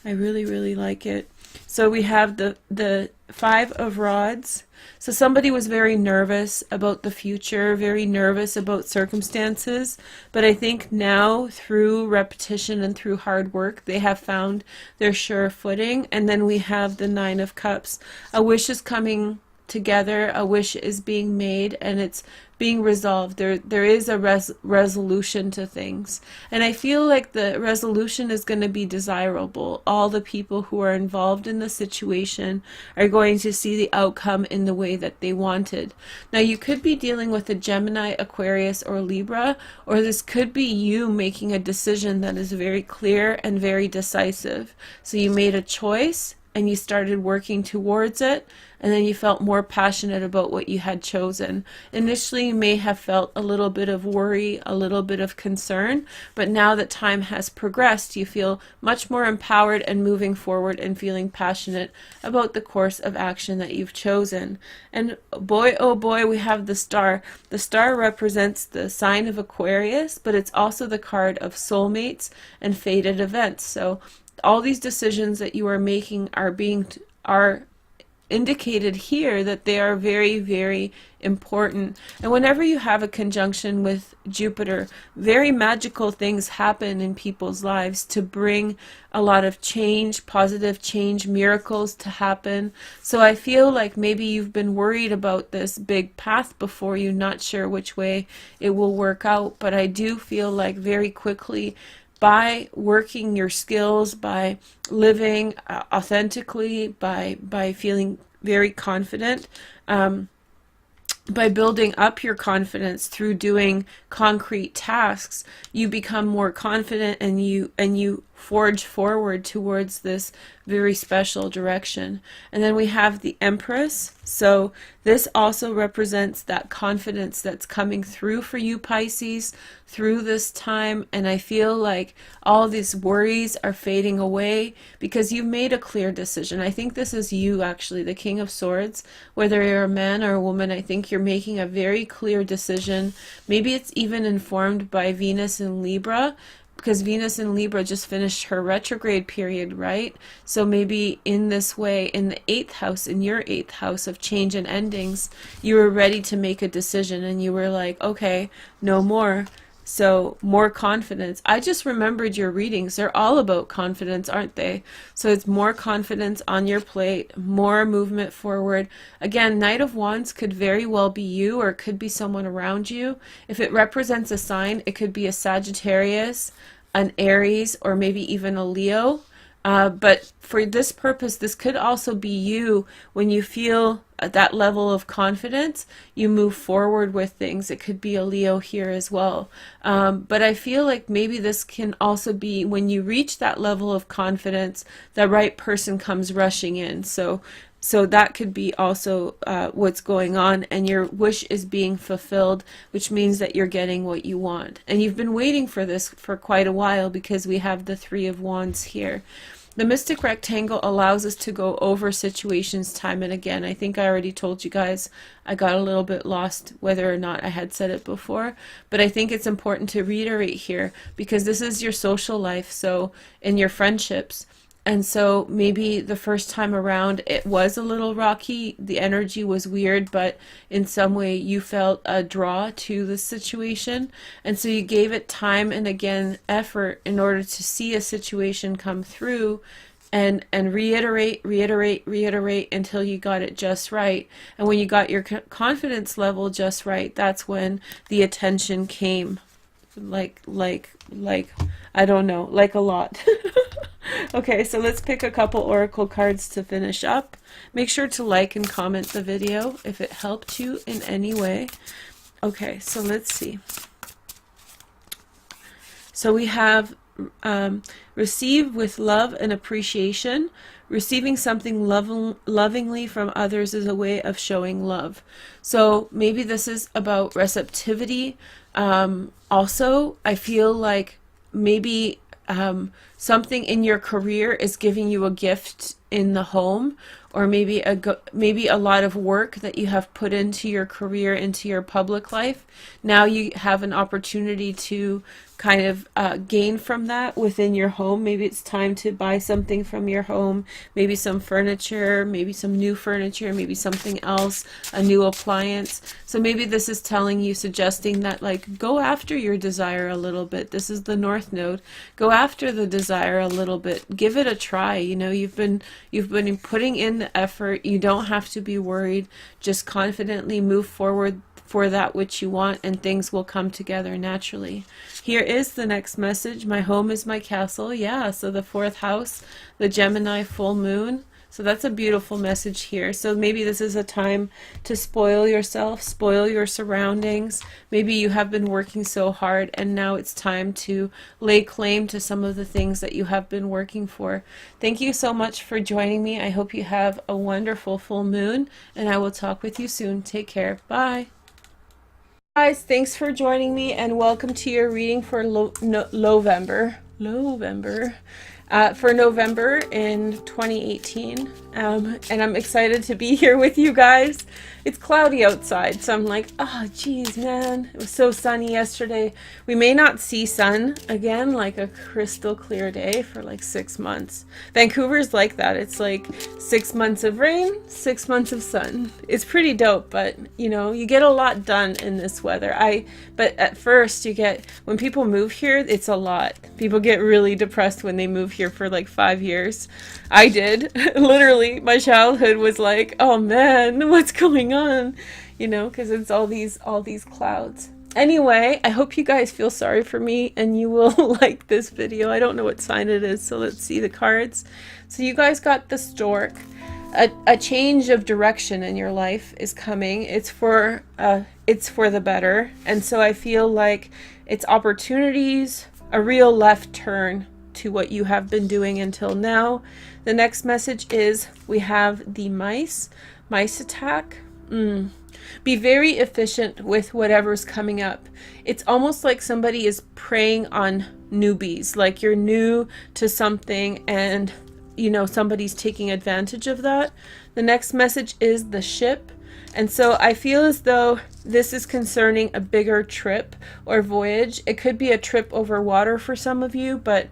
A: I really, really like it. So we have the Five of Rods. So somebody was very nervous about the future, very nervous about circumstances, but I think now through repetition and through hard work, they have found their sure footing. And then we have the Nine of Cups. A wish is coming together, a wish is being made, and it's being resolved. There is a resolution to things, and I feel like the resolution is going to be desirable. All the people who are involved in the situation are going to see the outcome in the way that they wanted. Now you could be dealing with a Gemini, Aquarius, or Libra, or this could be you making a decision that is very clear and very decisive. So you made a choice and you started working towards it, and then you felt more passionate about what you had chosen. Initially, you may have felt a little bit of worry, a little bit of concern, but now that time has progressed, you feel much more empowered and moving forward and feeling passionate about the course of action that you've chosen. And boy, oh boy, we have the Star. The Star represents the sign of Aquarius, but it's also the card of soulmates and fated events. So all these decisions that you are making are indicated here that they are very, very important. And whenever you have a conjunction with Jupiter, very magical things happen in people's lives to bring a lot of change, positive change, miracles to happen. So I feel like maybe you've been worried about this big path before you, not sure which way it will work out, but I do feel like very quickly, by working your skills, by living authentically, by feeling very confident, by building up your confidence through doing concrete tasks, you become more confident, and you forge forward towards this very special direction. And then we have the Empress. So this also represents that confidence that's coming through for you, Pisces, through this time. And I feel like all these worries are fading away because you've made a clear decision. I think this is you, actually, the King of Swords. Whether you're a man or a woman, I think you're making a very clear decision. Maybe it's even informed by Venus in Libra, because Venus in Libra just finished her retrograde period, right? So maybe in this way, in the 8th house, in your 8th house of change and endings, you were ready to make a decision and you were like, okay, no more. So more confidence. I just remembered your readings. They're all about confidence, aren't they? So it's more confidence on your plate, more movement forward. Again, Knight of Wands could very well be you, or it could be someone around you. If it represents a sign, it could be a Sagittarius, an Aries, or maybe even a Leo. But for this purpose, this could also be you. When you feel at that level of confidence, you move forward with things. It could be a Leo here as well. But I feel like maybe this can also be when you reach that level of confidence, the right person comes rushing in. So that could be also what's going on, and your wish is being fulfilled, which means that you're getting what you want. And you've been waiting for this for quite a while, because we have the Three of Wands here. The Mystic Rectangle allows us to go over situations time and again. I think I already told you guys, I got a little bit lost whether or not I had said it before, but I think it's important to reiterate here, because this is your social life, so in your friendships. And so maybe the first time around it was a little rocky, the energy was weird, but in some way you felt a draw to the situation. And so you gave it time and again effort in order to see a situation come through, and reiterate until you got it just right. And when you got your confidence level just right, that's when the attention came. Like I don't know, like a lot. Okay, so let's pick a couple oracle cards to finish up. Make sure to like and comment the video if it helped you in any way. Okay, so let's see. So we have receive with love and appreciation. Receiving something lovingly from others is a way of showing love. So maybe this is about receptivity. Also, I feel like maybe something in your career is giving you a gift in the home, or maybe a lot of work that you have put into your career, into your public life. Now you have an opportunity to kind of gain from that within your home. Maybe it's time to buy something from your home, maybe some furniture, maybe some new furniture, maybe something else, a new appliance. So maybe this is telling you, suggesting that, like, go after your desire a little bit. This is the North Node. Go after the desire a little bit. Give it a try. You know, you've been putting in the effort. You don't have to be worried. Just confidently move forward for that which you want, and things will come together naturally. Here is the next message. My home is my castle. Yeah, so the 4th house, the Gemini full moon. So that's a beautiful message here. So maybe this is a time to spoil yourself, spoil your surroundings. Maybe you have been working so hard, and now it's time to lay claim to some of the things that you have been working for. Thank you so much for joining me. I hope you have a wonderful full moon, and I will talk with you soon. Take care. Bye. Guys, thanks for joining me, and welcome to your reading for November in 2018. And I'm excited to be here with you guys. It's cloudy outside, so I'm like, oh geez, man, it was so sunny yesterday. We may not see sun again, like a crystal clear day, for like 6 months. Vancouver's like that. It's like 6 months of rain, 6 months of sun. It's pretty dope, but you know, you get a lot done in this weather. But at first when people move here, it's a lot. People get really depressed when they move here for like 5 years. I did. Literally, my childhood was like, oh man, what's going on? You know, because it's all these clouds. Anyway, I hope you guys feel sorry for me and you will like this video. I don't know what sign it is, so let's see the cards. So you guys got the stork. A change of direction in your life is coming. It's for the better. And so I feel like it's opportunities, a real left turn to what you have been doing until now. The next message is we have the mice attack. Be very efficient with whatever's coming up. It's almost like somebody is preying on newbies, like you're new to something and you know somebody's taking advantage of that. The next message is the ship. And so I feel as though this is concerning a bigger trip or voyage. It could be a trip over water for some of you, but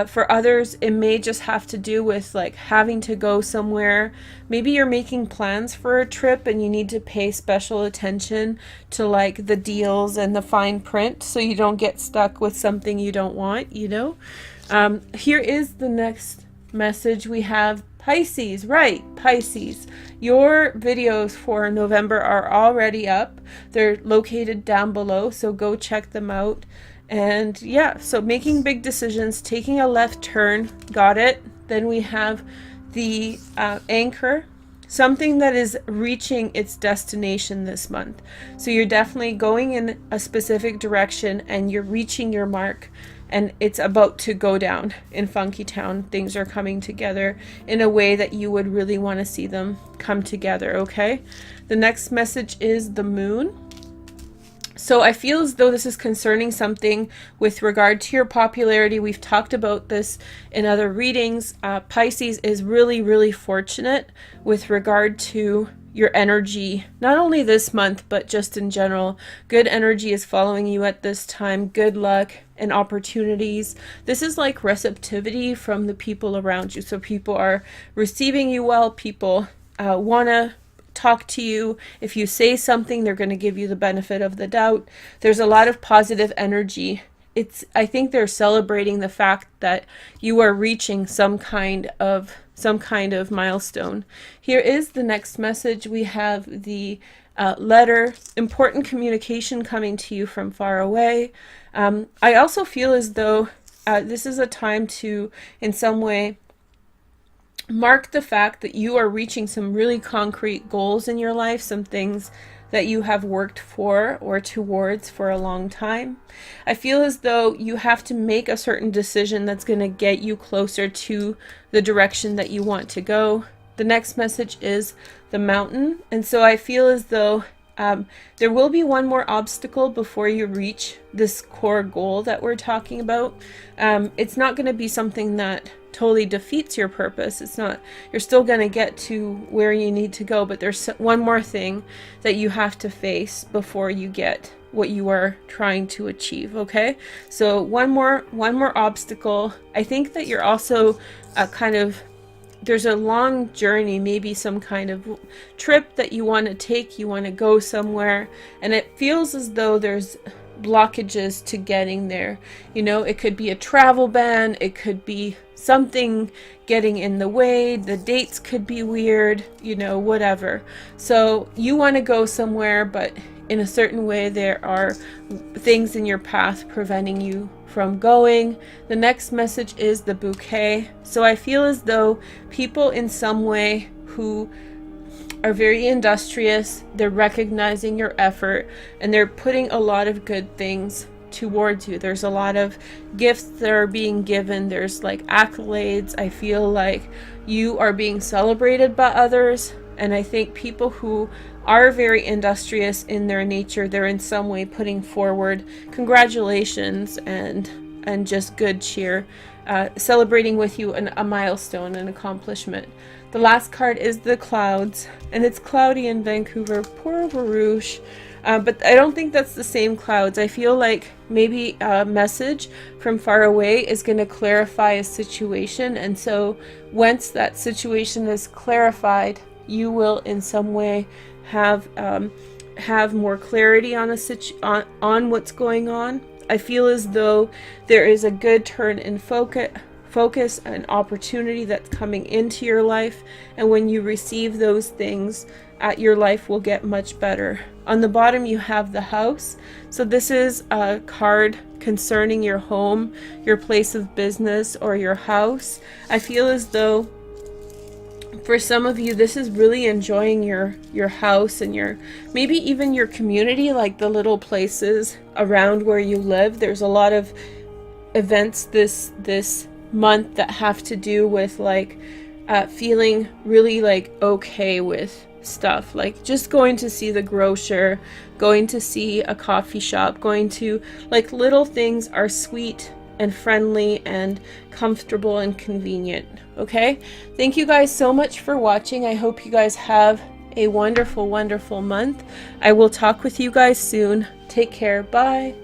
A: for others, it may just have to do with like having to go somewhere. Maybe you're making plans for a trip and you need to pay special attention to like the deals and the fine print so you don't get stuck with something you don't want, you know. Here is the next message. We have Pisces, right? Pisces. Your videos for November are already up. They're located down below, so go check them out. And yeah, so making big decisions, taking a left turn, got it. Then we have the anchor, something that is reaching its destination this month. So you're definitely going in a specific direction and you're reaching your mark. And it's about to go down in Funky Town. Things are coming together in a way that you would really want to see them come together, okay? The next message is the moon. So I feel as though this is concerning something with regard to your popularity. We've talked about this in other readings. Pisces is really, really fortunate with regard to your energy, not only this month, but just in general. Good energy is following you at this time. Good luck and opportunities. This is like receptivity from the people around you. So people are receiving you well. People want to talk to you. If you say something, they're going to give you the benefit of the doubt. There's a lot of positive energy. I think they're celebrating the fact that you are reaching some kind of milestone. Here is the next message. We have the letter, important communication coming to you from far away. I also feel as though this is a time to, in some way, mark the fact that you are reaching some really concrete goals in your life, some things that you have worked for or towards for a long time. I feel as though you have to make a certain decision that's going to get you closer to the direction that you want to go. The next message is the mountain. And so I feel as though There will be one more obstacle before you reach this core goal that we're talking about. It's not going to be something that totally defeats your purpose. It's not, you're still going to get to where you need to go, but there's one more thing that you have to face before you get what you are trying to achieve. Okay, so one more obstacle. I think that you're also there's a long journey, maybe some kind of trip that you want to take, you want to go somewhere, and it feels as though there's blockages to getting there. You know, it could be a travel ban, it could be something getting in the way, the dates could be weird, you know, whatever. So you want to go somewhere, but in a certain way there are things in your path preventing you from going. The next message is the bouquet. So I feel as though people in some way who are very industrious, they're recognizing your effort and they're putting a lot of good things towards you. There's a lot of gifts that are being given. There's like accolades. I feel like you are being celebrated by others. And I think people who are very industrious in their nature, they're in some way putting forward congratulations and just good cheer, celebrating with you a milestone, an accomplishment. The last card is the clouds, and it's cloudy in Vancouver. Poor Baruch. But I don't think that's the same clouds. I feel like maybe a message from far away is going to clarify a situation, and so once that situation is clarified, you will in some way have more clarity on on what's going on. I feel as though there is a good turn in focus, an opportunity that's coming into your life, and when you receive those things, your life will get much better. On the bottom you have the house. So this is a card concerning your home, your place of business, or your house. I feel as though for some of you, this is really enjoying your house and maybe even your community, like the little places around where you live. There's a lot of events this month that have to do with like feeling really like okay with stuff, like just going to see the grocer, going to see a coffee shop, going to like little things are sweet and friendly and comfortable and convenient. Okay, thank you guys so much for watching. I hope you guys have a wonderful month. I will talk with you guys soon. Take care. Bye.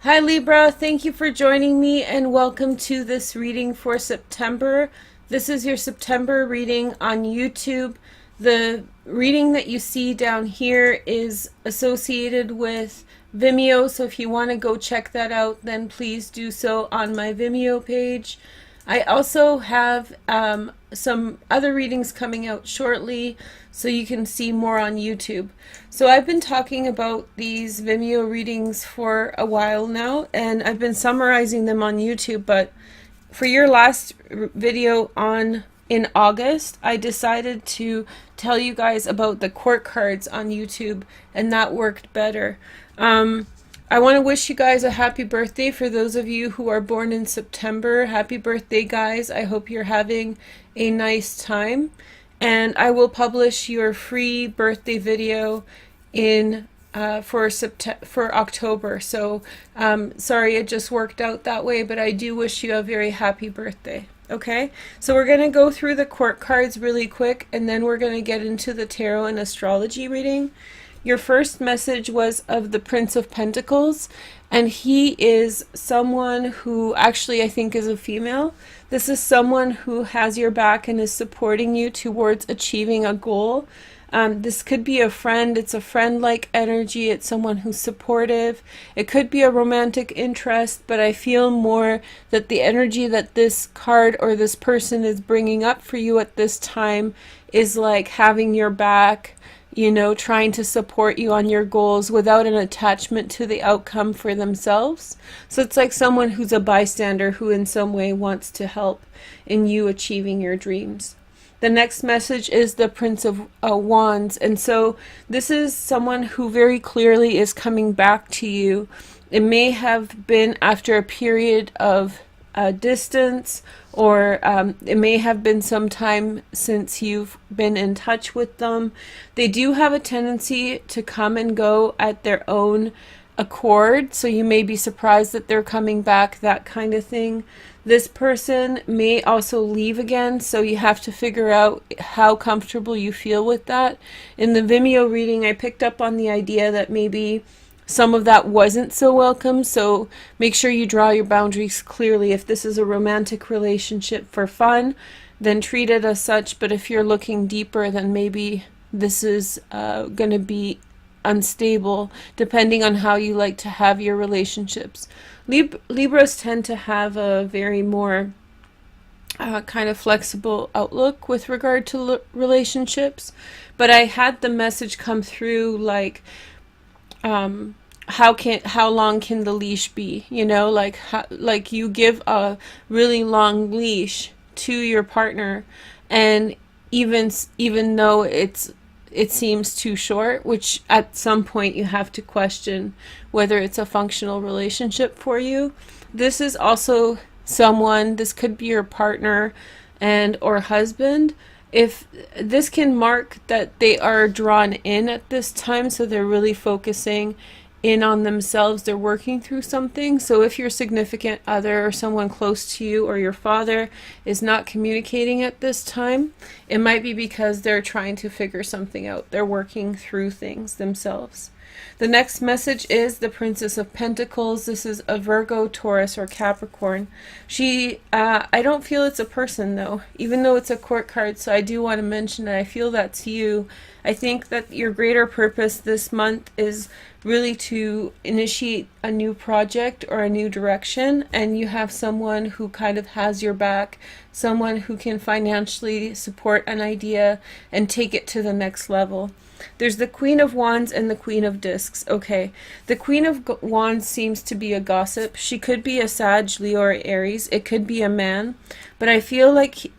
A: Hi Libra, thank you for joining me and welcome to this reading for September. This is your September reading on YouTube. The reading that you see down here is associated with Vimeo, so if you want to go check that out, then please do so on my Vimeo page. I also have some other readings coming out shortly, so you can see more on YouTube. So I've been talking about these Vimeo readings for a while now, and I've been summarizing them on YouTube, but for your last video in August, I decided to tell you guys about the court cards on YouTube, and that worked better. I want to wish you guys a happy birthday for those of you who are born in September. Happy birthday, guys. I hope you're having a nice time. And I will publish your free birthday video for October. So sorry it just worked out that way, but I do wish you a very happy birthday. Okay, so we're going to go through the court cards really quick, and then we're going to get into the tarot and astrology reading. Your first message was of the Prince of Pentacles, and he is someone who actually I think is a female. This is someone who has your back and is supporting you towards achieving a goal. This could be a friend. It's a friend-like energy. It's someone who's supportive. It could be a romantic interest, but I feel more that the energy that this card or this person is bringing up for you at this time is like having your back, you know, trying to support you on your goals without an attachment to the outcome for themselves. So it's like someone who's a bystander who in some way wants to help in you achieving your dreams. The next message is the Prince of Wands, and so this is someone who very clearly is coming back to you. It may have been after a period of distance, or it may have been some time since you've been in touch with them. They do have a tendency to come and go at their own accord, so you may be surprised that they're coming back, that kind of thing. This person may also leave again, so you have to figure out how comfortable you feel with that. In the Vimeo reading, I picked up on the idea that maybe some of that wasn't so welcome, so make sure you draw your boundaries clearly. If this is a romantic relationship for fun, then treat it as such, but if you're looking deeper, then maybe this is going to be unstable, depending on how you like to have your relationships. Libras tend to have a very more kind of flexible outlook with regard to relationships, but I had the message come through like, how long can the leash be? You know, like you give a really long leash to your partner, and even though it seems too short, which at some point you have to question whether it's a functional relationship for you. This is also someone, this could be your partner and or husband. If this can mark that they are drawn in at this time, so they're really focusing in on themselves, they're working through something. So if your significant other or someone close to you or your father is not communicating at this time, it might be because they're trying to figure something out. They're working through things themselves. The next message is the Princess of Pentacles. This is a Virgo, Taurus, or Capricorn. I don't feel it's a person though, even though it's a court card, so I do want to mention that I feel that's you. I think that your greater purpose this month is really to initiate a new project or a new direction, and you have someone who kind of has your back, someone who can financially support an idea and take it to the next level. There's the Queen of Wands and the Queen of Discs. Okay, the Queen of Wands seems to be a gossip. She could be a Sag, Leo, or Aries. It could be a man, but I feel like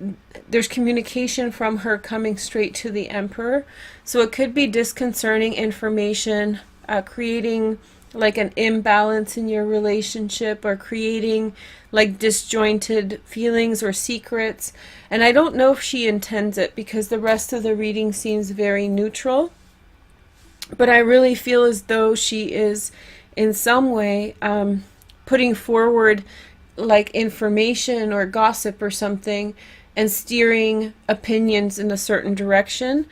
A: there's communication from her coming straight to the Emperor. So it could be disconcerting information, creating like an imbalance in your relationship, or creating like disjointed feelings or secrets. And I don't know if she intends it, because the rest of the reading seems very neutral, but I really feel as though she is in some way putting forward like information or gossip or something and steering opinions in a certain direction.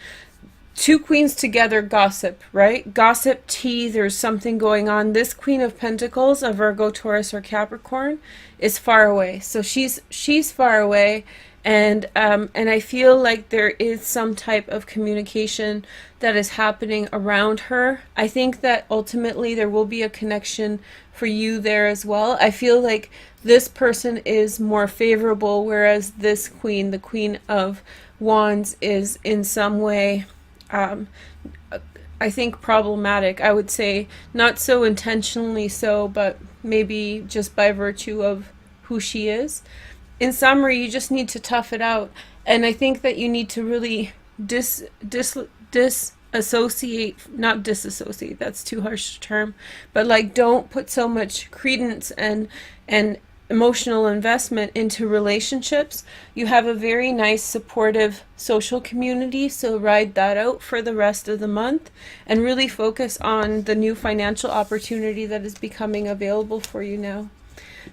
A: Two queens together gossip, right? Gossip, tea, there's something going on. This Queen of Pentacles, a Virgo, Taurus, or Capricorn, is far away. So she's far away, and I feel like there is some type of communication that is happening around her. I think that ultimately there will be a connection for you there as well. I feel like this person is more favorable, whereas this queen, the Queen of Wands, is in some way I think problematic. I would say not so intentionally so, but maybe just by virtue of who she is. In summary, you just need to tough it out, and I think that you need to really disassociate, not disassociate, that's too harsh a term, but like don't put so much credence and emotional investment into relationships. You have a very nice supportive social community, so ride that out for the rest of the month and really focus on the new financial opportunity that is becoming available for you now.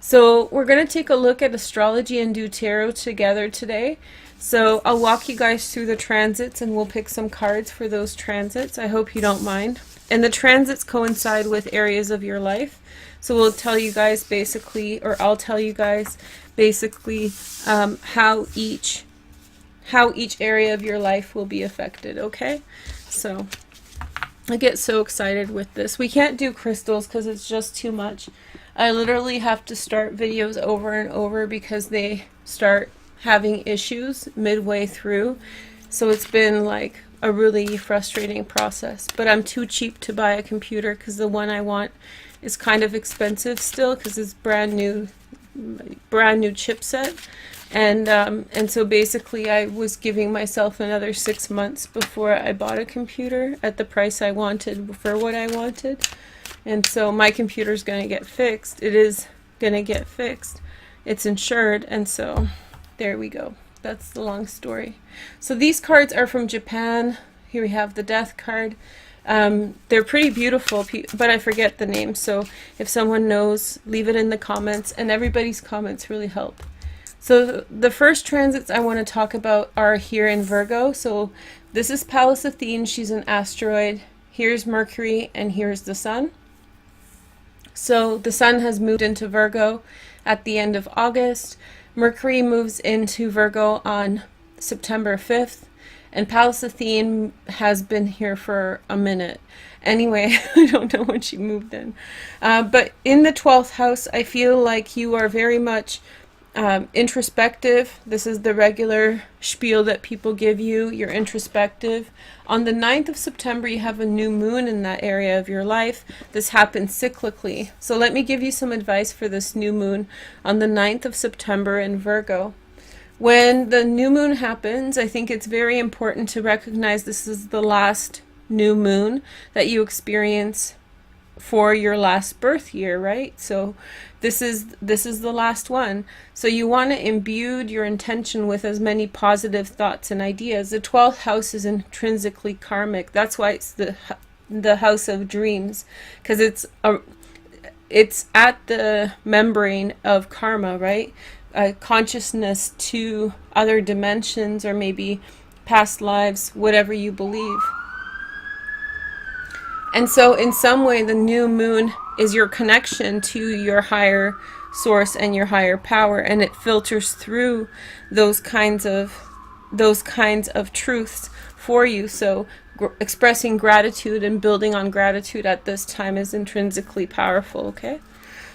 A: So we're going to take a look at astrology and do tarot together today. So I'll walk you guys through the transits and we'll pick some cards for those transits. I hope you don't mind. And the transits coincide with areas of your life. So we'll tell you guys basically, or I'll tell you guys basically how each area of your life will be affected, okay? So I get so excited with this. We can't do crystals because it's just too much. I literally have to start videos over and over because they start having issues midway through. So it's been like a really frustrating process. But I'm too cheap to buy a computer because the one I want is kind of expensive still because it's brand new chipset. And so basically I was giving myself another 6 months before I bought a computer at the price I wanted for what I wanted. And so my computer's going to get fixed. It is going to get fixed. it's insured, and so there we go. That's the long story. So these cards are from Japan. Here we have the Death card. They're pretty beautiful, but I forget the name, so if someone knows, leave it in the comments, and everybody's comments really help. So the first transits I want to talk about are here in Virgo. So this is Pallas Athene, she's an asteroid. Here's Mercury, and here's the Sun. So the Sun has moved into Virgo at the end of August. Mercury moves into Virgo on September 5th. And Pallas Athene has been here for a minute. Anyway, I don't know when she moved in. But in the 12th house, I feel like you are very much introspective. This is the regular spiel that people give you. You're introspective. On the 9th of September, you have a new moon in that area of your life. This happens cyclically. So let me give you some advice for this new moon on the 9th of September in Virgo. When the new moon happens, I think it's very important to recognize this is the last new moon that you experience for your last birth year, right? So this is the last one. So you want to imbue your intention with as many positive thoughts and ideas. The 12th house is intrinsically karmic. That's why it's the house of dreams, because it's at the membrane of karma, right? Consciousness to other dimensions, or maybe past lives, whatever you believe. And so in some way the new moon is your connection to your higher source and your higher power, and it filters through those kinds of truths for you. So expressing gratitude and building on gratitude at this time is intrinsically powerful, okay?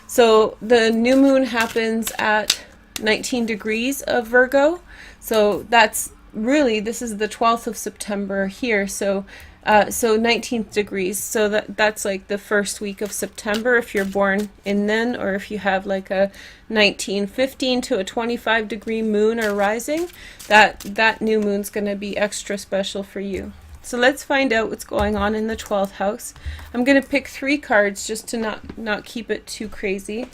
A: So the new moon happens at 19 degrees of Virgo. So that's really, this is the 12th of September here. So 19th degrees. So that's like the first week of September if you're born in then, or if you have like a 1915 to a 25 degree moon or rising, that new moon's going to be extra special for you. So let's find out what's going on in the 12th house. I'm going to pick 3 cards just to not keep it too crazy.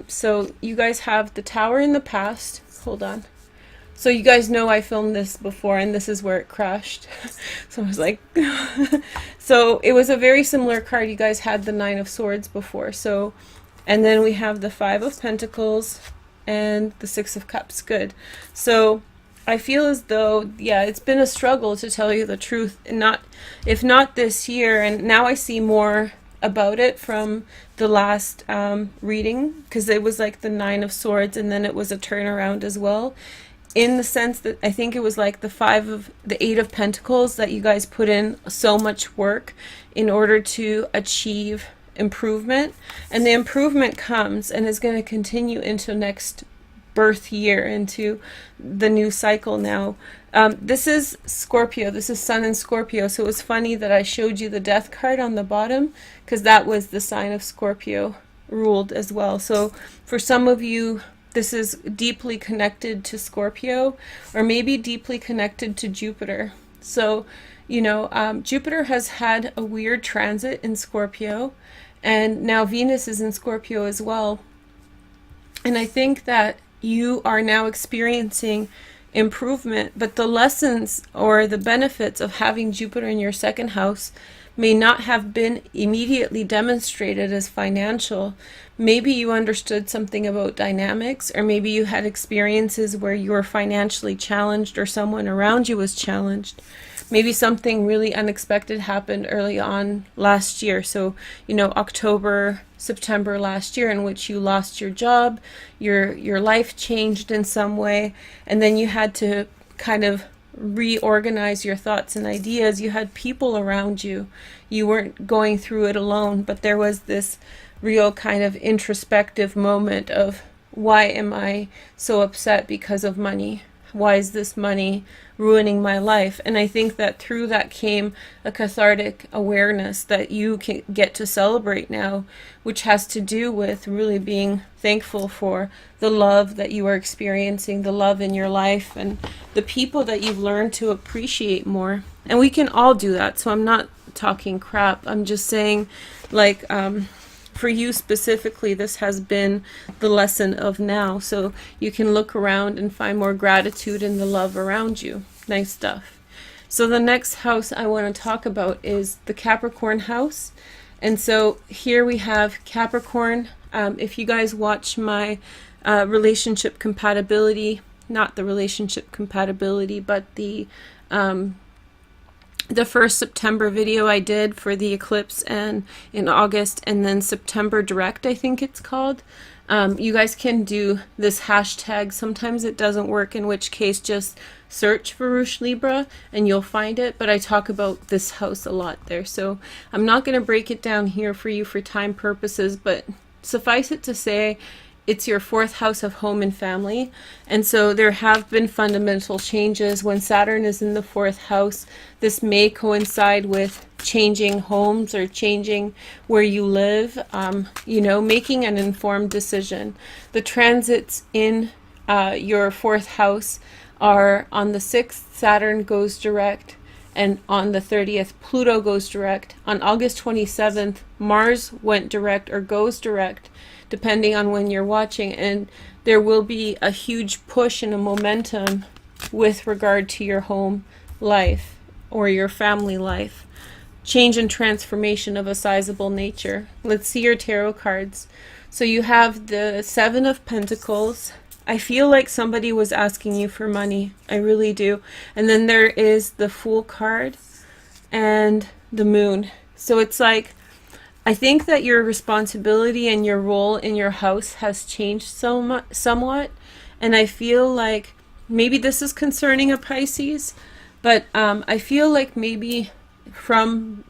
A: So you guys have the Tower in the past. Hold on. So you guys know I filmed this before, and this is where it crashed. So I was like, so it was a very similar card. You guys had the 9 of Swords before. So, and then we have the 5 of Pentacles and the 6 of Cups. Good. So I feel as though, yeah, it's been a struggle, to tell you the truth. If not this year, and now I see more about it from the last reading, because it was like the 9 of Swords, and then it was a turnaround as well, in the sense that I think it was like the 8 of Pentacles that you guys put in so much work in order to achieve improvement, and the improvement comes and is going to continue into next birth year, into the new cycle now. This is Scorpio. This is Sun in Scorpio. So it was funny that I showed you the Death card on the bottom, because that was the sign of Scorpio ruled as well. So for some of you, this is deeply connected to Scorpio, or maybe deeply connected to Jupiter. So, you know, Jupiter has had a weird transit in Scorpio, and now Venus is in Scorpio as well. And I think that you are now experiencing improvement, but the lessons or the benefits of having Jupiter in your second house may not have been immediately demonstrated as financial. Maybe you understood something about dynamics, or maybe you had experiences where you were financially challenged, or someone around you was challenged. Maybe something really unexpected happened early on last year. So, you know, October, September last year, in which you lost your job, your life changed in some way, and then you had to kind of reorganize your thoughts and ideas. You had people around you. You weren't going through it alone, but there was this real kind of introspective moment of, why am I so upset because of money? Why is this money ruining my life? And I think that through that came a cathartic awareness that you can get to celebrate now, which has to do with really being thankful for the love that you are experiencing, the love in your life, and the people that you've learned to appreciate more. And we can all do that. So I'm not talking crap. I'm just saying, like, for you specifically, this has been the lesson of now. So you can look around and find more gratitude in the love around you. Nice stuff. So the next house I want to talk about is the Capricorn house. And so here we have Capricorn. If you guys watch my relationship compatibility, not the relationship compatibility, but the first September video I did for the eclipse and in August, and then September direct, I think it's called. You guys can do this hashtag. Sometimes it doesn't work, in which case just search for Rouge Libra and you'll find it. But I talk about this house a lot there. So I'm not going to break it down here for you for time purposes, but suffice it to say, it's your fourth house of home and family. And so there have been fundamental changes. When Saturn is in the fourth house, this may coincide with changing homes or changing where you live, you know, making an informed decision. The transits in your fourth house are on the 6th, Saturn goes direct, and on the 30th, Pluto goes direct. On August 27th, Mars went direct or goes direct, depending on when you're watching, and there will be a huge push and a momentum with regard to your home life or your family life. Change and transformation of a sizable nature. Let's see your tarot cards. So you have the Seven of Pentacles. I feel like somebody was asking you for money. I really do. And then there is the Fool card and the Moon. So it's like, I think that your responsibility and your role in your house has changed somewhat. And I feel like maybe this is concerning a Pisces, but I feel like maybe from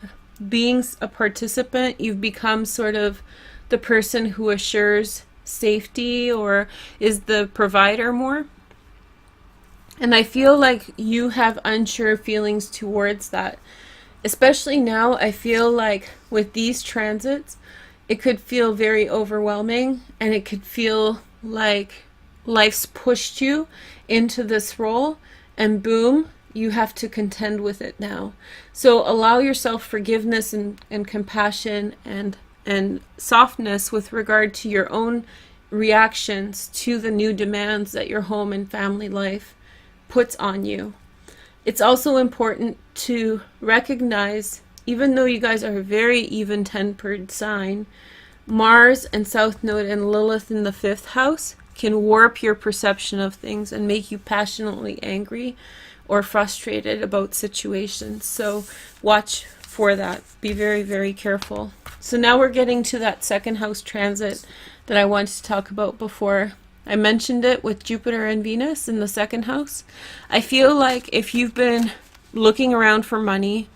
A: being a participant, you've become sort of the person who assures safety or is the provider more. And I feel like you have unsure feelings towards that. Especially now, I feel like with these transits, it could feel very overwhelming, and it could feel like life's pushed you into this role, and boom, you have to contend with it now. So allow yourself forgiveness and compassion and softness with regard to your own reactions to the new demands that your home and family life puts on you. It's also important to recognize, even though you guys are a very even tempered sign, Mars and South Node and Lilith in the 5th house can warp your perception of things and make you passionately angry or frustrated about situations. So watch for that. Be very, very careful. So now we're getting to that second house transit that I wanted to talk about before. I mentioned it with Jupiter and Venus in the second house. I feel like if you've been looking around for money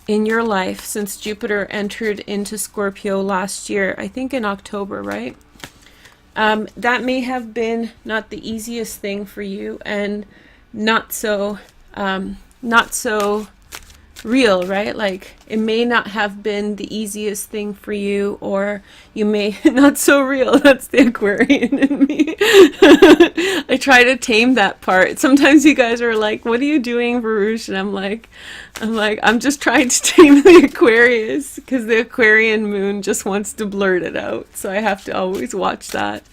A: in your life since Jupiter entered into Scorpio last year, I think in October, right? That may have been not the easiest thing for you, and not so real, right? Like, it may not have been the easiest thing for you, or you may not so real. That's the Aquarian in me. I try to tame that part. Sometimes you guys are like, what are you doing, Varouche? And I'm just trying to tame the Aquarius, because the Aquarian moon just wants to blurt it out. So I have to always watch that.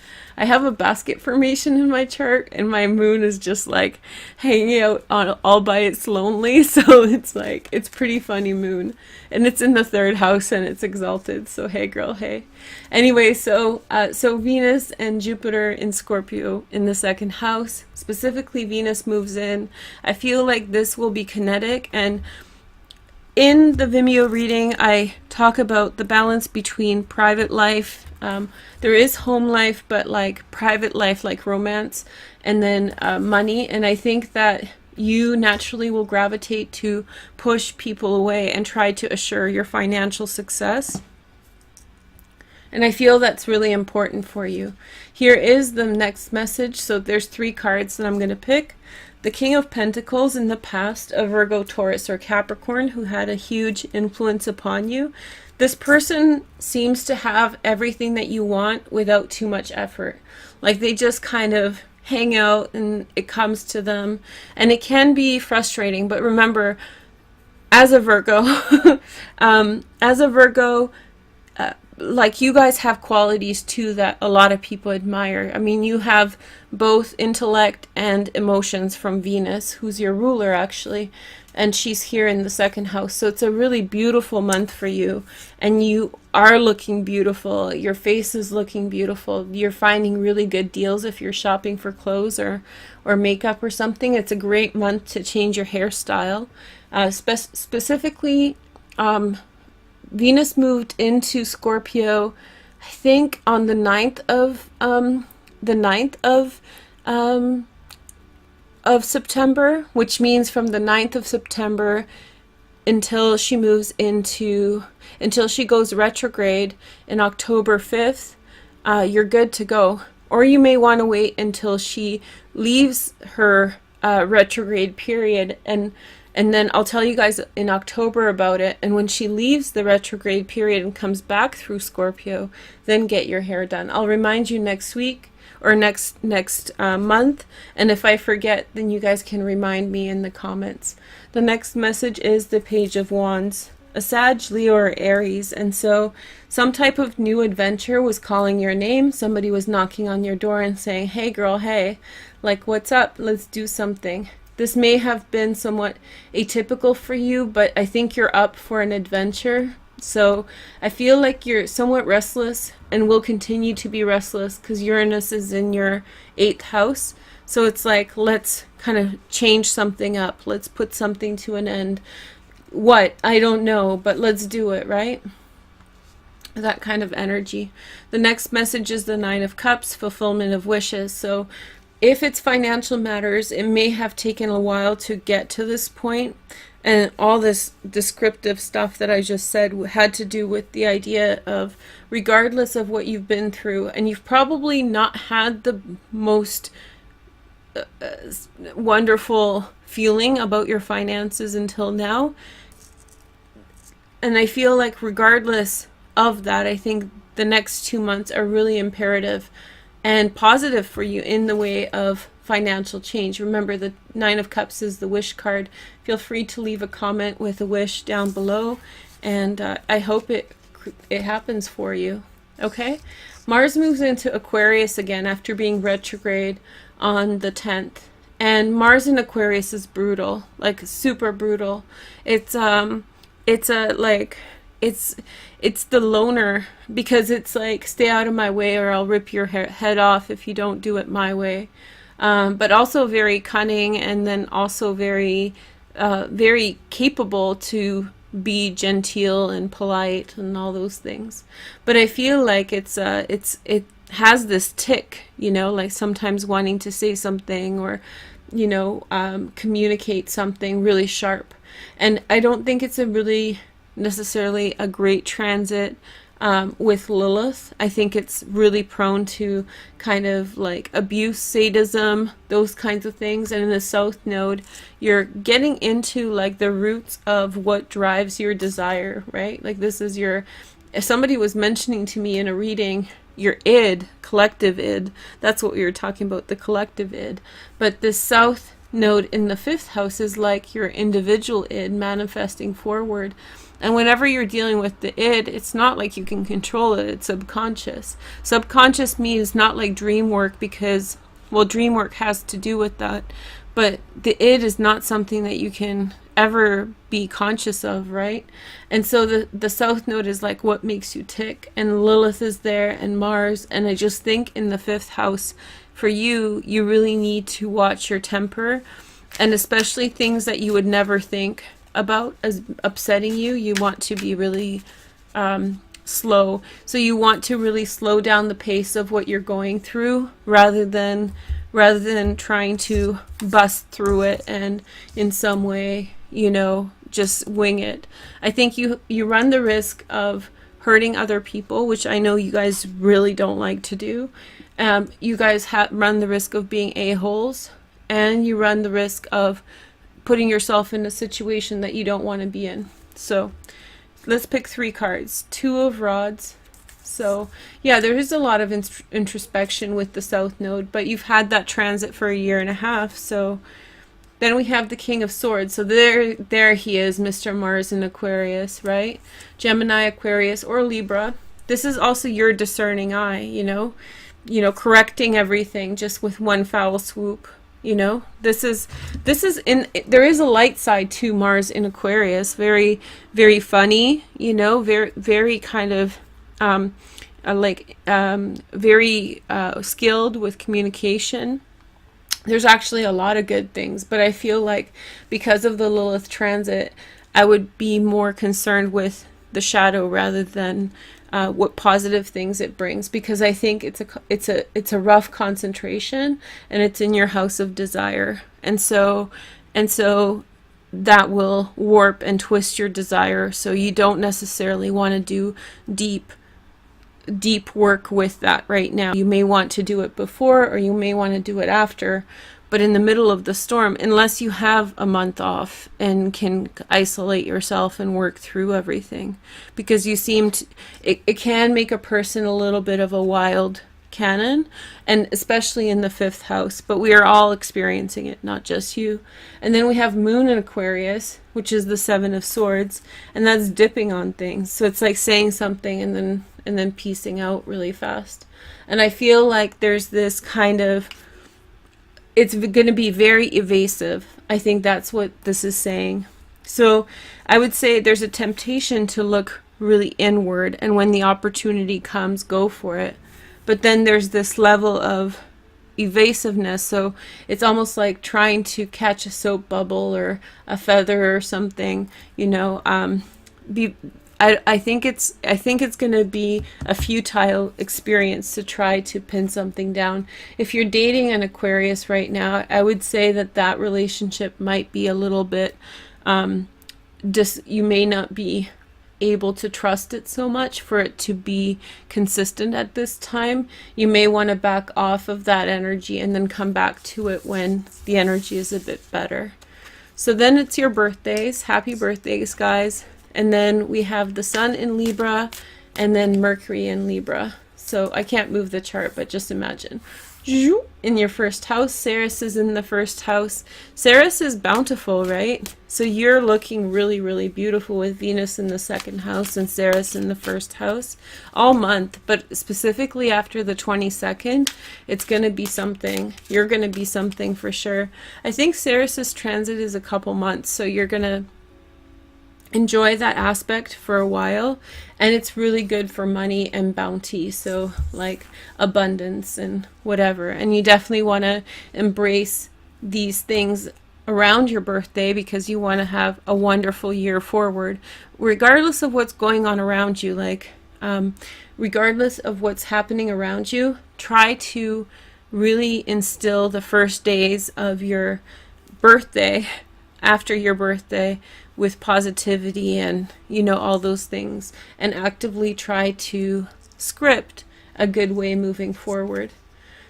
A: I have a basket formation in my chart, and my moon is just like hanging out all by its lonely. So it's like, it's pretty funny moon, and it's in the 3rd house and it's exalted. So hey girl, hey. Anyway, so Venus and Jupiter in Scorpio in the 2nd house, specifically Venus moves in. I feel like this will be kinetic, and in the Vimeo reading, I talk about the balance between private life. There is home life, but like private life, like romance, and then money. And I think that you naturally will gravitate to push people away and try to assure your financial success. And I feel that's really important for you. Here is the next message. So there's 3 cards that I'm going to pick. The King of Pentacles in the past, a Virgo, Taurus, or Capricorn who had a huge influence upon you. This person seems to have everything that you want without too much effort. Like, they just kind of hang out and it comes to them. And it can be frustrating, but remember, as a Virgo, like you guys have qualities too that a lot of people admire. I mean, you have both intellect and emotions from Venus, who's your ruler actually, and she's here in the second house. So it's a really beautiful month for you, and you are looking beautiful. Your face is looking beautiful. You're finding really good deals if you're shopping for clothes or makeup or something. It's a great month to change your hairstyle. Specifically, Venus moved into Scorpio, I think on the 9th of September, which means from the 9th of September until she goes retrograde in October 5th, you're good to go. Or you may want to wait until she leaves her retrograde period, and then I'll tell you guys in October about it. And when she leaves the retrograde period and comes back through Scorpio, then get your hair done. I'll remind you next week or next month. And if I forget, then you guys can remind me in the comments. The next message is the Page of Wands, a Sag, Leo, or Aries. And so some type of new adventure was calling your name. Somebody was knocking on your door and saying, hey girl, hey, like what's up? Let's do something. This may have been somewhat atypical for you, but I think you're up for an adventure. So I feel like you're somewhat restless and will continue to be restless because Uranus is in your 8th house. So it's like, let's kind of change something up. Let's put something to an end. What? I don't know, but let's do it, right? That kind of energy. The next message is the Nine of Cups, fulfillment of wishes. So if it's financial matters, it may have taken a while to get to this point, and all this descriptive stuff that I just said had to do with the idea of, regardless of what you've been through, and you've probably not had the most wonderful feeling about your finances until now, and I feel like regardless of that, I think the next 2 months are really imperative and positive for you in the way of financial change. Remember, the Nine of Cups is the wish card. Feel free to leave a comment with a wish down below, and I hope it happens for you. Okay? Mars moves into Aquarius again after being retrograde on the 10th. And Mars in Aquarius is brutal, like super brutal. It's the loner, because it's like, stay out of my way or I'll rip your head off if you don't do it my way. But also very cunning, and then also very capable to be genteel and polite and all those things. But I feel like it has this tick, you know, like sometimes wanting to say something or, you know, communicate something really sharp. And I don't think it's necessarily a great transit with Lilith. I think it's really prone to kind of like abuse, sadism, those kinds of things. And in the South Node, you're getting into like the roots of what drives your desire, right? Like this is if somebody was mentioning to me in a reading, your id, collective id, that's what we were talking about, the collective id. But this South Node in the 5th house is like your individual id manifesting forward. And whenever you're dealing with the id, it's not like you can control it. It's subconscious. Subconscious means not like dream work, because, well, dream work has to do with that. But the id is not something that you can ever be conscious of, right? And so the South Node is like what makes you tick. And Lilith is there, and Mars. And I just think in the 5th house, for you, you really need to watch your temper. And especially things that you would never think about as upsetting you, you want to be really slow. So you want to really slow down the pace of what you're going through, rather than trying to bust through it and in some way, you know, just wing it. I think you run the risk of hurting other people, which I know you guys really don't like to do. You guys run the risk of being a-holes, and you run the risk of putting yourself in a situation that you don't want to be in. So let's pick 3 cards. 2 of Rods. So yeah, there is a lot of introspection with the South Node, but you've had that transit for 1.5 years. So then we have the King of Swords. So there he is, Mr. Mars in Aquarius, right? Gemini, Aquarius, or Libra. this is also your discerning eye, correcting everything just with one foul swoop. This is there is a light side to Mars in Aquarius, very, very funny, very, very kind of very skilled with communication. There's actually a lot of good things, but I feel like because of the Lilith transit, I would be more concerned with the shadow rather than what positive things it brings, because I think it's a rough concentration, and it's in your house of desire, and so that will warp and twist your desire. So you don't necessarily want to do deep work with that right now. You may want to do it before, or you may want to do it after, but in the middle of the storm, unless you have a month off and can isolate yourself and work through everything, because you seem to, it can make a person a little bit of a wild cannon, and especially in the 5th house, but we are all experiencing it, not just you. And then we have Moon in Aquarius, which is the 7 of Swords, and that's dipping on things. So it's like saying something and then piecing out really fast. And I feel like there's this kind of, it's going to be very evasive. I think that's what this is saying. So I would say there's a temptation to look really inward, and when the opportunity comes, go for it. But then there's this level of evasiveness, so it's almost like trying to catch a soap bubble or a feather or something, I think it's going to be a futile experience to try to pin something down. If you're dating an Aquarius right now, I would say that relationship might be a little bit you may not be able to trust it so much for it to be consistent at this time. You may want to back off of that energy and then come back to it when the energy is a bit better. So then it's your birthdays. Happy birthdays, guys. And then we have the Sun in Libra, and then Mercury in Libra. So I can't move the chart, but just imagine. In your 1st house, Ceres is in the 1st house. Ceres is bountiful, right? So you're looking really, really beautiful with Venus in the 2nd house and Ceres in the 1st house all month. But specifically after the 22nd, it's going to be something. You're going to be something for sure. I think Ceres's transit is a couple months, so you're going to enjoy that aspect for a while, and it's really good for money and bounty, so like abundance and whatever. And you definitely want to embrace these things around your birthday, because you want to have a wonderful year forward, regardless of what's going on around you. Regardless of what's happening around you, try to really instill the first days of your birthday, after your birthday, with positivity and all those things, and actively try to script a good way moving forward.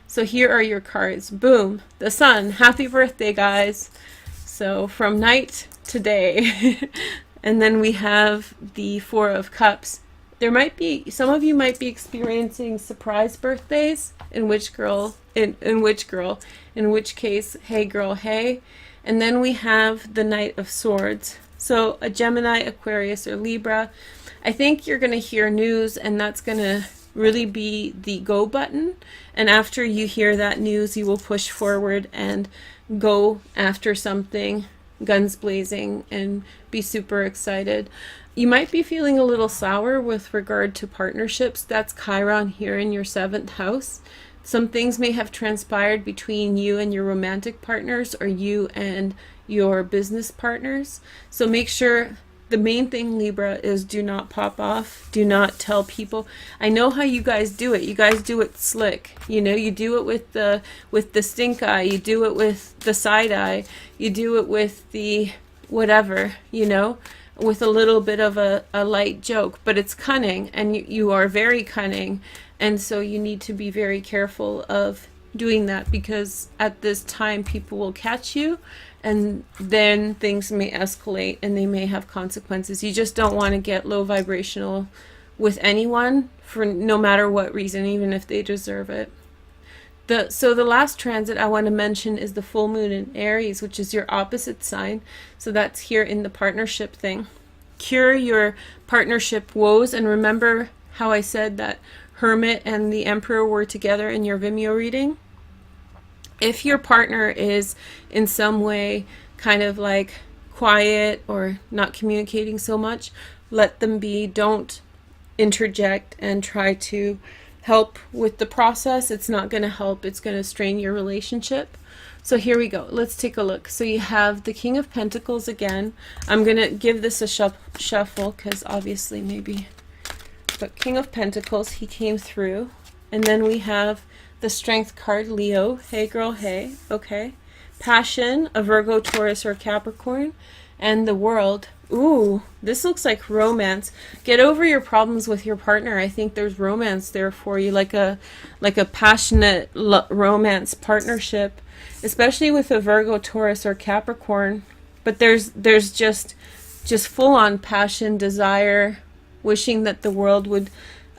A: So here are your cards. Boom, the Sun. Happy birthday, guys. So from night to day. And then we have the 4 of Cups. There might be, some of you might be experiencing surprise birthdays, in which case, hey girl, hey. And then we have the Knight of Swords. So a Gemini, Aquarius, or Libra. I think you're going to hear news, and that's going to really be the go button. And after you hear that news, you will push forward and go after something, guns blazing, and be super excited. You might be feeling a little sour with regard to partnerships. That's Chiron here in your 7th house. Some things may have transpired between you and your romantic partners, or you and your business partners. So make sure, the main thing, Libra, is do not pop off. Do not tell people. I know how you guys do it. You guys do it slick. You do it with the stink eye. You do it with the side eye. You do it with the whatever, with a little bit of a light joke. But it's cunning, and you are very cunning. And so you need to be very careful of doing that, because at this time people will catch you, and then things may escalate and they may have consequences. You just don't want to get low vibrational with anyone for no matter what reason, even if they deserve it. So the last transit I want to mention is the full moon in Aries, which is your opposite sign. So that's here in the partnership thing. Cure your partnership woes, and remember how I said that Hermit and the Emperor were together in your Vimeo reading. If your partner is in some way kind of like quiet or not communicating so much, let them be. Don't interject and try to help with the process. It's not going to help. It's going to strain your relationship. So here we go. Let's take a look. So you have the King of Pentacles again. I'm going to give this a shuffle because obviously maybe. But King of Pentacles, he came through. And then we have the Strength card, Leo. Hey girl, hey. Okay. Passion, a Virgo, Taurus, or Capricorn. And the World. Ooh, this looks like romance. Get over your problems with your partner. I think there's romance there for you, like a passionate romance partnership, especially with a Virgo, Taurus, or Capricorn. But there's just full-on passion, desire, wishing that the world would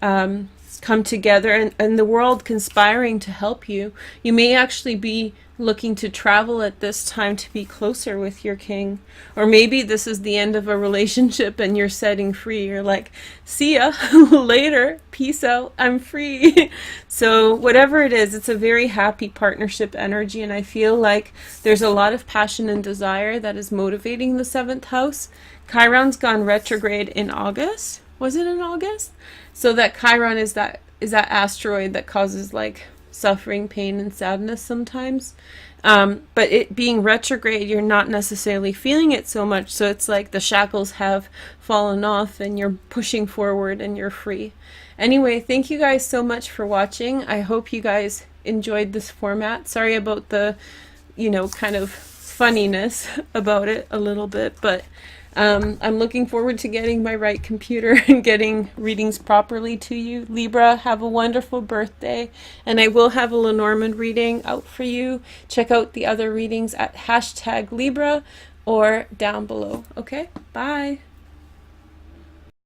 A: come together, and the world conspiring to help you. You may actually be looking to travel at this time to be closer with your king, or maybe this is the end of a relationship and you're setting free. You're like, see ya later, peace out, I'm free. So whatever it is, it's a very happy partnership energy, and I feel like there's a lot of passion and desire that is motivating the 7th house. Chiron's gone retrograde in August. Was it in August? So that Chiron is that asteroid that causes like suffering, pain, and sadness sometimes. But it being retrograde, you're not necessarily feeling it so much. So it's like the shackles have fallen off and you're pushing forward and you're free. Anyway, thank you guys so much for watching. I hope you guys enjoyed this format. Sorry about the, kind of funniness about it a little bit, but I'm looking forward to getting my right computer and getting readings properly to you. Libra, have a wonderful birthday, and I will have a Lenormand reading out for you. Check out the other readings at #Libra or down below. Okay, bye.